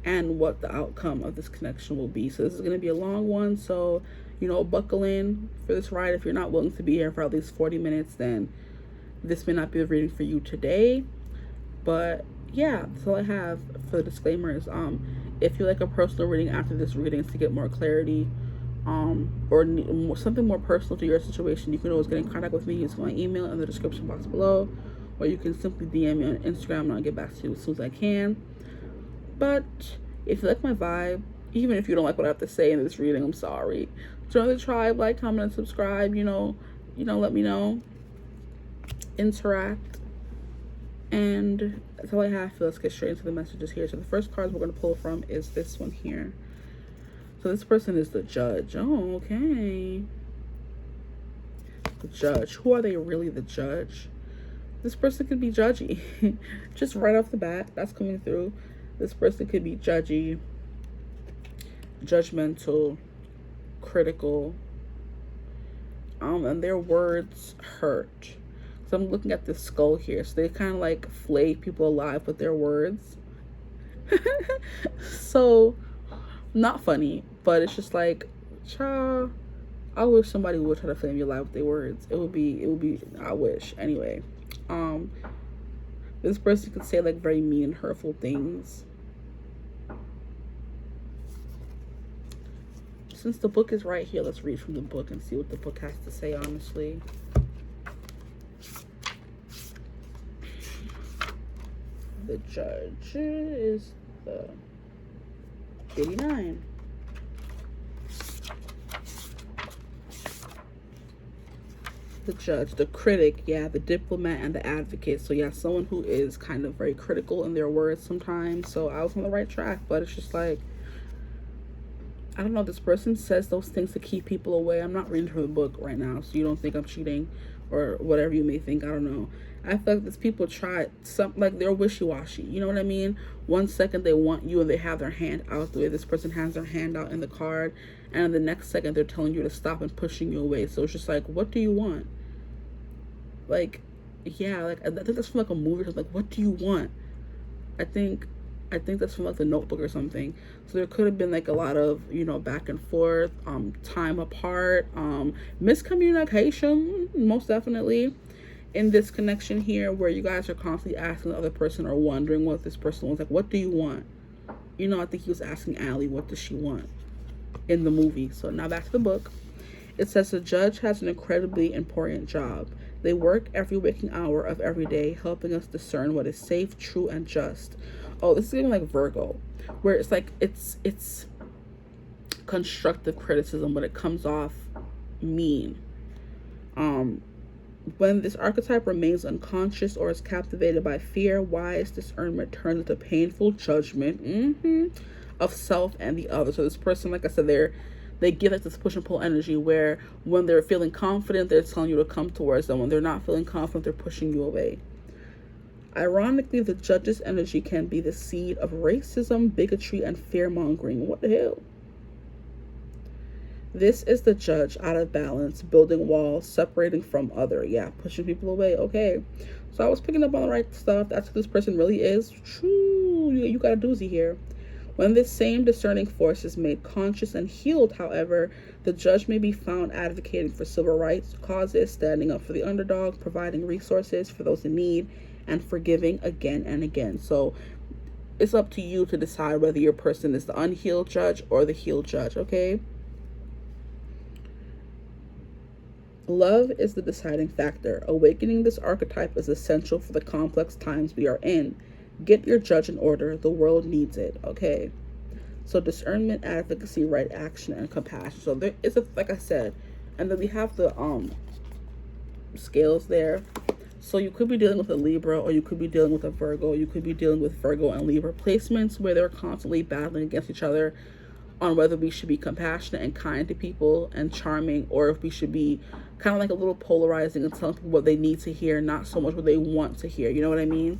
and what the outcome of this connection will be. So this is going to be a long one, so buckle in for this ride. If you're not willing to be here for at least 40 minutes, then this may not be the reading for you today. But yeah, that's all I have for the disclaimers. If you like a personal reading after this reading to get more clarity, or something more personal to your situation, you can always get in contact with me using my email in the description box below, or you can simply DM me on Instagram and I'll get back to you as soon as I can. But if you like my vibe, even if you don't like what I have to say in this reading, I'm sorry. Join the tribe, like, comment, and subscribe. Let me know. Interact. And that's all I have. So let's get straight into the messages here. So the first cards we're going to pull from is this one here. So this person is the Judge. Oh, okay. The Judge. Who are they really, the Judge? This person could be judgy. Just right off the bat, that's coming through. This person could be judgy, judgmental, critical, and their words hurt. So I'm looking at this skull here. So they kind of like flay people alive with their words. So not funny, but it's just like, child, I wish somebody would try to flame you alive with their words. It would be, I wish. Anyway, this person could say like very mean and hurtful things. Since the book is right here, let's read from the book and see what the book has to say, honestly. The Judge is the 89. The Judge, the critic, yeah, the diplomat, and the advocate. So yeah, someone who is kind of very critical in their words sometimes. So I was on the right track, but it's just like, I don't know, this person says those things to keep people away. I'm not reading from the book right now, so you don't think I'm cheating or whatever you may think. I don't know. I feel like these people try something, like they're wishy-washy. You know what I mean? One second they want you and they have their hand out the way this person has their hand out in the card, and the next second they're telling you to stop and pushing you away. So it's just like, what do you want? Like, yeah, like I think that's from like a movie or something. Like, what do you want? I think that's from like The Notebook or something. So there could have been like a lot of, back and forth, time apart, miscommunication, most definitely, in this connection here, where you guys are constantly asking the other person or wondering what this person wants. Like, what do you want? I think he was asking Allie, what does she want in the movie. So now back to the book. It says the Judge has an incredibly important job. They work every waking hour of every day, helping us discern what is safe, true, and just. Oh, this is even like Virgo, where it's like it's constructive criticism, but it comes off mean. When this archetype remains unconscious or is captivated by fear, wise discernment turns into painful judgment of self and the other. So this person, like I said, they give like this push and pull energy where when they're feeling confident, they're telling you to come towards them. When they're not feeling confident, they're pushing you away. Ironically, the judge's energy can be the seed of racism, bigotry, and fear-mongering. What the hell? This is the judge out of balance, building walls, separating from other. Yeah, pushing people away. Okay. So I was picking up on the right stuff. That's who this person really is. True. You got a doozy here. When this same discerning force is made conscious and healed, however, the judge may be found advocating for civil rights causes, standing up for the underdog, providing resources for those in need, and forgiving again and again. So it's up to you to decide whether your person is the unhealed judge or the healed judge, okay? Love is the deciding factor. Awakening this archetype is essential for the complex times we are in. Get your judge in order. The world needs it. Okay. So discernment, advocacy, right action, and compassion. So there is like I said, and then we have the scales there. So you could be dealing with a Libra, or you could be dealing with a Virgo. You could be dealing with Virgo and Libra placements where they're constantly battling against each other on whether we should be compassionate and kind to people and charming, or if we should be kind of like a little polarizing and telling people what they need to hear, not so much what they want to hear. You know what I mean?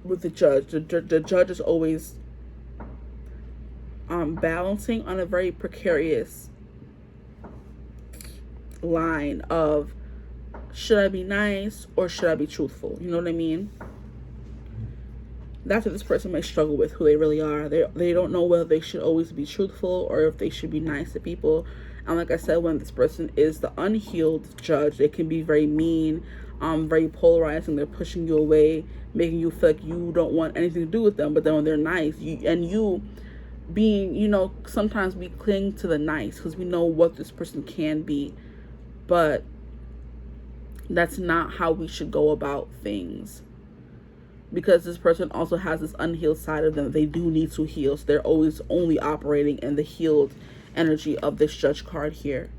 With the judge, the judge is always balancing on a very precarious line of, should I be nice or should I be truthful? You know what I mean? That's what this person may struggle with, who they really are. They don't know whether they should always be truthful or if they should be nice to people. And like I said, when this person is the unhealed judge, they can be very mean, very polarizing. They're pushing you away, making you feel like you don't want anything to do with them. But then when they're nice, you being, sometimes we cling to the nice because we know what this person can be. But that's not how we should go about things. Because this person also has this unhealed side of them that they do need to heal. So they're always only operating in the healed energy of this judge card here.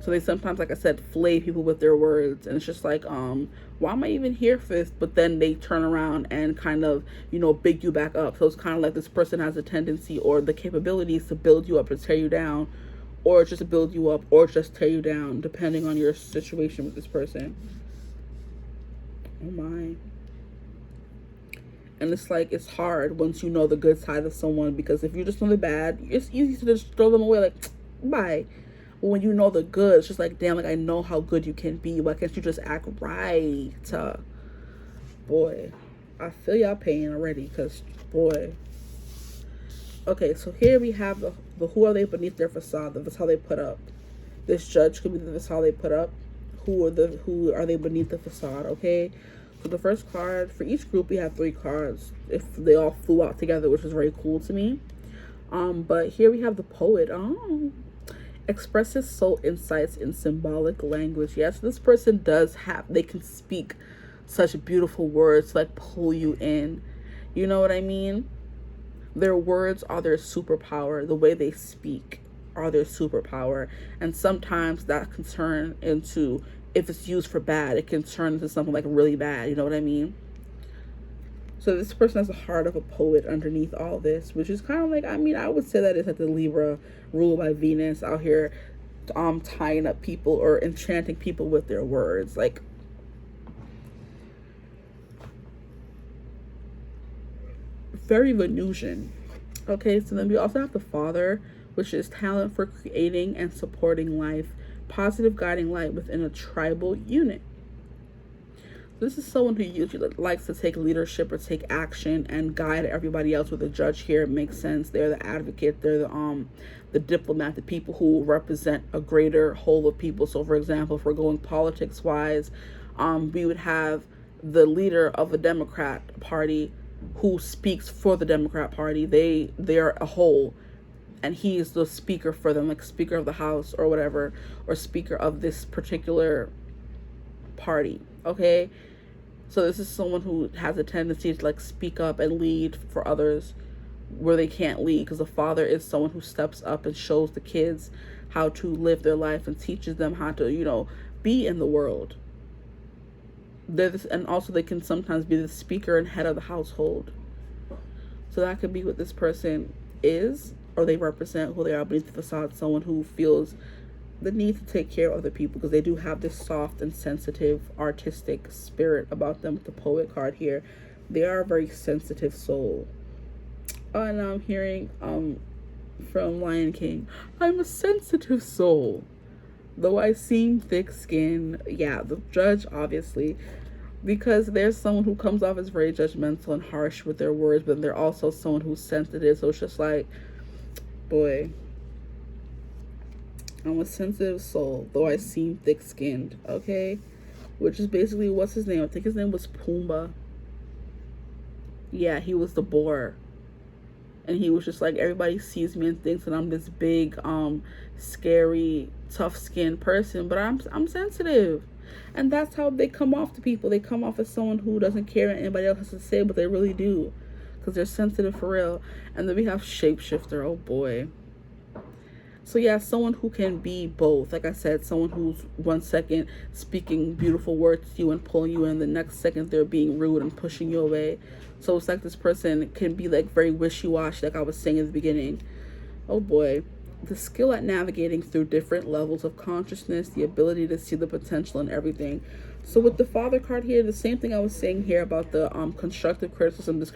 So they sometimes, like I said, flay people with their words. And it's just like, why am I even here for this? But then they turn around and kind of, big you back up. So it's kind of like this person has a tendency or the capabilities to build you up or tear you down. Or just build you up or just tear you down, depending on your situation with this person. Oh my. And it's like, it's hard once you know the good side of someone, because if you just know the bad, it's easy to just throw them away, like, bye. But when you know the good, it's just like, damn, like, I know how good you can be. Why can't you just act right? Boy, I feel y'all pain already, because, boy. Okay, so here we have the who are they beneath their facade, the facade they put up. This judge could be the facade they put up. Who are they beneath the facade, okay? So the first card, for each group we have 3 cards, if they all flew out together, which was very cool to me. But here we have the poet. Expresses soul insights in symbolic language. Yes, this person they can speak such beautiful words to like pull you in. You know what I mean? Their words are their superpower. The way they speak are their superpower. And sometimes that can turn into, if it's used for bad, it can turn into something like really bad. You know what I mean? So this person has the heart of a poet underneath all this, which is kind of like, I would say that it's like the Libra ruled by Venus out here tying up people or enchanting people with their words. Like, very Venusian. Okay, so then we also have the Father, which is talent for creating and supporting life, positive guiding light within a tribal unit. This is someone who usually likes to take leadership or take action and guide everybody else. With the judge here, it makes sense. They're the advocate. They're the diplomat, the people who represent a greater whole of people. So, for example, if we're going politics-wise, we would have the leader of the Democrat Party who speaks for the Democrat Party. They're a whole, and he is the speaker for them, like Speaker of the House or whatever, or Speaker of this particular party. Okay, so this is someone who has a tendency to like speak up and lead for others, where they can't lead, because the father is someone who steps up and shows the kids how to live their life and teaches them how to, you know, be in the world. And also they can sometimes be the speaker and head of the household. So that could be what this person is, or they represent who they are beneath the facade. Someone who feels the need to take care of other people, because they do have this soft and sensitive artistic spirit about them with the poet card here. They are a very sensitive soul. And now I'm hearing from Lion King, I'm a sensitive soul, though I seem thick-skinned. Yeah, the judge, obviously, because there's someone who comes off as very judgmental and harsh with their words, but they're also someone who's sensitive. So it's just like, boy, I'm a sensitive soul, though I seem thick-skinned, okay? Which is basically, what's his name? I think his name was Pumbaa. Yeah, he was the boar. And he was just like, everybody sees me and thinks that I'm this big, scary, tough-skinned person, but I'm sensitive. And that's how they come off to people. They come off as someone who doesn't care what anybody else has to say, but they really do, because they're sensitive for real. And then we have shapeshifter. Oh boy. So yeah, someone who can be both. Like I said, someone who's 1 second speaking beautiful words to you and pulling you in, the next second they're being rude and pushing you away. So it's like this person can be like very wishy-washy, like I was saying in the beginning. Oh boy. The skill at navigating through different levels of consciousness, the ability to see the potential in everything. So with the Father card here, the same thing I was saying here about the constructive criticism. This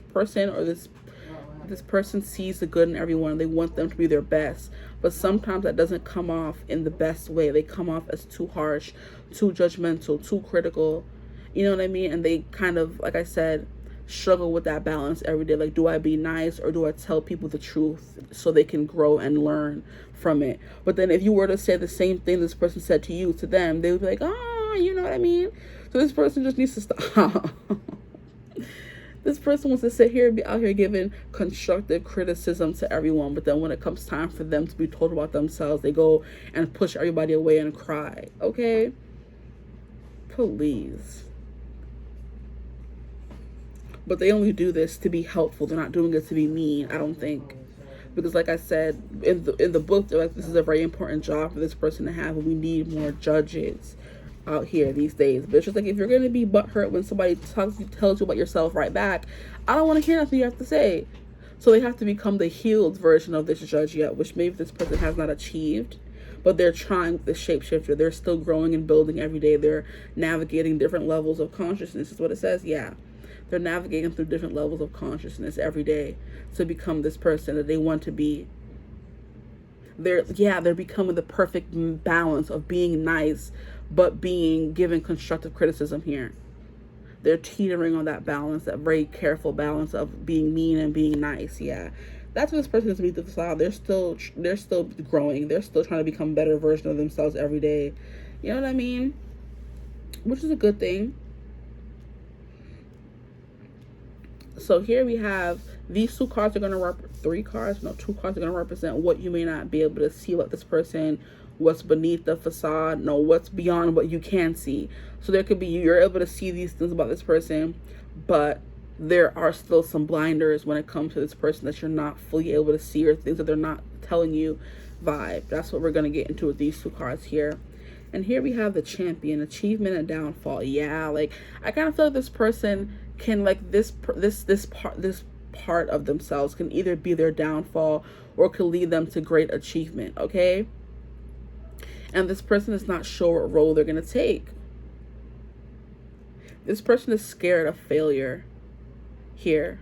person sees the good in everyone. They want them to be their best, but sometimes that doesn't come off in the best way. They come off as too harsh, too judgmental, too critical. You know what I mean? And they kind of, like I said, struggle with that balance every day. Like, do I be nice or do I tell people the truth so they can grow and learn from it? But then if you were to say the same thing this person said to you, to them, they would be like, oh, you know what I mean? So this person just needs to stop. This person wants to sit here and be out here giving constructive criticism to everyone, but then when it comes time for them to be told about themselves, they go and push everybody away and cry. Okay? Please. But they only do this to be helpful. They're not doing it to be mean, I don't think. Because like I said, in the book, they're like, this is a very important job for this person to have, and we need more judges out here these days. But it's just like, if you're going to be butthurt when somebody tells you about yourself right back, I don't want to hear nothing you have to say. So they have to become the healed version of this judge yet, which maybe this person has not achieved. But they're trying the shapeshifter. They're still growing and building every day. They're navigating different levels of consciousness, is what it says. Yeah. They're navigating through different levels of consciousness every day to become this person that they want to be. They're becoming the perfect balance of being nice, but being given constructive criticism here. They're teetering on that balance, that very careful balance of being mean and being nice. Yeah. That's what this person is to be the facade. They're still growing. They're still trying to become a better version of themselves every day. You know what I mean? Which is a good thing. So here we have these two cards are going to two cards are going to represent what you may not be able to see about this person, what's beneath the facade, what's beyond what you can see. So there could be, you're able to see these things about this person, but there are still some blinders when it comes to this person that you're not fully able to see, or things that they're not telling you vibe. That's what we're going to get into with these two cards here. And here we have the Champion, achievement and downfall. Yeah, like I kind of feel like this person can, like, this part of themselves can either be their downfall or could lead them to great achievement. Okay, and this person is not sure what role they're going to take. This person is scared of failure here.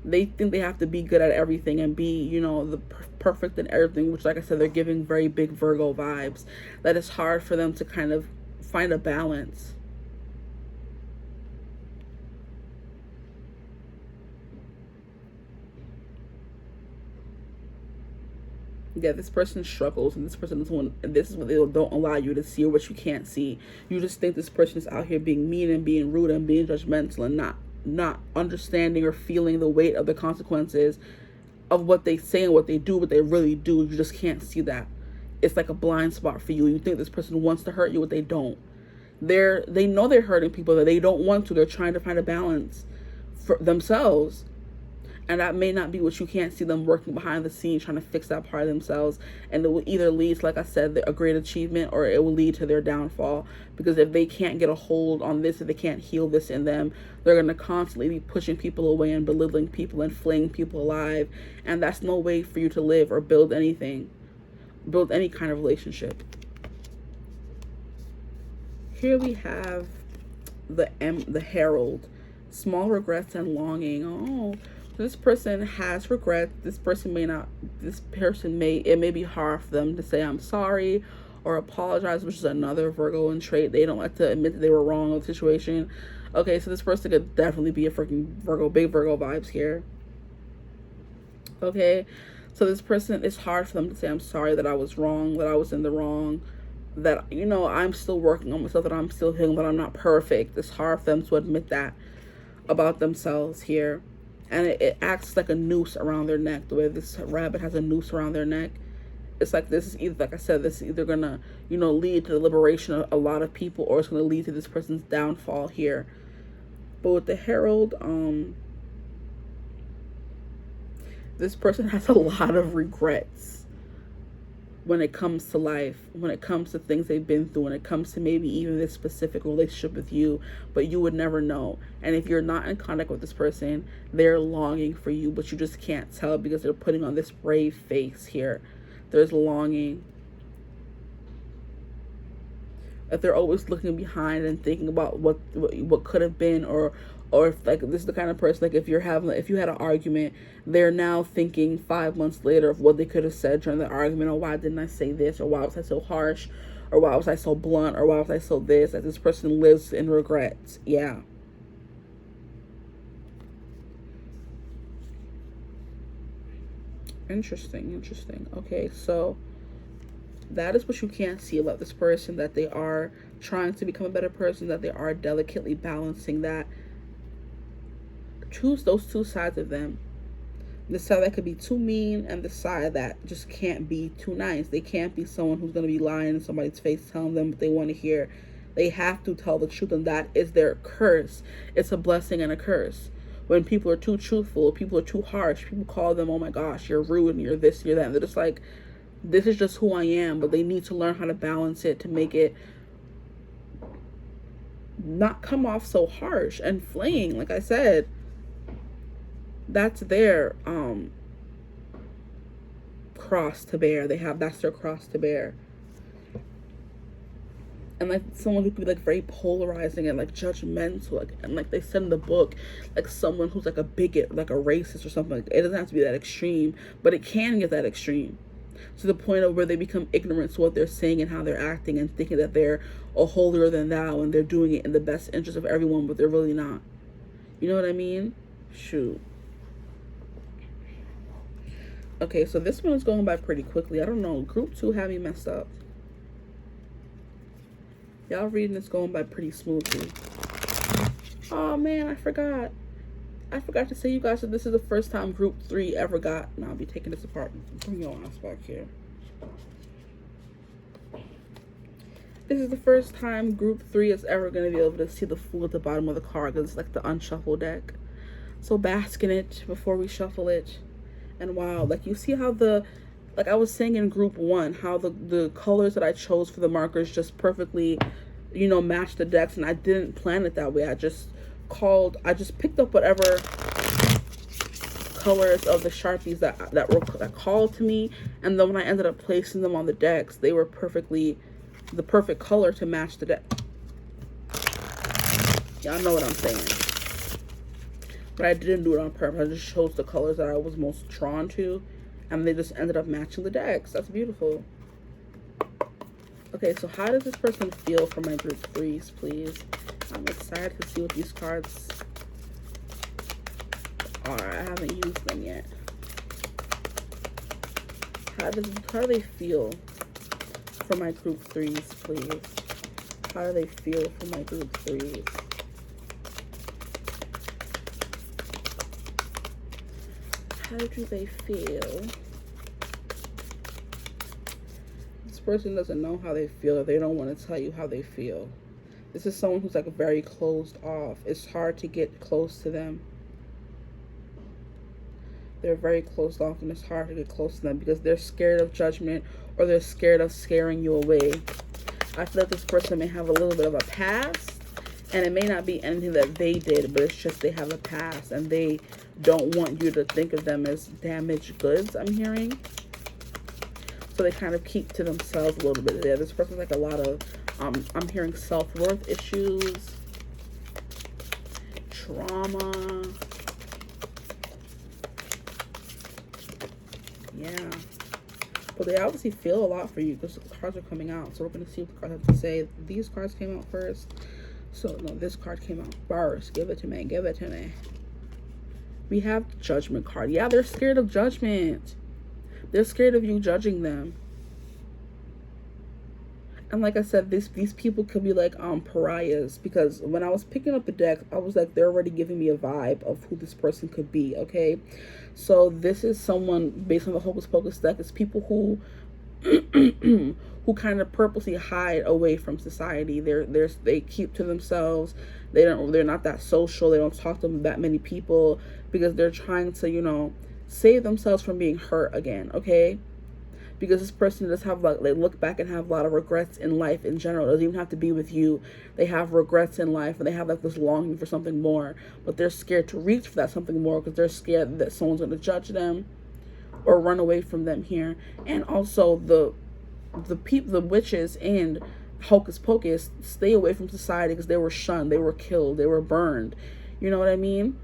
They think they have to be good at everything and be, the perfect in everything, which, like I said, they're giving very big Virgo vibes. That it's hard for them to kind of find a balance. Yeah, this person struggles, and this person is one. This is what they don't allow you to see, or what you can't see. You just think this person is out here being mean and being rude and being judgmental and not understanding or feeling the weight of the consequences of what they say and what they do, what they really do. You just can't see that. It's like a blind spot for you. You think this person wants to hurt you, but they don't. They know they're hurting people that they don't want to. They're trying to find a balance for themselves. And that may not be what you can't see them working behind the scenes trying to fix that part of themselves. And it will either lead to, like I said, a great achievement, or it will lead to their downfall. Because if they can't get a hold on this, if they can't heal this in them, they're going to constantly be pushing people away and belittling people and flaying people alive. And that's no way for you to live or build anything, build any kind of relationship. Here we have the Herald. Small regrets and longing. Oh, this person has regrets. It may be hard for them to say I'm sorry or apologize, which is another Virgo trait. They don't like to admit that they were wrong in the situation. Okay, so this person could definitely be a freaking Virgo, big Virgo vibes here. Okay, so this person, it's hard for them to say I'm sorry, that I was wrong, that I was in the wrong, that, you know, I'm still working on myself, that I'm still healing, that I'm not perfect. It's hard for them to admit that about themselves here. And it acts like a noose around their neck, the way this rabbit has a noose around their neck. It's like this is either, like I said, this is either gonna, you know, lead to the liberation of a lot of people, or it's gonna lead to this person's downfall here. But with the Herald, this person has a lot of regrets when it comes to life, when it comes to things they've been through, when it comes to maybe even this specific relationship with you, but you would never know. And if you're not in contact with this person, they're longing for you, but you just can't tell because they're putting on this brave face here. There's longing. If they're always looking behind and thinking about what could have been, or if, like, this is the kind of person, like, if you had an argument, they're now thinking 5 months later of what they could have said during the argument, or why didn't I say this, or why was I so harsh, or why was I so blunt, or why was I so this. Like, this person lives in regrets. Yeah. Interesting. Okay, so that is what you can't see about this person, that they are trying to become a better person, that they are delicately balancing that. Choose those two sides of them. The side that could be too mean, and the side that just can't be too nice. They can't be someone who's going to be lying in somebody's face, telling them what they want to hear. They have to tell the truth, and that is their curse. It's a blessing and a curse. When people are too truthful, people are too harsh, people call them, oh my gosh, you're rude, and you're this, you're that. And they're just like, this is just who I am. But they need to learn how to balance it, to make it not come off so harsh and flaying. Like I said, that's their cross to bear. That's their cross to bear. And like someone who could be like very polarizing and like judgmental, like, and like they said in the book, like someone who's like a bigot, like a racist or something. Like, it doesn't have to be that extreme, but it can get that extreme, to the point of where they become ignorant to what they're saying and how they're acting, and thinking that they're a holier than thou, and they're doing it in the best interest of everyone, but they're really not. You know what I mean? Shoot. Okay, so this one is going by pretty quickly. I don't know. Group 2 had me messed up. Y'all reading this going by pretty smoothly. Oh man, I forgot. I forgot to say, you guys, that this is the first time Group 3 ever got... Now I'll be taking this apart. Bring your ass back here. This is the first time Group 3 is ever going to be able to see the Fool at the bottom of the card, because it's like the unshuffled deck. So bask in it before we shuffle it. And wow, like you see how like I was saying in Group 1, how the colors that I chose for the markers just perfectly, you know, match the decks. And I didn't plan it that way. I just picked up whatever colors of the Sharpies that called to me. And then when I ended up placing them on the decks, they were the perfect color to match the deck. Y'all know what I'm saying. But I didn't do it on purpose. I just chose the colors that I was most drawn to, and they just ended up matching the decks. That's beautiful. Okay, so how does this person feel for my Group 3s, please? I'm excited to see what these cards are. I haven't used them yet. How do they feel for my Group 3s, please? How do they feel for my Group 3s? How do they feel? This person doesn't know how they feel. They don't want to tell you how they feel. This is someone who's like very closed off. It's hard to get close to them. They're very closed off, and it's hard to get close to them because they're scared of judgment, or they're scared of scaring you away. I feel like this person may have a little bit of a past, and it may not be anything that they did, but it's just they have a past, and they don't want you to think of them as damaged goods, I'm hearing. So they kind of keep to themselves a little bit there. This person's like a lot of, I'm hearing self-worth issues, trauma. Yeah. But they obviously feel a lot for you because the cards are coming out. So we're going to see what the cards have to say. These cards came out first. So, no, this card came out first. Give it to me. Give it to me. We have the Judgment card. Yeah, they're scared of judgment. They're scared of you judging them. And like I said, these people could be like pariahs, because when I was picking up the deck, I was like, they're already giving me a vibe of who this person could be, okay? So this is someone, based on the Hocus Pocus deck, is people who who kind of purposely hide away from society. They keep to themselves. They're not that social. They don't talk to that many people because they're trying to, you know, save themselves from being hurt again, okay? Because this person does have, like, they look back and have a lot of regrets in life in general. It doesn't even have to be with you. They have regrets in life, and they have like this longing for something more, but they're scared to reach for that something more because they're scared that someone's going to judge them or run away from them here. And also the witches in Hocus Pocus stay away from society because they were shunned, they were killed, they were burned. You know what I mean?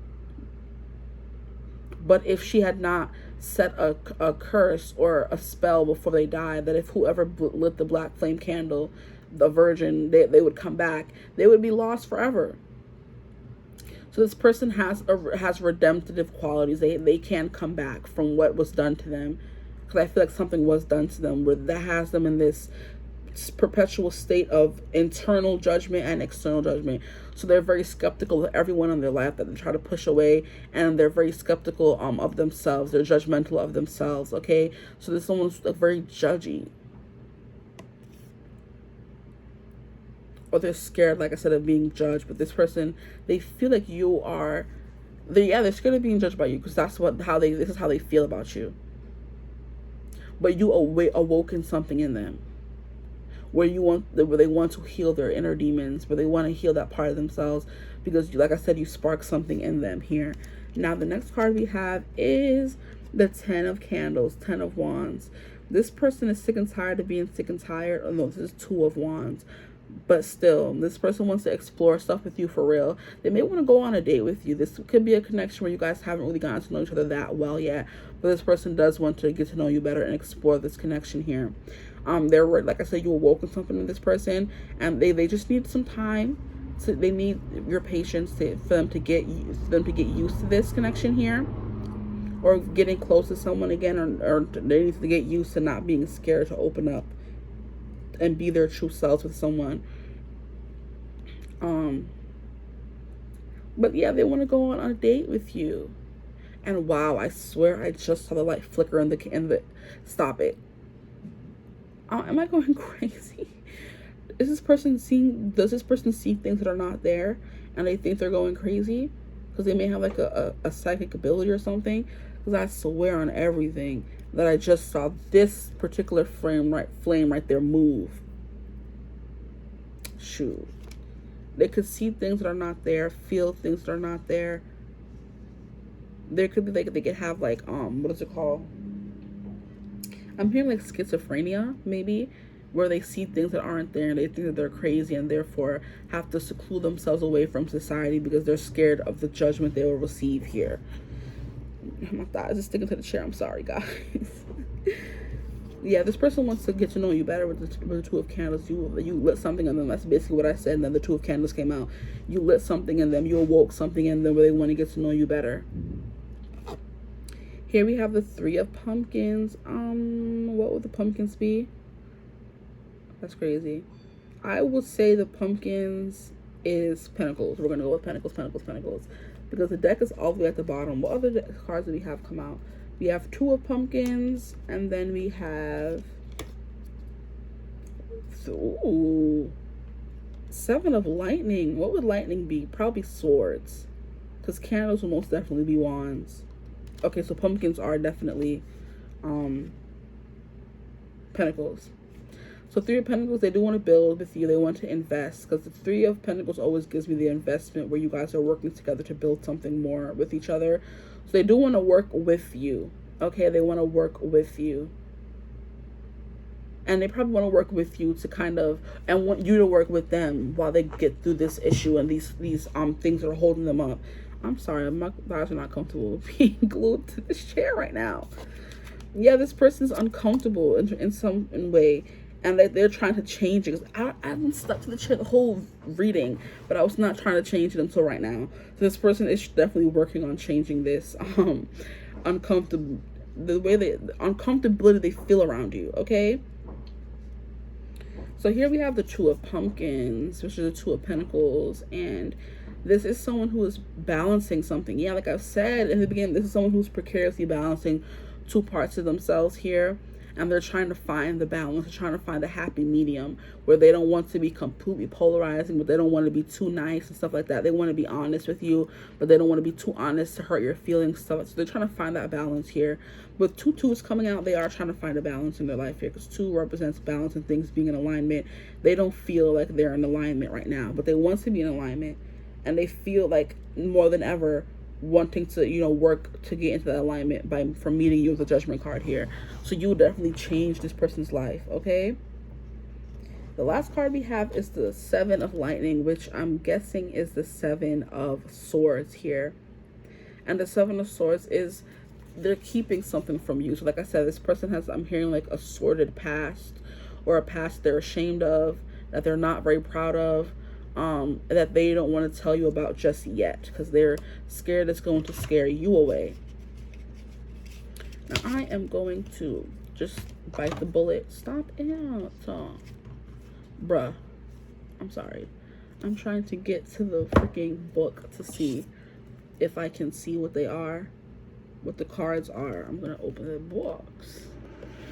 But if she had not set a curse or a spell before they died, that if whoever lit the black flame candle, the virgin, they would come back, they would be lost forever. So this person has redemptive qualities. They can come back from what was done to them, because I feel like something was done to them where that has them in this perpetual state of internal judgment and external judgment. So they're very skeptical of everyone in their life that they try to push away, and they're very skeptical of themselves. They're judgmental of themselves, okay? So this someone's very judgy, or they're scared, like I said, of being judged. But this person, they feel like you are, they're scared of being judged by you because this is how they feel about you. But you awoken something in them where they want to heal their inner demons, where they want to heal that part of themselves, because like I said, you spark something in them here. Now the next card we have is the 10 of Candles, 10 of Wands. This person is sick and tired of being sick and tired. Oh no, this is 2 of Wands. But still, this person wants to explore stuff with you for real. They may want to go on a date with you. This could be a connection where you guys haven't really gotten to know each other that well yet, but this person does want to get to know you better and explore this connection here. They're, like I said, you awoken something in this person, and they just need some time. So they need your patience for them to get used to this connection here, or getting close to someone again, or they need to get used to not being scared to open up and be their true selves with someone. But yeah, they want to go on a date with you. And wow, I swear I just saw the light flicker in the stop it. Am I going crazy? Does this person see things that are not there, and they think they're going crazy because they may have like a psychic ability or something? Because I swear on everything that I just saw this particular flame right there move. Shoot. They could see things that are not there, feel things that are not there. There could be like, they could have like, what is it called? I'm hearing like schizophrenia, maybe, where they see things that aren't there and they think that they're crazy, and therefore have to seclude themselves away from society because they're scared of the judgment they will receive here. My thighs is sticking to the chair. I'm sorry, guys. Yeah, this person wants to get to know you better with the 2 of Candles. You lit something in them. That's basically what I said. And then the 2 of Candles came out. You lit something in them. You awoke something in them where they want to get to know you better. Here we have the 3 of Pumpkins. What would the pumpkins be? That's crazy. I would say the pumpkins is Pentacles. We're going to go with Pentacles, Pentacles, Pentacles, because the deck is all the way at the bottom. What other cards do we have come out? We have 2 of Pumpkins, and then we have 7 of Lightning. What would lightning be? Probably swords, because candles will most definitely be wands. Okay, so pumpkins are definitely Pentacles. So Three of Pentacles, they do want to build with you. They want to invest, because the Three of Pentacles always gives me the investment where you guys are working together to build something more with each other. So they do want to work with you. Okay, they want to work with you. And they probably want to work with you to kind of, and want you to work with them while they get through this issue and these things that are holding them up. I'm sorry, my thighs are not comfortable being glued to this chair right now. Yeah, this person's uncomfortable in some way, and they're trying to change it. I've been stuck to the chair the whole reading, but I was not trying to change it until right now. So this person is definitely working on changing this uncomfortable, the uncomfortability they feel around you. Okay. So here we have the Two of Pumpkins, which is the Two of Pentacles, and this is someone who is balancing something. Yeah, like I've said in the beginning, this is someone who's precariously balancing two parts of themselves here, and they're trying to find the balance. They're trying to find a happy medium where they don't want to be completely polarizing, but they don't want to be too nice and stuff like that. They want to be honest with you, but they don't want to be too honest to hurt your feelings. So they're trying to find that balance here. With two twos coming out, they are trying to find a balance in their life here, because two represents balance and things being in alignment. They don't feel like they're in alignment right now, but they want to be in alignment, and they feel like more than ever wanting to, you know, work to get into that alignment from meeting you with the Judgment card here. So you will definitely change this person's life. Okay, the last card we have is the Seven of Lightning, which I'm guessing is the Seven of Swords here. And the Seven of Swords is they're keeping something from you. So like I said, this person has, I'm hearing like a sordid past, or a past they're ashamed of, that they're not very proud of, that they don't want to tell you about just yet, because they're scared it's going to scare you away. Now I am going to just bite the bullet. Stop it. Bruh. I'm sorry. I'm trying to get to the freaking book to see if I can see what they are, what the cards are. I'm going to open the books.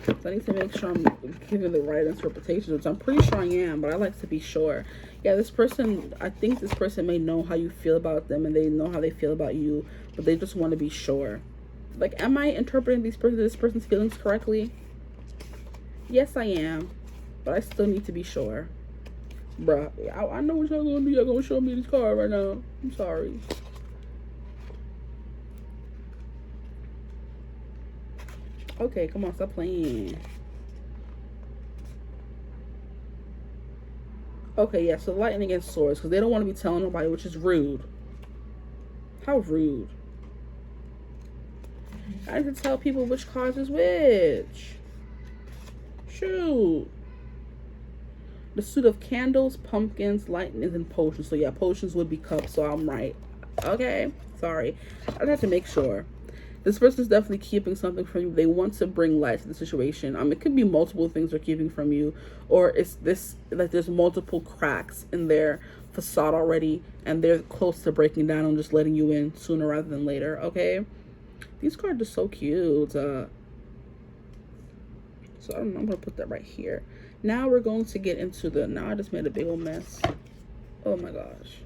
So I need to make sure I'm giving the right interpretation, which I'm pretty sure I am, but I like to be sure. Yeah, this person, I think this person may know how you feel about them, and they know how they feel about you, but they just want to be sure. Like, am I interpreting this person's feelings correctly? Yes, I am, but I still need to be sure. Bruh, I know what y'all gonna do. Y'all gonna show me this card right now. I'm sorry. Okay, come on, stop playing. Okay, yeah, so lightning and swords, because they don't want to be telling nobody, which is rude. How rude. I need to tell people which cards is which. Shoot. The Suit of Candles, Pumpkins, Lightnings, and Potions. So yeah, potions would be cups, so I'm right. Okay, sorry. I'd have to make sure. This person is definitely keeping something from you. They want to bring light to the situation. It could be multiple things they're keeping from you, or it's this, like there's multiple cracks in their facade already, and they're close to breaking down and just letting you in sooner rather than later. Okay, these cards are so cute. So I'm gonna put that right here. Now we're going to get into now I just made a big old mess. Oh my gosh.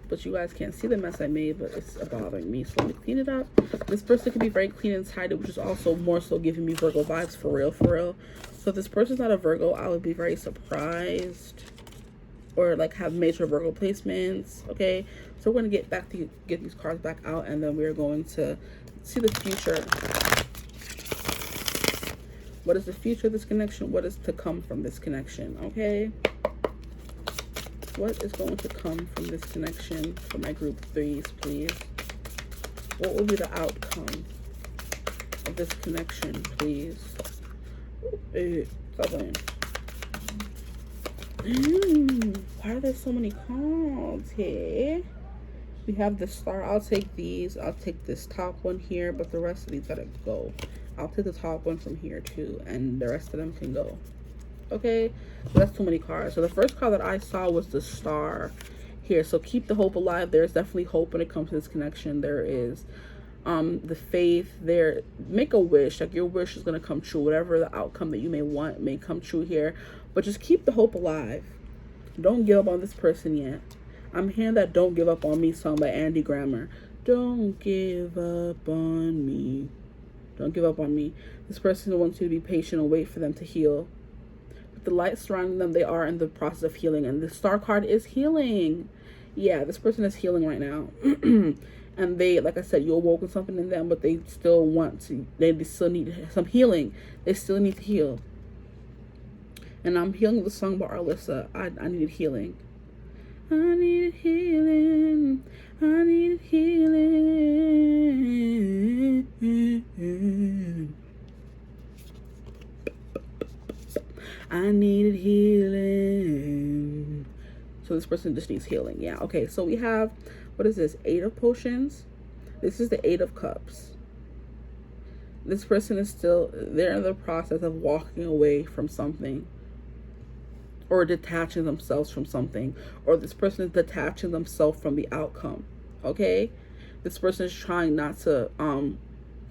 But you guys can't see the mess I made, but it's bothering me. So let me clean it up. This person can be very clean and tidy, which is also more so giving me Virgo vibes, for real, for real. So if this person's not a Virgo, I would be very surprised, or like have major Virgo placements. Okay, so we're going to get these cards back out, and then we're going to see the future. What is the future of this connection? What is to come from this connection? Okay, what is going to come from this connection for my group threes, please? What will be the outcome of this connection, please? Stop playing. Why are there so many cards here? We have the Star. I'll take these. I'll take this top one here, but the rest of these gotta go. I'll take the top one from here too, and the rest of them can go. Okay, so that's too many cards. So the first card that I saw was the Star here. So keep the hope alive. There's definitely hope when it comes to this connection. There is the faith there. Make a wish, like your wish is going to come true. Whatever the outcome that you may want may come true here, but just keep the hope alive. Don't give up on this person yet. I'm hearing that Don't Give Up on Me song by Andy Grammer. Don't give up on me. Don't give up on me. This person wants you to be patient and wait for them to heal. With the light surrounding them, they are in the process of healing. And the star card is healing. Yeah, this person is healing right now. And they, like I said, you awoken something in them, but they still they still need some healing. They still need to heal. And I'm healing the song by Alyssa. I needed healing. I needed healing. I needed healing. I needed healing. So this person just needs healing. Yeah, okay. So we have, what is this? 8 of Potions. This is the 8 of Cups. This person is they're in the process of walking away from something, or detaching themselves from something, or this person is detaching themselves from the outcome. Okay, this person is trying not to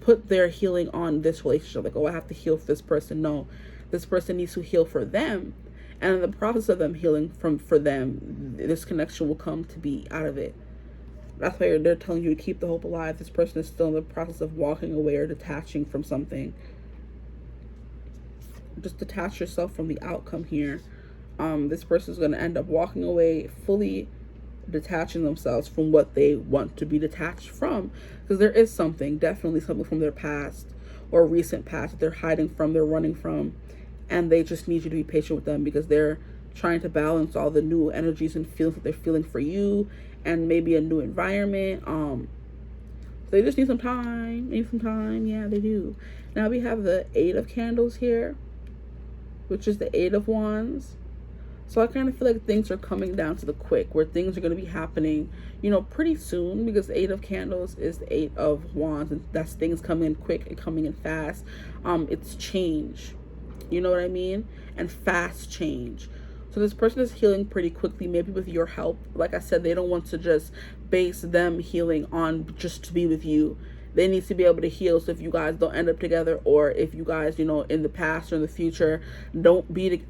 put their healing on this relationship, like, oh, I have to heal for this person. No, this person needs to heal for them, and in the process of them healing for them, this connection will come to be out of it. That's why they're telling you to keep the hope alive. This person is still in the process of walking away or detaching from something. Just detach yourself from the outcome here. This person is going to end up walking away, fully detaching themselves from what they want to be detached from, because there is definitely something from their past or recent past that they're hiding from, they're running from, and they just need you to be patient with them, because they're trying to balance all the new energies and feelings that they're feeling for you, and maybe a new environment. They just need some time. Yeah, they do. Now we have the 8 of Candles here, which is the 8 of Wands. So I kind of feel like things are coming down to the quick, where things are going to be happening, pretty soon, because the 8 of Candles is the 8 of Wands, and that's things coming in quick and coming in fast. It's change, you know what I mean? And fast change. So this person is healing pretty quickly, maybe with your help. Like I said, they don't want to just base them healing on just to be with you. They need to be able to heal, so if you guys don't end up together, or if you guys, in the past or in the future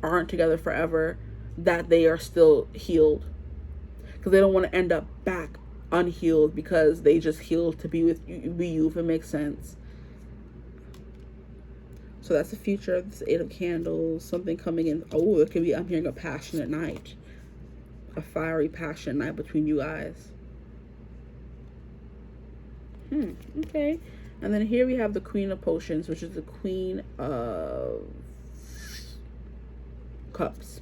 aren't together forever, that they are still healed, because they don't want to end up back unhealed because they just healed to be with you, if it makes sense. So that's the future of this 8 of Candles. Something coming in. Oh, it could be, I'm hearing a passionate night, a fiery passionate night between you guys. Okay. And then here we have the Queen of Potions, which is the Queen of Cups.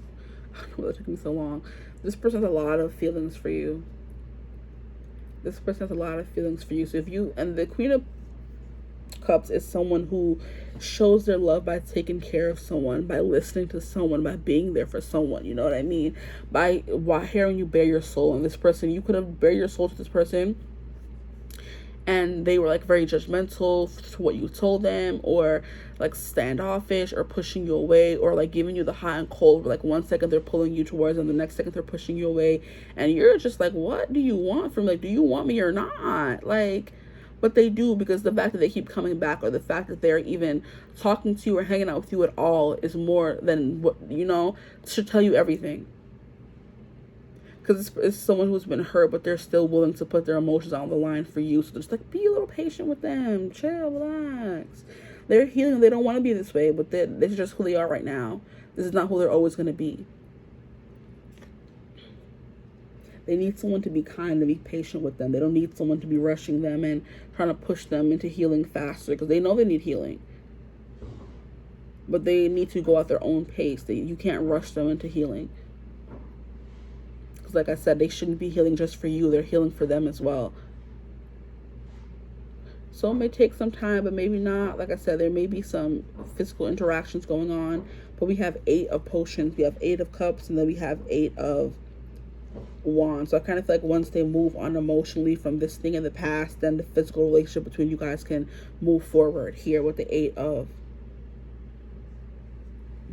I don't know why that took me so long. This person has a lot of feelings for you. So if you, and the Queen of Cups is someone who shows their love by taking care of someone, by listening to someone, by being there for someone, you know what I mean? By hearing you bare your soul. And this person, you could have bare your soul to this person, and they were like very judgmental to what you told them, or like standoffish, or pushing you away, or like giving you the hot and cold, like 1 second they're pulling you towards them, the next second they're pushing you away, and you're just like, what do you want from me? Like, do you want me or not? Like, but they do, because the fact that they keep coming back, or the fact that they're even talking to you or hanging out with you at all, is more than what, should tell you everything. Because it's someone who's been hurt, but they're still willing to put their emotions on the line for you. So just like, be a little patient with them, chill, relax. They're healing. They don't want to be this way, but this is just who they are right now. This is not who they're always going to be. They need someone to be kind and be patient with them. They don't need someone to be rushing them and trying to push them into healing faster, because they know they need healing. But they need to go at their own pace. You can't rush them into healing. Because like I said, they shouldn't be healing just for you. They're healing for them as well. So it may take some time, but maybe not. Like I said, there may be some physical interactions going on. But we have 8 of Potions. We have 8 of Cups. And then we have 8 of Wands. So I kind of feel like once they move on emotionally from this thing in the past, then the physical relationship between you guys can move forward here with the 8 of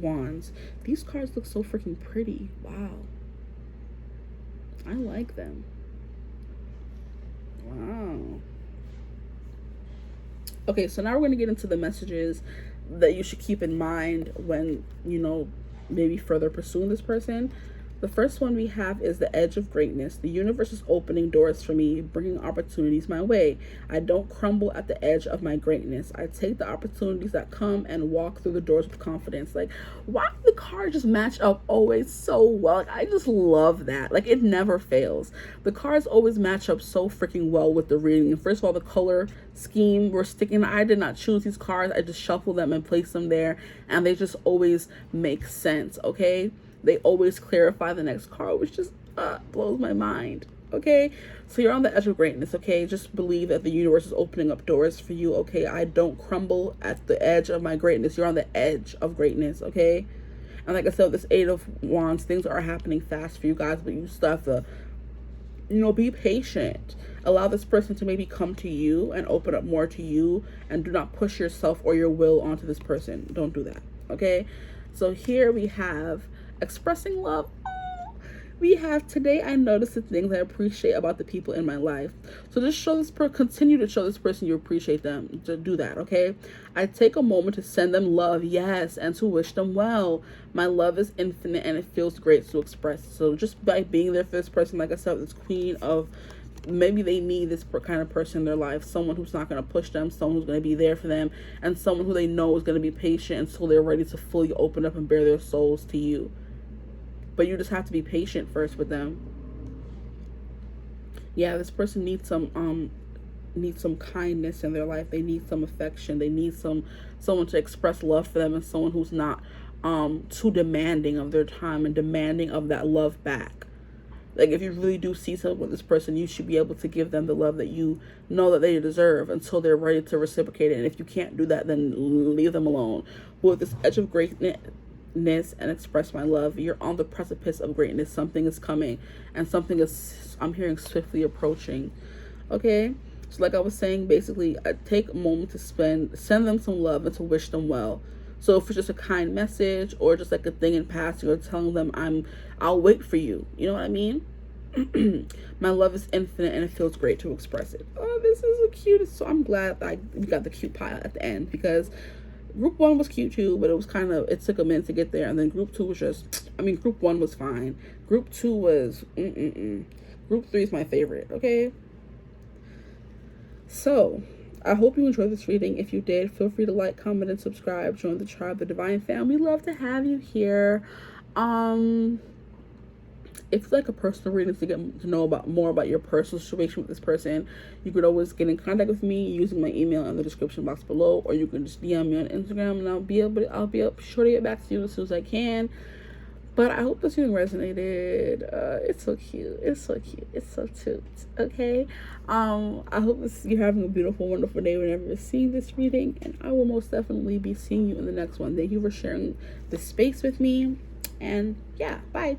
Wands. These cards look so freaking pretty. Wow. I like them. Wow. Okay, so now we're going to get into the messages that you should keep in mind when, maybe further pursuing this person. The first one we have is the edge of greatness. The universe is opening doors for me, bringing opportunities my way. I don't crumble at the edge of my greatness. I take the opportunities that come and walk through the doors with confidence. Like, why do the cards just match up always so well? Like, I just love that. Like, it never fails. The cards always match up so freaking well with the reading. And first of all, the color scheme we're sticking. I did not choose these cards. I just shuffled them and placed them there, and they just always make sense, okay? They always clarify the next card, which just blows my mind. Okay, so you're on the edge of greatness. Okay, just believe that the universe is opening up doors for you. Okay, I don't crumble at the edge of my greatness. You're on the edge of greatness. Okay, and like I said, this 8 of Wands, things are happening fast for you guys, but you still have to, be patient. Allow this person to maybe come to you and open up more to you, and do not push yourself or your will onto this person. Don't do that. Okay, so here we have expressing love. We have today, I notice the things I appreciate about the people in my life. So just show this continue to show this person you appreciate them. To do that, okay? I take a moment to send them love, yes, and to wish them well. My love is infinite and it feels great to express. So just by being there for this person, like I said, this queen of, maybe they need this kind of person in their life, someone who's not going to push them, someone who's going to be there for them, and someone who they know is going to be patient until they're ready to fully open up and bare their souls to you. But you just have to be patient first with them. Yeah, this person needs some kindness in their life. They need some affection. They need someone to express love for them, and someone who's not too demanding of their time and demanding of that love back. Like, if you really do see something with this person, you should be able to give them the love that you know that they deserve until they're ready to reciprocate it. And if you can't do that, then leave them alone. With this edge of greatness and express my love, you're on the precipice of greatness. Something is coming, and something is, I'm hearing, swiftly approaching. Okay, so like I was saying, basically, I take a moment to send them some love and to wish them well. So if it's just a kind message or just like a thing in passing, or telling them I'll wait for you, you know what I mean? My love is infinite and it feels great to express it. Oh, this is the cutest. So I'm glad we got the cute pile at the end, because group 1 was cute too, but it took a minute to get there. And then group 2 was just, group 1 was fine. Group 2 was, Group 3 is my favorite, okay? So, I hope you enjoyed this reading. If you did, feel free to like, comment, and subscribe. Join the tribe, the Divine family. We love to have you here. If it's like a personal reading to get to know more about your personal situation with this person, you could always get in contact with me using my email in the description box below, or you can just DM me on Instagram, and I'll be sure to get back to you as soon as I can. But I hope this reading resonated. It's so cute. It's so cute. It's so cute. Okay. I hope you're having a beautiful, wonderful day whenever you're seeing this reading, and I will most definitely be seeing you in the next one. Thank you for sharing this space with me, and yeah, bye.